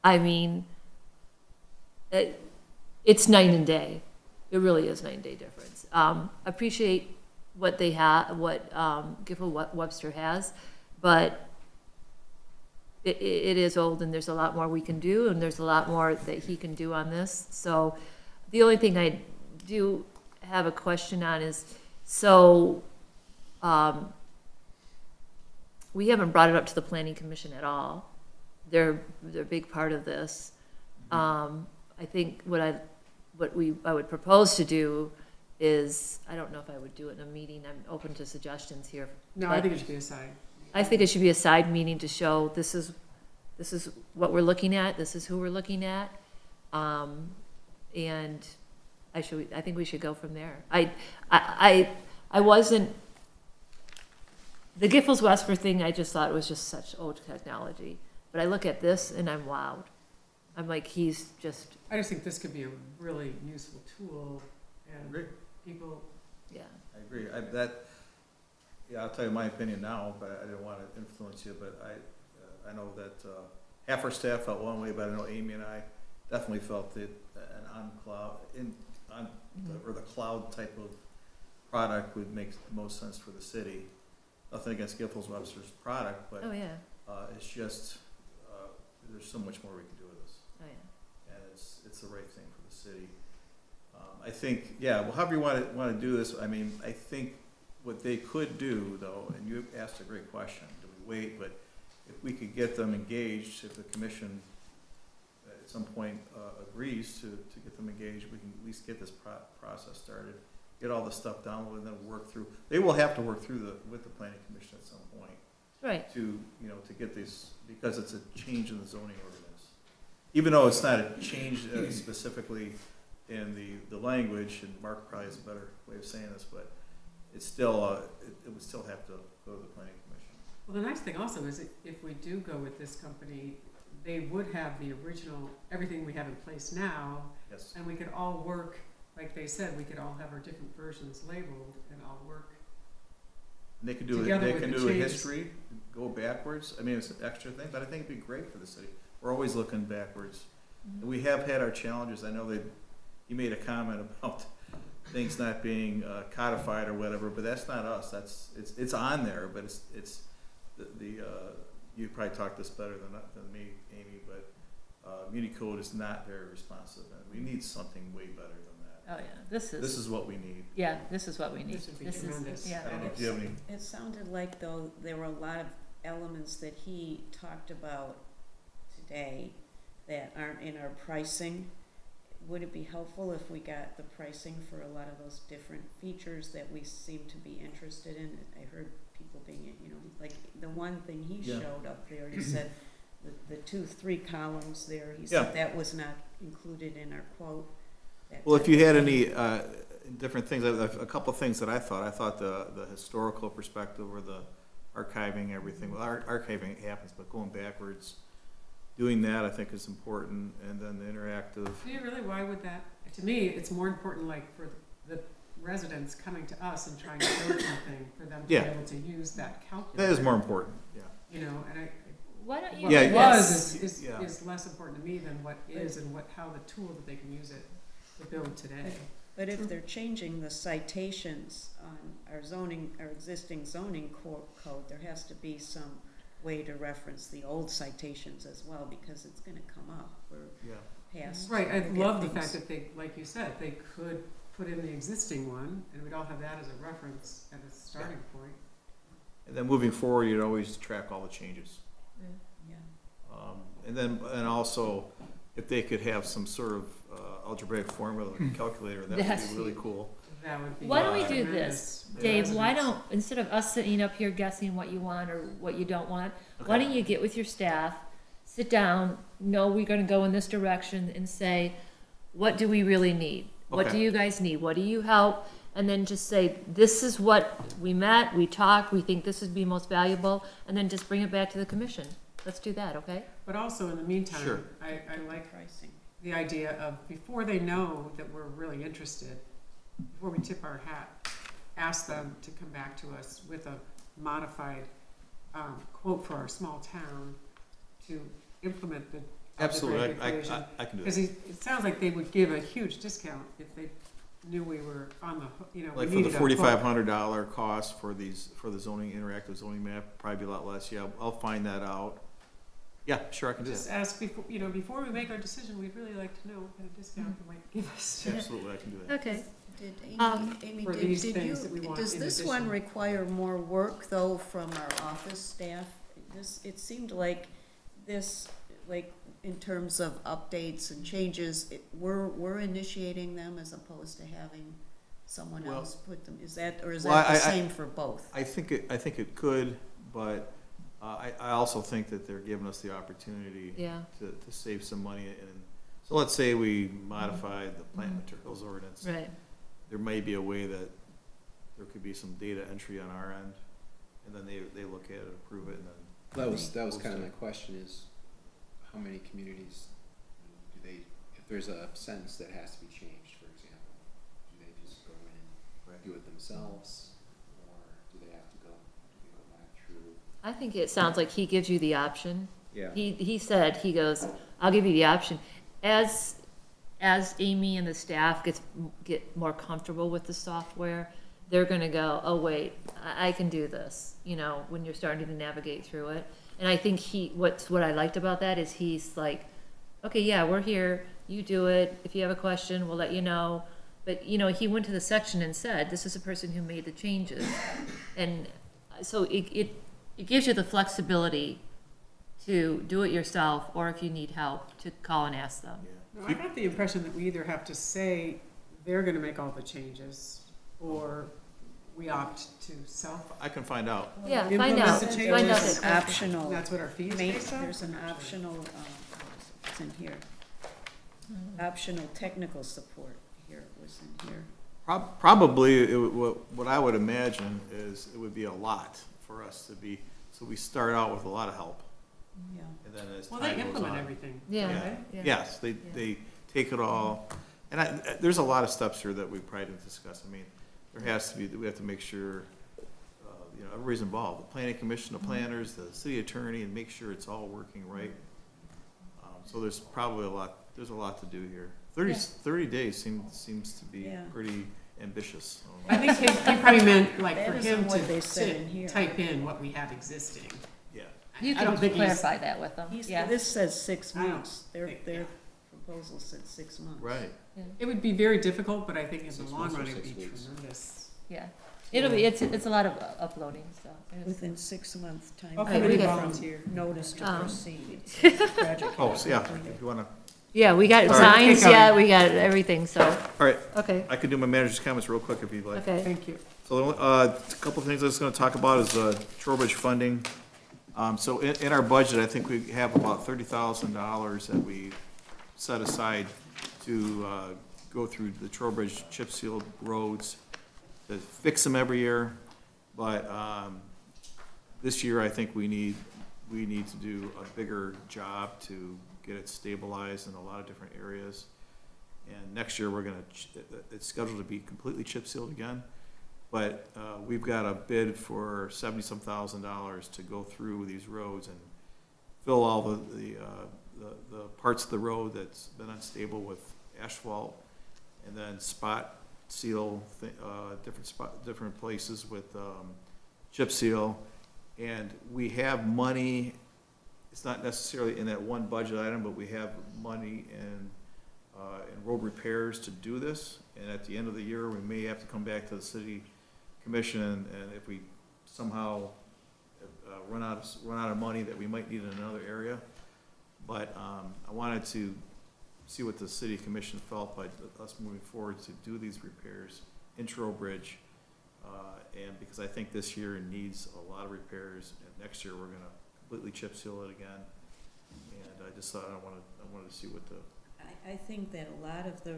Speaker 2: mean, it's night and day. It really is night and day difference. Appreciate what they have, what Gifford Webster has, but it is old, and there's a lot more we can do, and there's a lot more that he can do on this. So the only thing I do have a question on is, so we haven't brought it up to the planning commission at all. They're a big part of this. I think what I would propose to do is, I don't know if I would do it in a meeting. I'm open to suggestions here.
Speaker 1: No, I think it should be a side.
Speaker 2: I think it should be a side meeting to show this is what we're looking at, this is who we're looking at. And I think we should go from there. I wasn't, the Giffords Westford thing, I just thought it was just such old technology. But I look at this and I'm wowed. I'm like, he's just,
Speaker 1: I just think this could be a really useful tool, and
Speaker 4: Agree.
Speaker 1: people,
Speaker 2: yeah.
Speaker 4: I agree. I'll tell you my opinion now, but I didn't want to influence you, but I know that half our staff felt one way, but I know Amy and I definitely felt that an or the cloud type of product would make the most sense for the city. Nothing against Giffords Webster's product, but
Speaker 2: Oh, yeah.
Speaker 4: it's just, there's so much more we can do with this.
Speaker 2: Oh, yeah.
Speaker 4: And it's the right thing for the city. I think, yeah, well, however you want to do this, I mean, I think what they could do, though, and you asked a great question, do we wait? But if we could get them engaged, if the commission at some point agrees to get them engaged, we can at least get this process started, get all the stuff downloaded, and then work through. They will have to work through with the planning commission at some point.
Speaker 2: Right.
Speaker 4: To get this, because it's a change in the zoning ordinance. Even though it's not a change specifically in the language, and Mark probably has a better way of saying this, but it's still, it would still have to go to the planning commission.
Speaker 1: well, the nice thing also is if we do go with this company, they would have the original, everything we have in place now,
Speaker 4: Yes.
Speaker 1: and we could all work, like they said, we could all have our different versions labeled and all work.
Speaker 4: And they can do it,
Speaker 1: Together
Speaker 4: they
Speaker 1: with
Speaker 4: can
Speaker 1: the
Speaker 4: do a
Speaker 1: changes.
Speaker 4: history, go backwards. I mean, it's an extra thing, but I think it'd be great for the city. We're always looking backwards. And we have had our challenges. I know you made a comment about things not being codified or whatever, but that's not us. It's on there, but it's you probably talk this better than me, Amy, but Unicode is not very responsive, and we need something way better than that.
Speaker 2: Oh, yeah. This
Speaker 4: This is what we need.
Speaker 2: yeah, this is what we need.
Speaker 1: This would be
Speaker 2: This is-
Speaker 1: tremendous.
Speaker 2: Yeah.
Speaker 4: I don't know if you have any.
Speaker 14: It sounded like, though, there were a lot of elements that he talked about today that aren't in our pricing. Would it be helpful if we got the pricing for a lot of those different features that we seem to be interested in? I heard people being, like the one thing he
Speaker 4: Yeah.
Speaker 14: showed up there, he said the 3 columns there, he
Speaker 4: Yeah.
Speaker 14: said that was not included in our quote. that
Speaker 4: Well, if
Speaker 14: type
Speaker 4: you
Speaker 14: of
Speaker 4: had
Speaker 14: thing.
Speaker 4: any different things, a couple of things that I thought the historical perspective or the archiving everything, well, archiving happens, but going backwards, doing that I think is important, and then the interactive.
Speaker 1: Do you really, why would that, to me, it's more important like for the residents coming to us and trying to build something, for them to be
Speaker 4: Yeah.
Speaker 1: able to use that calculator.
Speaker 4: That is more important, yeah.
Speaker 1: And
Speaker 2: Why don't you?
Speaker 1: what
Speaker 4: Yeah,
Speaker 1: was
Speaker 4: yes. Yeah.
Speaker 1: is less important to me than what is and how the tool that they can use it to build today.
Speaker 14: But if they're changing the citations on our existing zoning code, there has to be some way to reference the old citations as well, because it's gonna come up for
Speaker 4: Yeah.
Speaker 14: past.
Speaker 1: Right, I
Speaker 14: forget
Speaker 1: love the
Speaker 14: things.
Speaker 1: fact that they, like you said, they could put in the existing one, and we'd all have that as a reference and a starting point.
Speaker 4: And then moving forward, you'd always track all the changes.
Speaker 14: Yeah.
Speaker 4: And also, if they could have some sort of algebraic formula calculator, that would
Speaker 2: Yes.
Speaker 4: be really cool.
Speaker 1: That would be.
Speaker 2: Why don't we do
Speaker 1: tremendous.
Speaker 2: this, Dave? Why don't, instead of us sitting up here guessing what you want or what you don't want, why don't you get with your staff, sit down, know we're gonna go in this direction and say, what do we really need? What do
Speaker 4: Okay.
Speaker 2: you guys need? What do you help? And then just say, this is what we met, we talked, we think this would be most valuable, and then just bring it back to the commission. Let's do that, okay?
Speaker 1: But also, in the meantime,
Speaker 4: Sure.
Speaker 1: I like
Speaker 14: Pricing.
Speaker 1: the idea of, before they know that we're really interested, before we tip our hat, ask them to come back to us with a modified quote for our small town to implement the
Speaker 4: Absolutely,
Speaker 1: algebraic equation.
Speaker 4: I can do
Speaker 1: Because
Speaker 4: that.
Speaker 1: it sounds like they would give a huge discount if they knew we were on the, we
Speaker 4: Like for
Speaker 1: needed
Speaker 4: the
Speaker 1: a hook.
Speaker 4: $4,500 cost for the zoning, interactive zoning map, probably be a lot less, yeah, I'll find that out. Yeah, sure, I can do
Speaker 1: Just
Speaker 4: that.
Speaker 1: ask before, before we make our decision, we'd really like to know what kind of discount you might give us.
Speaker 4: Absolutely, I can do that.
Speaker 2: Okay.
Speaker 14: Did Amy,
Speaker 1: For
Speaker 14: did
Speaker 1: these
Speaker 14: you,
Speaker 1: things that we want
Speaker 14: does
Speaker 1: in
Speaker 14: this
Speaker 1: addition.
Speaker 14: one require more work, though, from our office staff? It seemed like this, like, in terms of updates and changes, we're initiating them as opposed to having someone
Speaker 4: Well-
Speaker 14: else put them, is that the
Speaker 4: Well,
Speaker 14: same for both?
Speaker 4: I think it could, but I also think that they're giving us the opportunity
Speaker 2: Yeah.
Speaker 4: to save some money. And so let's say we modify the plant materials ordinance.
Speaker 2: Right.
Speaker 4: There may be a way that there could be some data entry on our end, and then they look at it, approve it, and then.
Speaker 7: That was kind of my question is, how many communities, do they, if there's a sentence that has to be changed, for example, do they just go in and do it themselves? Or do they have to go back through?
Speaker 2: I think it sounds like he gives you the option.
Speaker 7: Yeah.
Speaker 2: He said, he goes, I'll give you the option. As Amy and the staff get more comfortable with the software, they're gonna go, oh, wait, I can do this, when you're starting to navigate through it. And I think what I liked about that is he's like, okay, yeah, we're here, you do it. If you have a question, we'll let you know. But, he went to the section and said, this is the person who made the changes. And so it gives you the flexibility to do it yourself, or if you need help, to call and ask them.
Speaker 1: No, I got the impression that we either have to say they're gonna make all the changes, or we opt to
Speaker 4: I can find out.
Speaker 2: Yeah, find
Speaker 1: implement
Speaker 2: out.
Speaker 1: the
Speaker 2: Find
Speaker 1: changes.
Speaker 2: out
Speaker 14: There's
Speaker 2: that-
Speaker 14: an optional,
Speaker 1: That's what our fee is based on?
Speaker 14: there's an optional, it's in here. Optional technical support, here, it was in here.
Speaker 4: Probably, what I would imagine is it would be a lot for us to be, so we start out with a lot of help,
Speaker 14: Yeah.
Speaker 4: and then as
Speaker 1: Well,
Speaker 4: time
Speaker 1: they
Speaker 4: goes
Speaker 1: implement
Speaker 4: on.
Speaker 1: everything.
Speaker 2: Yeah.
Speaker 1: right?
Speaker 2: Yeah.
Speaker 4: Yes, they take it all, and there's a lot of steps here that we probably didn't discuss. I mean, there has to be, we have to make sure, everybody's involved, the planning commission, the planners, the city attorney, and make sure it's all working right. So there's probably there's a lot to do here. 30 days seems to be
Speaker 14: Yeah.
Speaker 4: pretty ambitious.
Speaker 1: I think he probably meant like
Speaker 14: That
Speaker 1: for
Speaker 14: isn't
Speaker 1: him
Speaker 14: what they said in
Speaker 1: to
Speaker 14: here.
Speaker 1: type in what we have existing.
Speaker 4: Yeah.
Speaker 2: You
Speaker 1: I don't
Speaker 2: can
Speaker 1: think he's-
Speaker 2: clarify that with them. Yeah.
Speaker 14: This says 6
Speaker 1: I don't
Speaker 14: months, their
Speaker 1: think-
Speaker 14: proposal said 6 months.
Speaker 4: Right.
Speaker 1: It would be very difficult, but I think in the
Speaker 7: 6
Speaker 1: long
Speaker 7: months or
Speaker 1: run, it would
Speaker 7: 6
Speaker 1: be
Speaker 7: weeks?
Speaker 1: tremendous.
Speaker 2: Yeah. It's a lot of uploading, so.
Speaker 14: Within 6 months time.
Speaker 1: I'll
Speaker 2: come
Speaker 1: come
Speaker 2: in
Speaker 1: in
Speaker 2: and
Speaker 1: volunteer.
Speaker 14: Notice to
Speaker 2: Um,
Speaker 14: proceed. Project
Speaker 4: Oh, so yeah, if you wanna,
Speaker 2: Yeah, we got
Speaker 4: All right.
Speaker 2: signs,
Speaker 1: Keep going.
Speaker 2: yeah, we got everything, so,
Speaker 4: all right,
Speaker 2: okay,
Speaker 4: I could do my manager's comments real quick if you'd like.
Speaker 2: okay.
Speaker 1: Thank you.
Speaker 4: So, a couple of things I was gonna talk about is, Trowbridge funding. So in our budget, I think we have about $30,000 that we set aside to, go through the Trowbridge chip sealed roads, to fix them every year. But, this year, I think we need to do a bigger job to get it stabilized in a lot of different areas. And next year, it's scheduled to be completely chip sealed again. But we've got a bid for $70-some thousand to go through these roads and fill all the parts of the road that's been unstable with asphalt, and then spot seal different places with chip seal. And we have money. It's not necessarily in that one budget item, but we have money in road repairs to do this. And at the end of the year, we may have to come back to the city commission, and if we somehow run out of money that we might need in another area, But I wanted to see what the city commission felt by us moving forward to do these repairs in Trowbridge. And because I think this year it needs a lot of repairs, and next year we're gonna completely chip seal it again. And I just thought I wanted to see what the,
Speaker 14: I think that a lot of the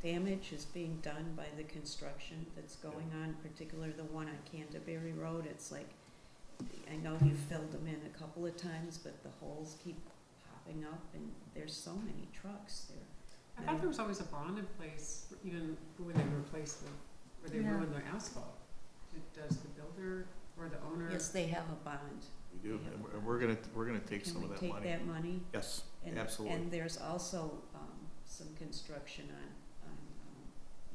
Speaker 14: damage is being done by the construction that's going on, particularly the one on Canterbury Road. It's like, I know you filled them in a couple of times, but the holes keep popping up, and there's so many trucks there.
Speaker 1: I thought there was always a bond in place, even when they replaced where they ruined the asphalt. Does the builder or the owner?
Speaker 14: Yes, they have a bond.
Speaker 4: we do, and we're gonna take some of that
Speaker 14: Can we
Speaker 4: money.
Speaker 14: take that money?
Speaker 4: Yes,
Speaker 14: And-
Speaker 4: absolutely.
Speaker 14: And there's also some construction on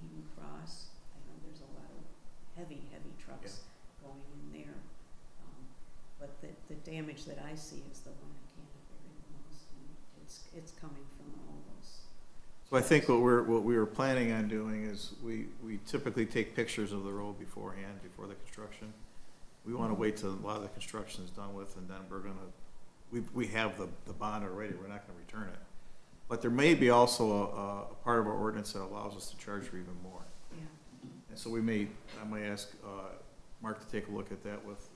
Speaker 14: Eden Cross. I know there's a lot of heavy trucks going in there. But the damage that I see is the one at Canterbury the most, and it's coming from all those.
Speaker 4: So I think what we were planning on doing is we typically take pictures of the road beforehand, before the construction. We wanna wait till a lot of the construction is done with, and then we're gonna, we have the bond already, we're not gonna return it. But there may be also a part of our ordinance that allows us to charge for even more.
Speaker 14: Yeah.
Speaker 4: And so I may ask Mark to take a look at that with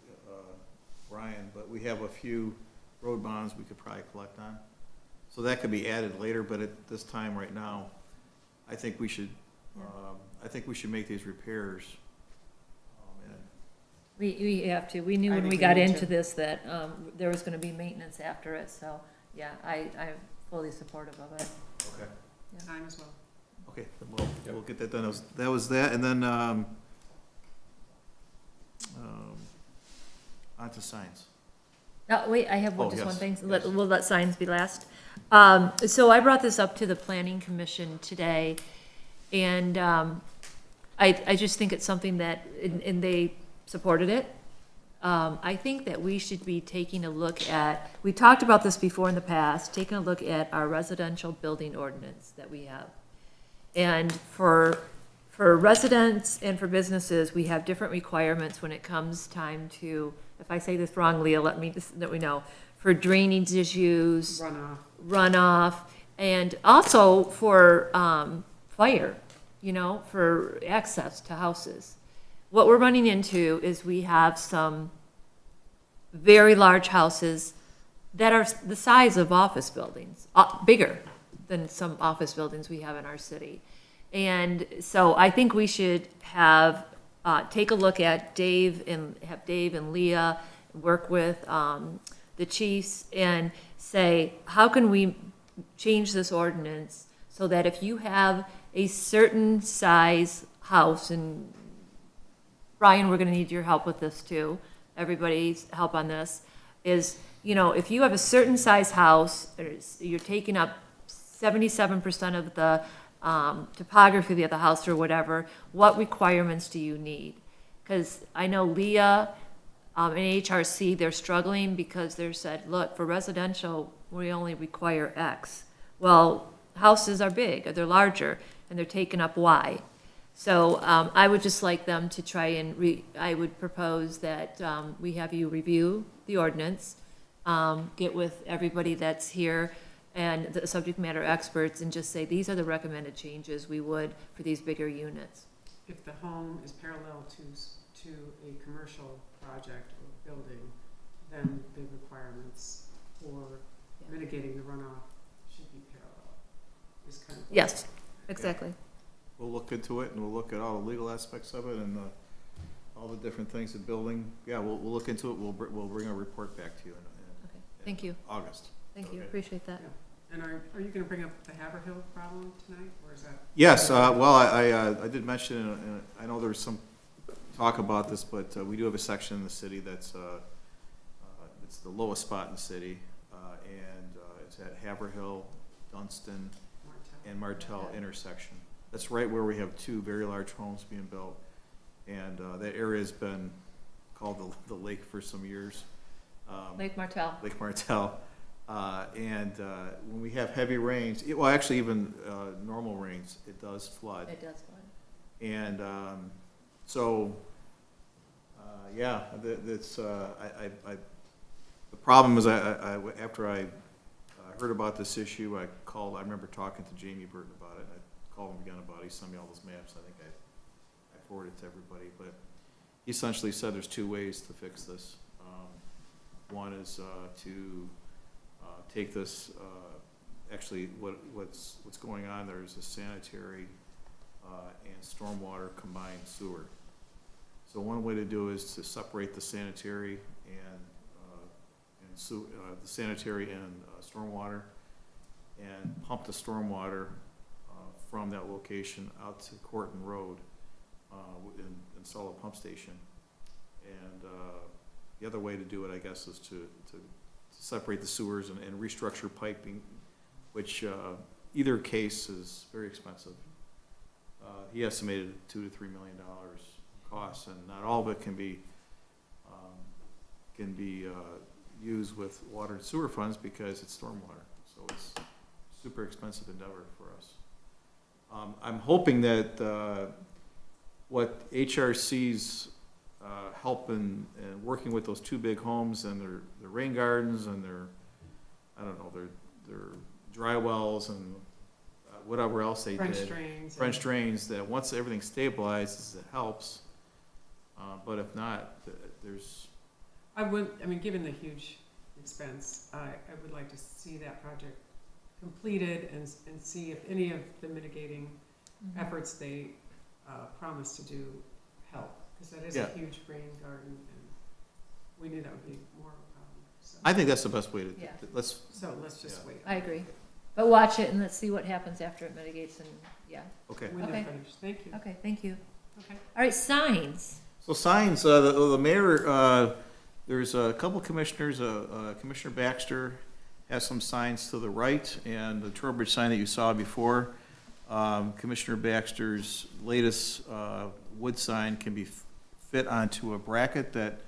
Speaker 4: Brian, but we have a few road bonds we could probably collect on. So that could be added later, but at this time, right now, I think we should, make these repairs. And
Speaker 2: We have to. We knew
Speaker 1: I
Speaker 2: when
Speaker 1: think
Speaker 2: we
Speaker 1: we
Speaker 2: got
Speaker 1: need
Speaker 2: into
Speaker 1: to.
Speaker 2: this that there was gonna be maintenance after it, so, yeah, I'm fully supportive of it.
Speaker 4: Okay.
Speaker 1: Time as well.
Speaker 4: Okay, then we'll get that done. That was that, and then, on to signs.
Speaker 2: Oh, wait, I have
Speaker 4: Oh,
Speaker 2: just one
Speaker 4: yes,
Speaker 2: thing.
Speaker 4: yes.
Speaker 2: We'll let signs be last. So I brought this up to the planning commission today, and I just think it's something that, and they supported it. I think that we should be taking a look at, we talked about this before in the past, taking a look at our residential building ordinance that we have. And for residents and for businesses, we have different requirements when it comes time to, if I say this wrong, Leah, let me know, for drainage issues, runoff, and also for fire, for access to houses. What we're running into is we have some very large houses that are the size of office buildings, bigger than some office buildings we have in our city. And so I think we should take a look at Dave and Leah work with the chiefs and say, how can we change this ordinance so that if you have a certain size house, and Brian, we're gonna need your help with this too, everybody's help on this, is, if you have a certain size house, you're taking up 77% of the topography of the house or whatever, what requirements do you need? Because I know Leah and HRC, they're struggling because they're said, look, for residential, we only require X. Well, houses are big, or they're larger, and they're taking up Y. So I would just like them to try and I would propose that we have you review the ordinance, get with everybody that's here and the subject matter experts, and just say, these are the recommended changes we would for these bigger units.
Speaker 1: If the home is parallel to a commercial project or building, then the requirements for mitigating the runoff should be parallel. Is kind of
Speaker 2: Yes, exactly.
Speaker 4: We'll look into it, and we'll look at all the legal aspects of it, and all the different things, the building. Yeah, we'll look into it. We'll bring a report back to you
Speaker 2: Okay, thank you.
Speaker 4: August.
Speaker 2: Thank you,
Speaker 4: Okay.
Speaker 2: appreciate that.
Speaker 1: Yeah. And are you gonna bring up the Haverhill problem tonight, or is that?
Speaker 4: Yes, well, I did mention, and I know there's some talk about this, but we do have a section in the city that's, it's the lowest spot in the city, and it's at Haverhill, Dunstan, and Martell intersection. That's right where we have two very large homes being built, and that area's been called the lake for some years.
Speaker 2: Lake Martell.
Speaker 4: Lake Martell. And when we have heavy rains, well, actually even normal rains, it does flood.
Speaker 2: It does flood.
Speaker 4: And so, yeah, that's, the problem is after I I heard about this issue, I remember talking to Jamie Burton about it, I called him again about it, he sent me all those maps, I think I forwarded it to everybody, but he essentially said there's two ways to fix this. One is to take this, actually what's going on there is a sanitary and stormwater combined sewer. So one way to do is to separate the sanitary and the sanitary and stormwater, and pump the stormwater from that location out to Corton Road, and install a pump station. And the other way to do it, I guess, is to separate the sewers and restructure piping, which either case is very expensive. He estimated $2 to $3 million costs, and not all of it can be used with water and sewer funds because it's stormwater. So it's a super expensive endeavor for us. I'm hoping that what HRC's help in working with those two big homes and their rain gardens and their dry wells and whatever else they
Speaker 1: French
Speaker 4: did.
Speaker 1: drains.
Speaker 4: French drains, that once everything stabilizes, it helps. But if not, there's,
Speaker 1: Given the huge expense, I would like to see that project completed and see if any of the mitigating efforts they promised to do help. Because that is a huge rain garden, and we knew that would be more of a problem. So.
Speaker 4: I think that's the best way to,
Speaker 2: Yeah.
Speaker 4: let's,
Speaker 1: Let's just wait.
Speaker 2: I agree. But watch it and let's see what happens after it mitigates and, yeah.
Speaker 4: okay.
Speaker 1: When they're
Speaker 2: Okay.
Speaker 1: finished. Thank you.
Speaker 2: Okay, thank you.
Speaker 1: Okay.
Speaker 2: All right, signs.
Speaker 4: So signs, the mayor, there's a couple commissioners, Commissioner Baxter has some signs to the right, and the Trowbridge sign that you saw before. Commissioner Baxter's latest wood sign can be fit onto a bracket that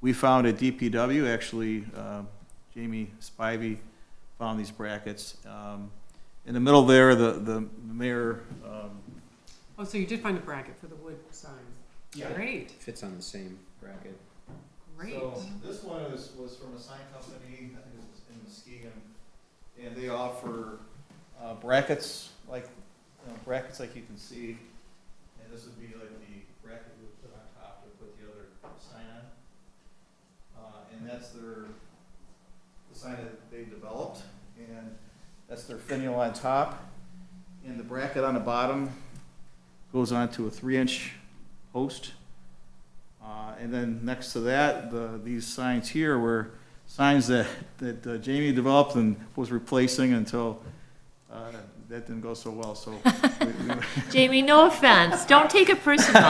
Speaker 4: we found at DPW. Actually, Jamie Spivey found these brackets. In the middle there, the mayor.
Speaker 1: Oh, so you did find a bracket for the wood sign?
Speaker 4: Yeah.
Speaker 1: Great.
Speaker 7: Fits on the same bracket.
Speaker 1: Great.
Speaker 4: So this one was from a sign company, I think it was in Muskegon, and they offer brackets like you can see, and this would be like the bracket we would put on top to put the other sign on. And that's the sign that they developed, and that's their finial on top, and the bracket on the bottom goes onto a 3-inch post. And then next to that, these signs here were signs that Jamie developed and was replacing until that didn't go so well. So,
Speaker 2: Jamie, no offense. Don't take it personal.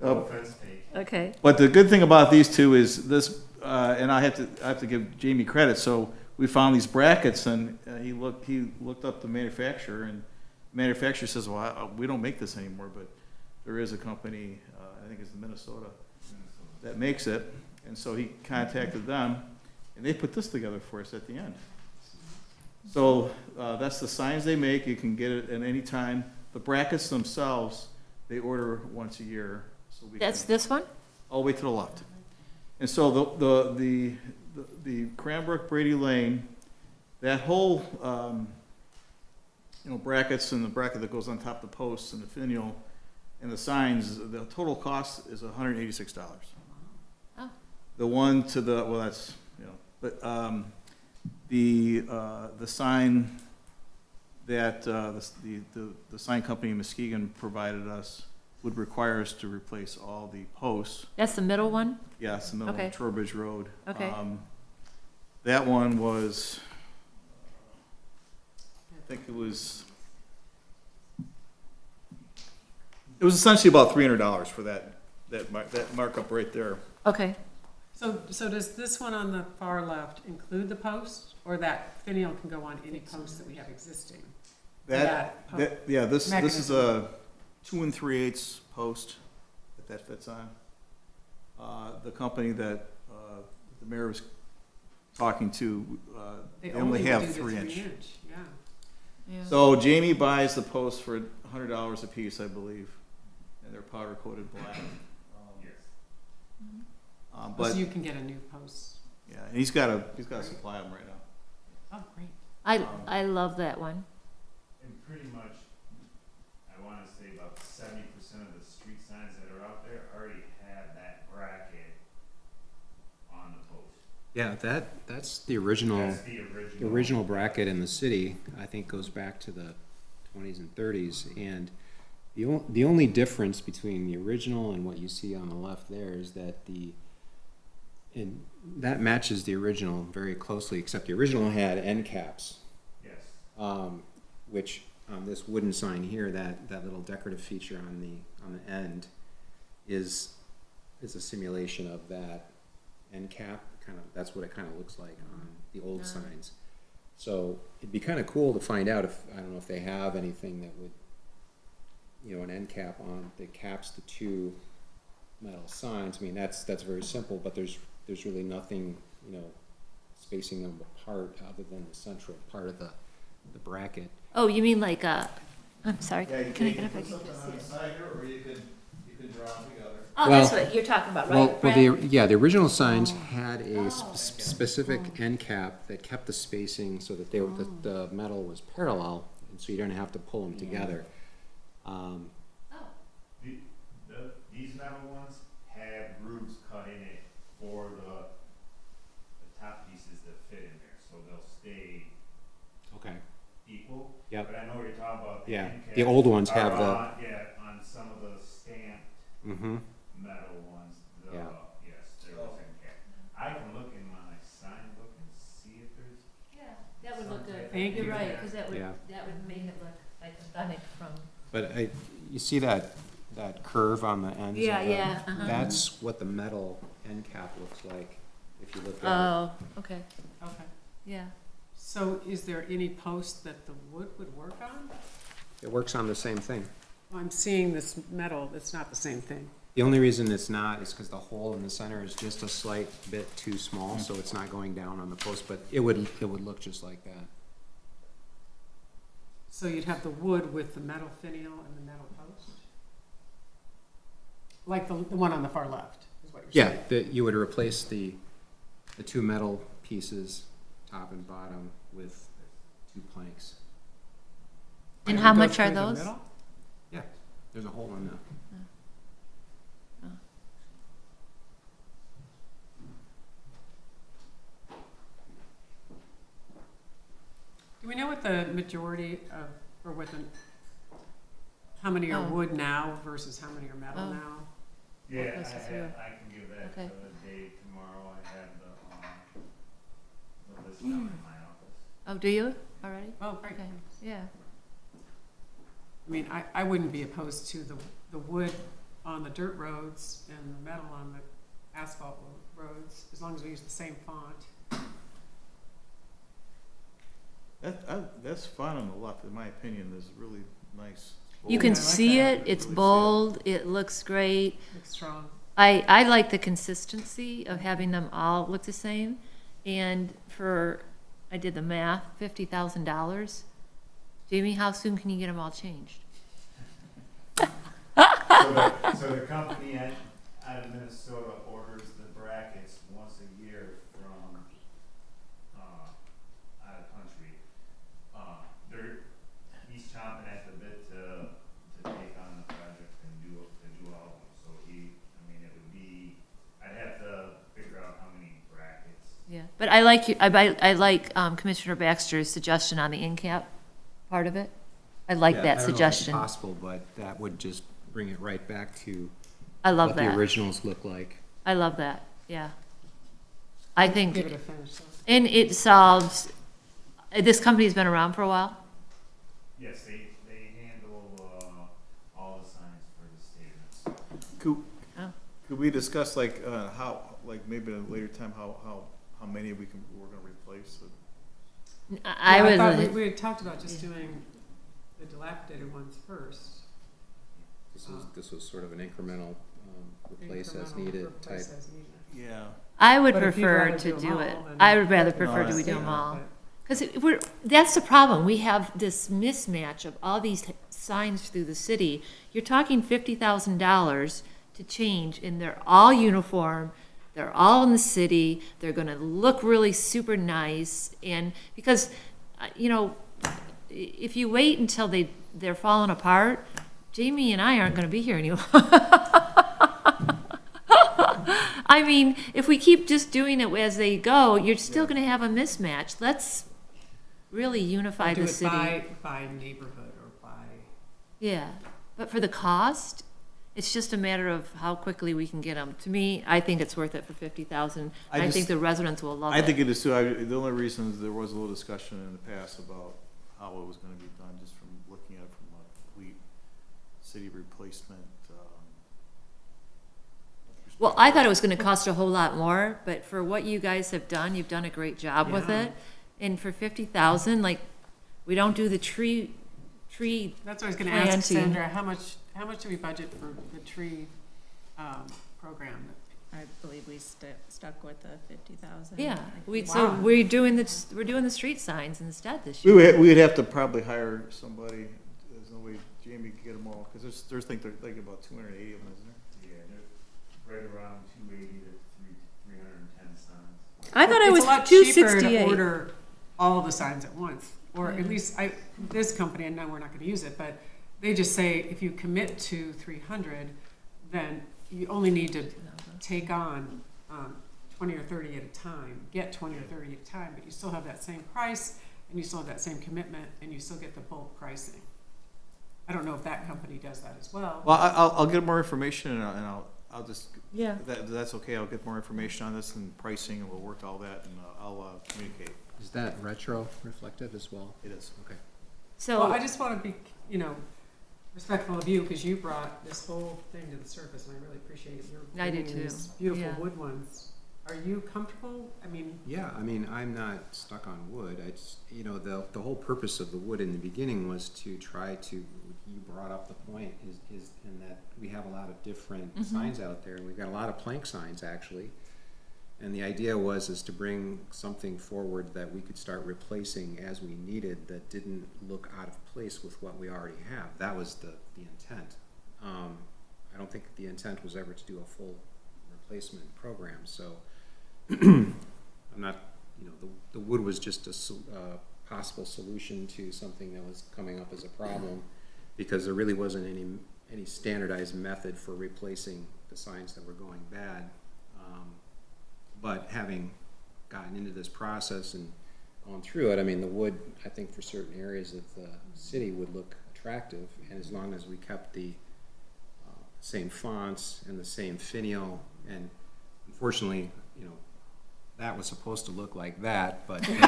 Speaker 10: No offense taken.
Speaker 2: Okay.
Speaker 4: but the good thing about these two is this, and I have to give Jamie credit. So we found these brackets, and he looked up the manufacturer, and the manufacturer says, "Well, we don't make this anymore, but there is a company, I think it's in Minnesota, that makes it." And so he contacted them, and they put this together for us at the end. So that's the signs they make. You can get it at any time. The brackets themselves, they order once a year. So
Speaker 2: That's this one?
Speaker 4: all the way to the left. And so the Cranbrook Brady Lane, that whole brackets and the bracket that goes on top of the posts and the finial and the signs, the total cost is $186.
Speaker 2: Oh.
Speaker 4: The one to the, well, that's, but the sign that the sign company in Muskegon provided us would require us to replace all the posts.
Speaker 2: That's the middle one?
Speaker 4: Yeah, it's the middle
Speaker 2: Okay.
Speaker 4: of Trowbridge Road.
Speaker 2: Okay.
Speaker 4: That one was, I think it was essentially about $300 for that markup right there.
Speaker 2: Okay.
Speaker 1: So does this one on the far left include the post, or that finial can go on any post that we have existing?
Speaker 4: Yeah, this is
Speaker 1: mechanism.
Speaker 4: a 2 3/8 post that fits on. The company that the mayor was talking to, they only have
Speaker 1: do the
Speaker 4: 3-inch.
Speaker 1: 3-inch, yeah.
Speaker 2: Yeah.
Speaker 4: So Jamie buys the post for $100 a piece, I believe, and they're powder coated black.
Speaker 10: Yes.
Speaker 4: But
Speaker 1: So you can get a new post.
Speaker 4: yeah, and he's got to supply them right now.
Speaker 1: Oh, great.
Speaker 2: I love that one.
Speaker 10: And pretty much, I wanna say about 70% of the street signs that are out there already have that bracket on the post.
Speaker 7: Yeah, that's the original.
Speaker 10: That's the
Speaker 7: The original bracket in the city, I think, goes back to the 20s and 30s, and the only difference between the original and what you see on the left there is that and that matches the original very closely, except the original had end caps,
Speaker 10: Yes.
Speaker 7: which on this wooden sign here, that little decorative feature on the end is a simulation of that end cap. That's what it kind of looks like on the old signs. So it'd be kind of cool to find out if, I don't know if they have anything that would, an end cap on, that caps the two metal signs. I mean, that's very simple, but there's really nothing, spacing them apart other than the central part of the bracket.
Speaker 2: Oh, you mean like I'm sorry,
Speaker 4: Yeah,
Speaker 2: can I
Speaker 4: you
Speaker 2: get up?
Speaker 4: can
Speaker 2: I
Speaker 4: put
Speaker 2: can
Speaker 4: something
Speaker 2: just
Speaker 4: on
Speaker 2: see
Speaker 4: the
Speaker 2: it.
Speaker 4: side here, or you can draw them together.
Speaker 2: Oh,
Speaker 7: Well-
Speaker 2: that's what you're talking about, right?
Speaker 7: Well,
Speaker 2: Brad?
Speaker 7: the original signs had a specific end cap that kept the spacing so that the metal was parallel, and so you don't have to pull them together.
Speaker 10: These metal ones have grooves cut in it for the top pieces that fit in there, so they'll stay
Speaker 7: Okay.
Speaker 10: equal.
Speaker 7: Yep.
Speaker 10: But I know what you're talking about.
Speaker 7: Yeah,
Speaker 10: end
Speaker 7: the
Speaker 10: caps
Speaker 7: old ones
Speaker 10: are
Speaker 7: have the.
Speaker 10: on- Yeah, on some of the stamped
Speaker 7: Mm-hmm.
Speaker 10: metal ones,
Speaker 7: Yeah.
Speaker 10: yes, there was end cap. I can look in my sign book and see if there's,
Speaker 2: Yeah, that would look good.
Speaker 1: Thank
Speaker 2: You're
Speaker 1: you.
Speaker 2: right, because that would
Speaker 7: Yeah.
Speaker 2: make it look like authentic from.
Speaker 7: But you see that curve on the ends?
Speaker 2: Yeah,
Speaker 7: of the-
Speaker 2: yeah, uh-huh.
Speaker 7: That's what the metal end cap looks like, if you look at
Speaker 2: Oh, okay,
Speaker 1: Okay.
Speaker 2: yeah.
Speaker 1: So is there any post that the wood would work on?
Speaker 7: it. It works on the same thing.
Speaker 1: Well, I'm seeing this metal, it's not the same thing.
Speaker 7: The only reason it's not is because the hole in the center is just a slight bit too small, so it's not going down on the post, but it would look just like that.
Speaker 1: So you'd have the wood with the metal finial and the metal post? Like the one on the far left, is what you're saying?
Speaker 7: Yeah, you would replace the two metal pieces, top and bottom, with two planks.
Speaker 2: And
Speaker 1: It
Speaker 2: how
Speaker 1: goes
Speaker 2: much are
Speaker 1: through the
Speaker 2: those?
Speaker 1: middle?
Speaker 7: Yeah, there's a hole in the.
Speaker 1: Do we know what the majority of, or what the, how many are
Speaker 2: Oh.
Speaker 1: wood now versus how many are metal
Speaker 2: Oh.
Speaker 1: now?
Speaker 10: yeah, I
Speaker 2: Close to zero.
Speaker 10: I can give that
Speaker 2: Okay.
Speaker 10: to Dave tomorrow. I have the list down in my office.
Speaker 2: Oh, do you already?
Speaker 1: Oh, great.
Speaker 2: Okay, yeah.
Speaker 1: I mean, I wouldn't be opposed to the wood on the dirt roads and the metal on the asphalt roads, as long as we use the same font.
Speaker 4: That's fine on the left, in my opinion, is really nice.
Speaker 2: You
Speaker 1: Oh,
Speaker 2: can
Speaker 1: I like
Speaker 2: see
Speaker 1: that.
Speaker 2: it, it's
Speaker 4: Really see it.
Speaker 2: bold, it looks great.
Speaker 1: Looks strong.
Speaker 2: I like the consistency of having them all look the same. And I did the math, $50,000. Jamie, how soon can you get them all changed?
Speaker 10: So the company out of Minnesota orders the brackets once a year from, out of country. He's chomping at the bit to take on the project and do all of them. So it would be, I'd have to figure out how many brackets.
Speaker 2: Yeah, but I like Commissioner Baxter's suggestion on the in cap part of it. I like
Speaker 7: Yeah,
Speaker 2: that
Speaker 7: I don't know if it's
Speaker 2: suggestion.
Speaker 7: possible, but that would just bring it right back to
Speaker 2: I love
Speaker 7: what the
Speaker 2: that.
Speaker 7: originals look like.
Speaker 2: I love that, yeah. I think,
Speaker 1: Give it a finish. So.
Speaker 2: and it solves, this company's been around for a while?
Speaker 10: Yes, they handle, all the signs for the state of Minnesota.
Speaker 2: Oh.
Speaker 4: Could we discuss how, maybe at a later time, how many we're gonna replace?
Speaker 2: I
Speaker 1: Yeah, thought
Speaker 2: would,
Speaker 1: we had talked about just doing the dilapidated ones first.
Speaker 7: This was sort of an incremental, replace as
Speaker 1: Incremental
Speaker 7: needed
Speaker 1: replace
Speaker 7: type.
Speaker 1: as needed.
Speaker 4: Yeah.
Speaker 2: I would
Speaker 1: But if you'd
Speaker 2: prefer
Speaker 1: rather
Speaker 2: to
Speaker 1: do 'em
Speaker 2: do
Speaker 1: all,
Speaker 2: it.
Speaker 1: then-
Speaker 2: I would rather
Speaker 4: No,
Speaker 2: prefer
Speaker 4: I
Speaker 2: do we do
Speaker 4: see
Speaker 2: them
Speaker 4: that,
Speaker 2: all.
Speaker 1: But-
Speaker 2: Because that's the problem. We have this mismatch of all these signs through the city. You're talking $50,000 to change, and they're all uniform. They're all in the city. They're going to look really super nice. And because, you know, if you wait until they're falling apart, Jamie and I aren't going to be here anymore. I mean, if we keep just doing it as they go, you're still going to have a mismatch. Let's really unify
Speaker 1: Do
Speaker 2: the
Speaker 1: it
Speaker 2: city.
Speaker 1: by neighborhood or by,
Speaker 2: Yeah, but for the cost, it's just a matter of how quickly we can get them. To me, I think it's worth it for 50,000. I think the residents will love it.
Speaker 4: I think it is too. The only reason is there was a little discussion in the past about how it was gonna be done, just from looking at it from a complete city replacement.
Speaker 2: Well, I thought it was going to cost a whole lot more, but for what you guys have done, you've done a great job with
Speaker 1: Yeah.
Speaker 2: it. And for 50,000, like, we don't do the tree.
Speaker 1: that's what I was gonna ask
Speaker 2: Planting.
Speaker 1: Sandra, how much do we budget for the tree, program?
Speaker 3: I believe we stuck with the 50,000.
Speaker 2: Yeah,
Speaker 3: Like,
Speaker 2: so
Speaker 1: Wow.
Speaker 2: we're doing the street signs instead this year.
Speaker 4: We would have to probably hire somebody. There's no way Jamie could get them all, because there's like about 280 of them, isn't there?
Speaker 10: Yeah, they're right around 280 to 310 signs.
Speaker 2: I thought it was
Speaker 1: It's a lot cheaper to
Speaker 2: 268.
Speaker 1: order all the signs at once, or at least this company, I know we're not gonna use it, but they just say if you commit to 300, then you only need to take on 20 or 30 at a time, get 20 or 30 at a time, but you still have that same price, and you still have that same commitment, and you still get the bulk pricing. I don't know if that company does that as well.
Speaker 4: Well, I'll get more information and I'll just,
Speaker 2: Yeah.
Speaker 4: that's okay. I'll get more information on this and pricing, and we'll work all that, and I'll communicate.
Speaker 7: Is that retro reflective as well?
Speaker 4: It is.
Speaker 7: Okay.
Speaker 2: So.
Speaker 1: Well, I just wanna be, respectful of you, because you brought this whole thing to the surface, and I really appreciate it. You're
Speaker 2: I do
Speaker 1: bringing
Speaker 2: too.
Speaker 1: these beautiful
Speaker 2: Yeah.
Speaker 1: wood ones. Are you comfortable? I mean,
Speaker 7: Yeah, I mean, I'm not stuck on wood. I just, the whole purpose of the wood in the beginning was to try to, you brought up the point, is in that we have a lot of different signs out there, and we've got a lot of plank signs, actually. And the idea is to bring something forward that we could start replacing as we needed, that didn't look out of place with what we already have. That was the intent. I don't think the intent was ever to do a full replacement program, so I'm not, the wood was just a possible solution to something that was coming up as a problem, because there really wasn't any standardized method for replacing the signs that were going bad. But having gotten into this process and gone through it, I mean, the wood, I think for certain areas of the city would look attractive, and as long as we kept the same fonts and the same finial, and unfortunately, that was supposed to look like that, but, but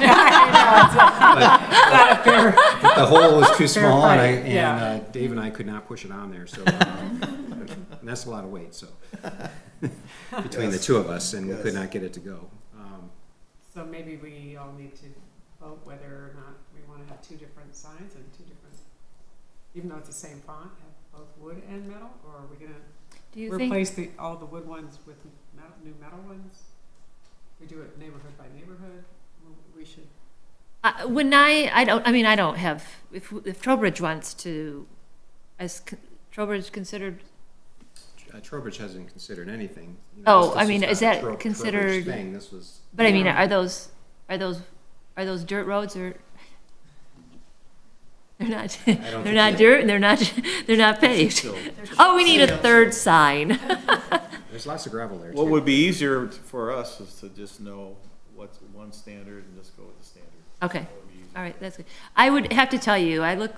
Speaker 7: the hole was too small, and Dave and I could not push it on there, so and that's a lot of weight, so between the two of us, and we could not get it to go.
Speaker 1: so maybe we all need to vote whether or not we want to have two different signs and two different, even though it's the same font, have both wood and metal, or are we gonna
Speaker 2: Do you think?
Speaker 1: replace all the wood ones with new metal ones? We do it neighborhood by neighborhood. We should.
Speaker 2: I don't have, if Trowbridge wants to, Trowbridge considered,
Speaker 7: Trowbridge hasn't considered anything.
Speaker 2: Oh,
Speaker 7: This
Speaker 2: I mean,
Speaker 7: not
Speaker 2: is
Speaker 7: a
Speaker 2: that
Speaker 7: Trowbridge
Speaker 2: considered-
Speaker 7: thing. This was,
Speaker 2: but I mean,
Speaker 1: Yeah.
Speaker 2: are those dirt roads, or? They're not,
Speaker 7: don't
Speaker 2: they're
Speaker 7: think
Speaker 2: not
Speaker 7: so.
Speaker 2: dirt, and they're not paved. Oh, we need a third sign.
Speaker 7: there's lots of gravel there, too.
Speaker 4: What would be easier for us is to just know what's one standard and just go with the standard.
Speaker 2: Okay,
Speaker 4: That would be easier.
Speaker 2: all right, that's good. I would have to tell you, I look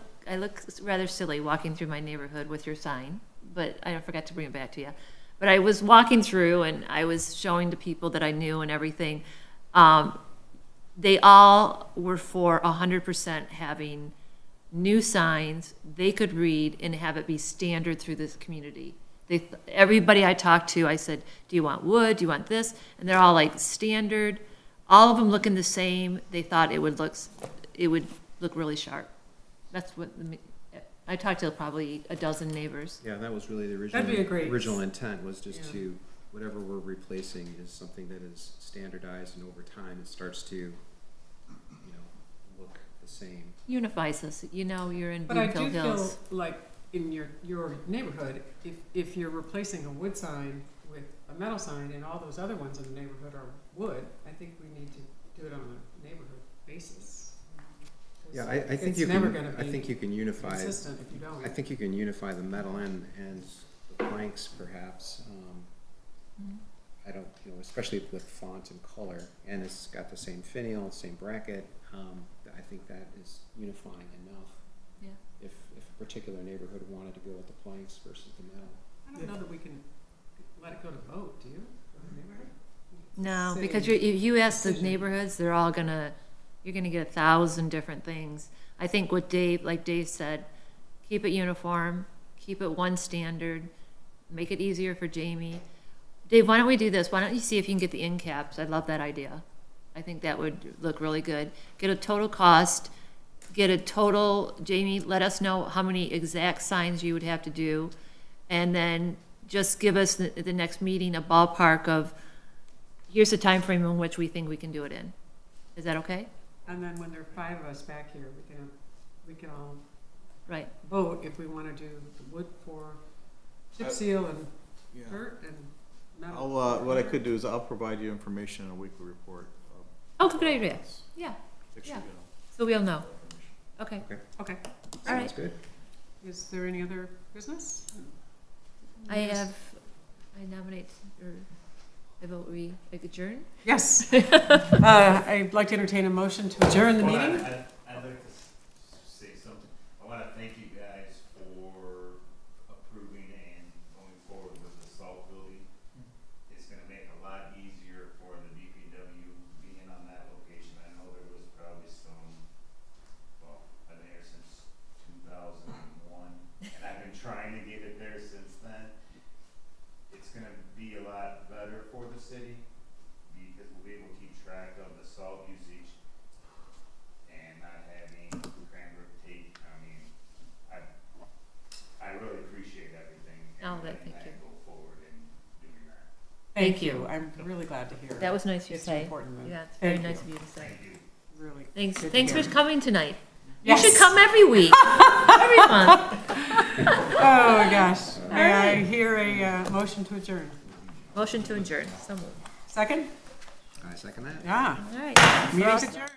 Speaker 2: rather silly walking through my neighborhood with your sign, but I forgot to bring it back to you. But I was walking through and I was showing to people that I knew and everything. They all were for 100% having new signs they could read and have it be standard through this community. Everybody I talked to, I said, do you want wood? Do you want this? And they're all like standard. All of them looking the same. They thought it would look really sharp. That's what I talked to probably a dozen neighbors.
Speaker 7: Yeah, that was really the
Speaker 1: That'd be a great-
Speaker 7: original intent, was just
Speaker 1: Yeah.
Speaker 7: to, whatever we're replacing is something that is standardized, and over time it starts to, look the same.
Speaker 2: Unifies us. You're in
Speaker 1: But I do
Speaker 2: Bloomfield
Speaker 1: feel
Speaker 2: Hills.
Speaker 1: like in your neighborhood, if you're replacing a wood sign with a metal sign and all those other ones in the neighborhood are wood, I think we need to do it on a neighborhood basis. 'Cause
Speaker 7: Yeah, I think
Speaker 1: it's
Speaker 7: you
Speaker 1: never
Speaker 7: can,
Speaker 1: gonna
Speaker 7: I
Speaker 1: be
Speaker 7: think you can unify,
Speaker 1: consistent if you don't.
Speaker 7: I think you can unify the metal and the planks perhaps. I don't, you know, especially with font and color, and it's got the same finial, same bracket, I think that is unifying enough.
Speaker 2: Yeah.
Speaker 7: If a particular neighborhood wanted to go with the planks versus the metal.
Speaker 1: I don't know that we can let it go to vote, do you? For the neighborhood?
Speaker 2: No,
Speaker 1: City
Speaker 2: because if you ask the
Speaker 1: decision.
Speaker 2: neighborhoods, they're all gonna, you're gonna get 1,000 different things. I think what Dave, like Dave said, keep it uniform, keep it one standard, make it easier for Jamie. Dave, why don't we do this? Why don't you see if you can get the end caps? I love that idea. I think that would look really good. Get a total cost, get a total, Jamie, let us know how many exact signs you would have to do. And then just give us the next meeting a ballpark of, here's the time frame in which we think we can do it in. Is that okay?
Speaker 1: And then when there are 5 of us back here, we can all
Speaker 2: Right.
Speaker 1: vote if we wanna do the wood for chip seal and
Speaker 4: Yeah.
Speaker 1: dirt and metal.
Speaker 4: I'll, what I could do is I'll provide you information in a weekly report.
Speaker 2: Oh, good idea. Yeah,
Speaker 4: Six
Speaker 2: Yeah.
Speaker 4: years ago.
Speaker 2: so we'll know. Okay,
Speaker 1: Okay.
Speaker 2: all right.
Speaker 7: Sounds good.
Speaker 1: Is there any other business?
Speaker 2: I nominate, or I vote we adjourn?
Speaker 1: Yes. I'd like to entertain a motion to adjourn the
Speaker 10: Hold on,
Speaker 1: meeting.
Speaker 10: I'd like to say something. I wanna thank you guys for approving and going forward with the salt building. It's gonna make a lot easier for the DPW being on that location. I know there was probably some, well, I've been here since 2001, and I've been trying to get it there since then. It's gonna be a lot better for the city, because we'll be able to keep track of the salt usage and not having cranberry tape. I mean, I really appreciate everything.
Speaker 2: Oh,
Speaker 10: and letting
Speaker 2: thank you.
Speaker 10: Go forward and doing that.
Speaker 1: Thank you. I'm really glad to hear.
Speaker 2: That was nice of you to
Speaker 1: It's an
Speaker 2: say.
Speaker 1: important move.
Speaker 2: Yeah, it's very
Speaker 1: Thank
Speaker 2: nice
Speaker 1: you.
Speaker 2: of you to say.
Speaker 10: Thank you.
Speaker 1: Really.
Speaker 2: Thanks,
Speaker 1: good to
Speaker 2: thanks for
Speaker 1: hear.
Speaker 2: coming tonight.
Speaker 1: Yes.
Speaker 2: You should come every week, every month.
Speaker 1: Oh, my gosh. May I
Speaker 2: right.
Speaker 1: hear a motion to adjourn?
Speaker 2: Motion to adjourn, so moved.
Speaker 1: Second?
Speaker 7: I second that.
Speaker 1: Yeah.
Speaker 2: All right.
Speaker 1: Meeting's adjourned.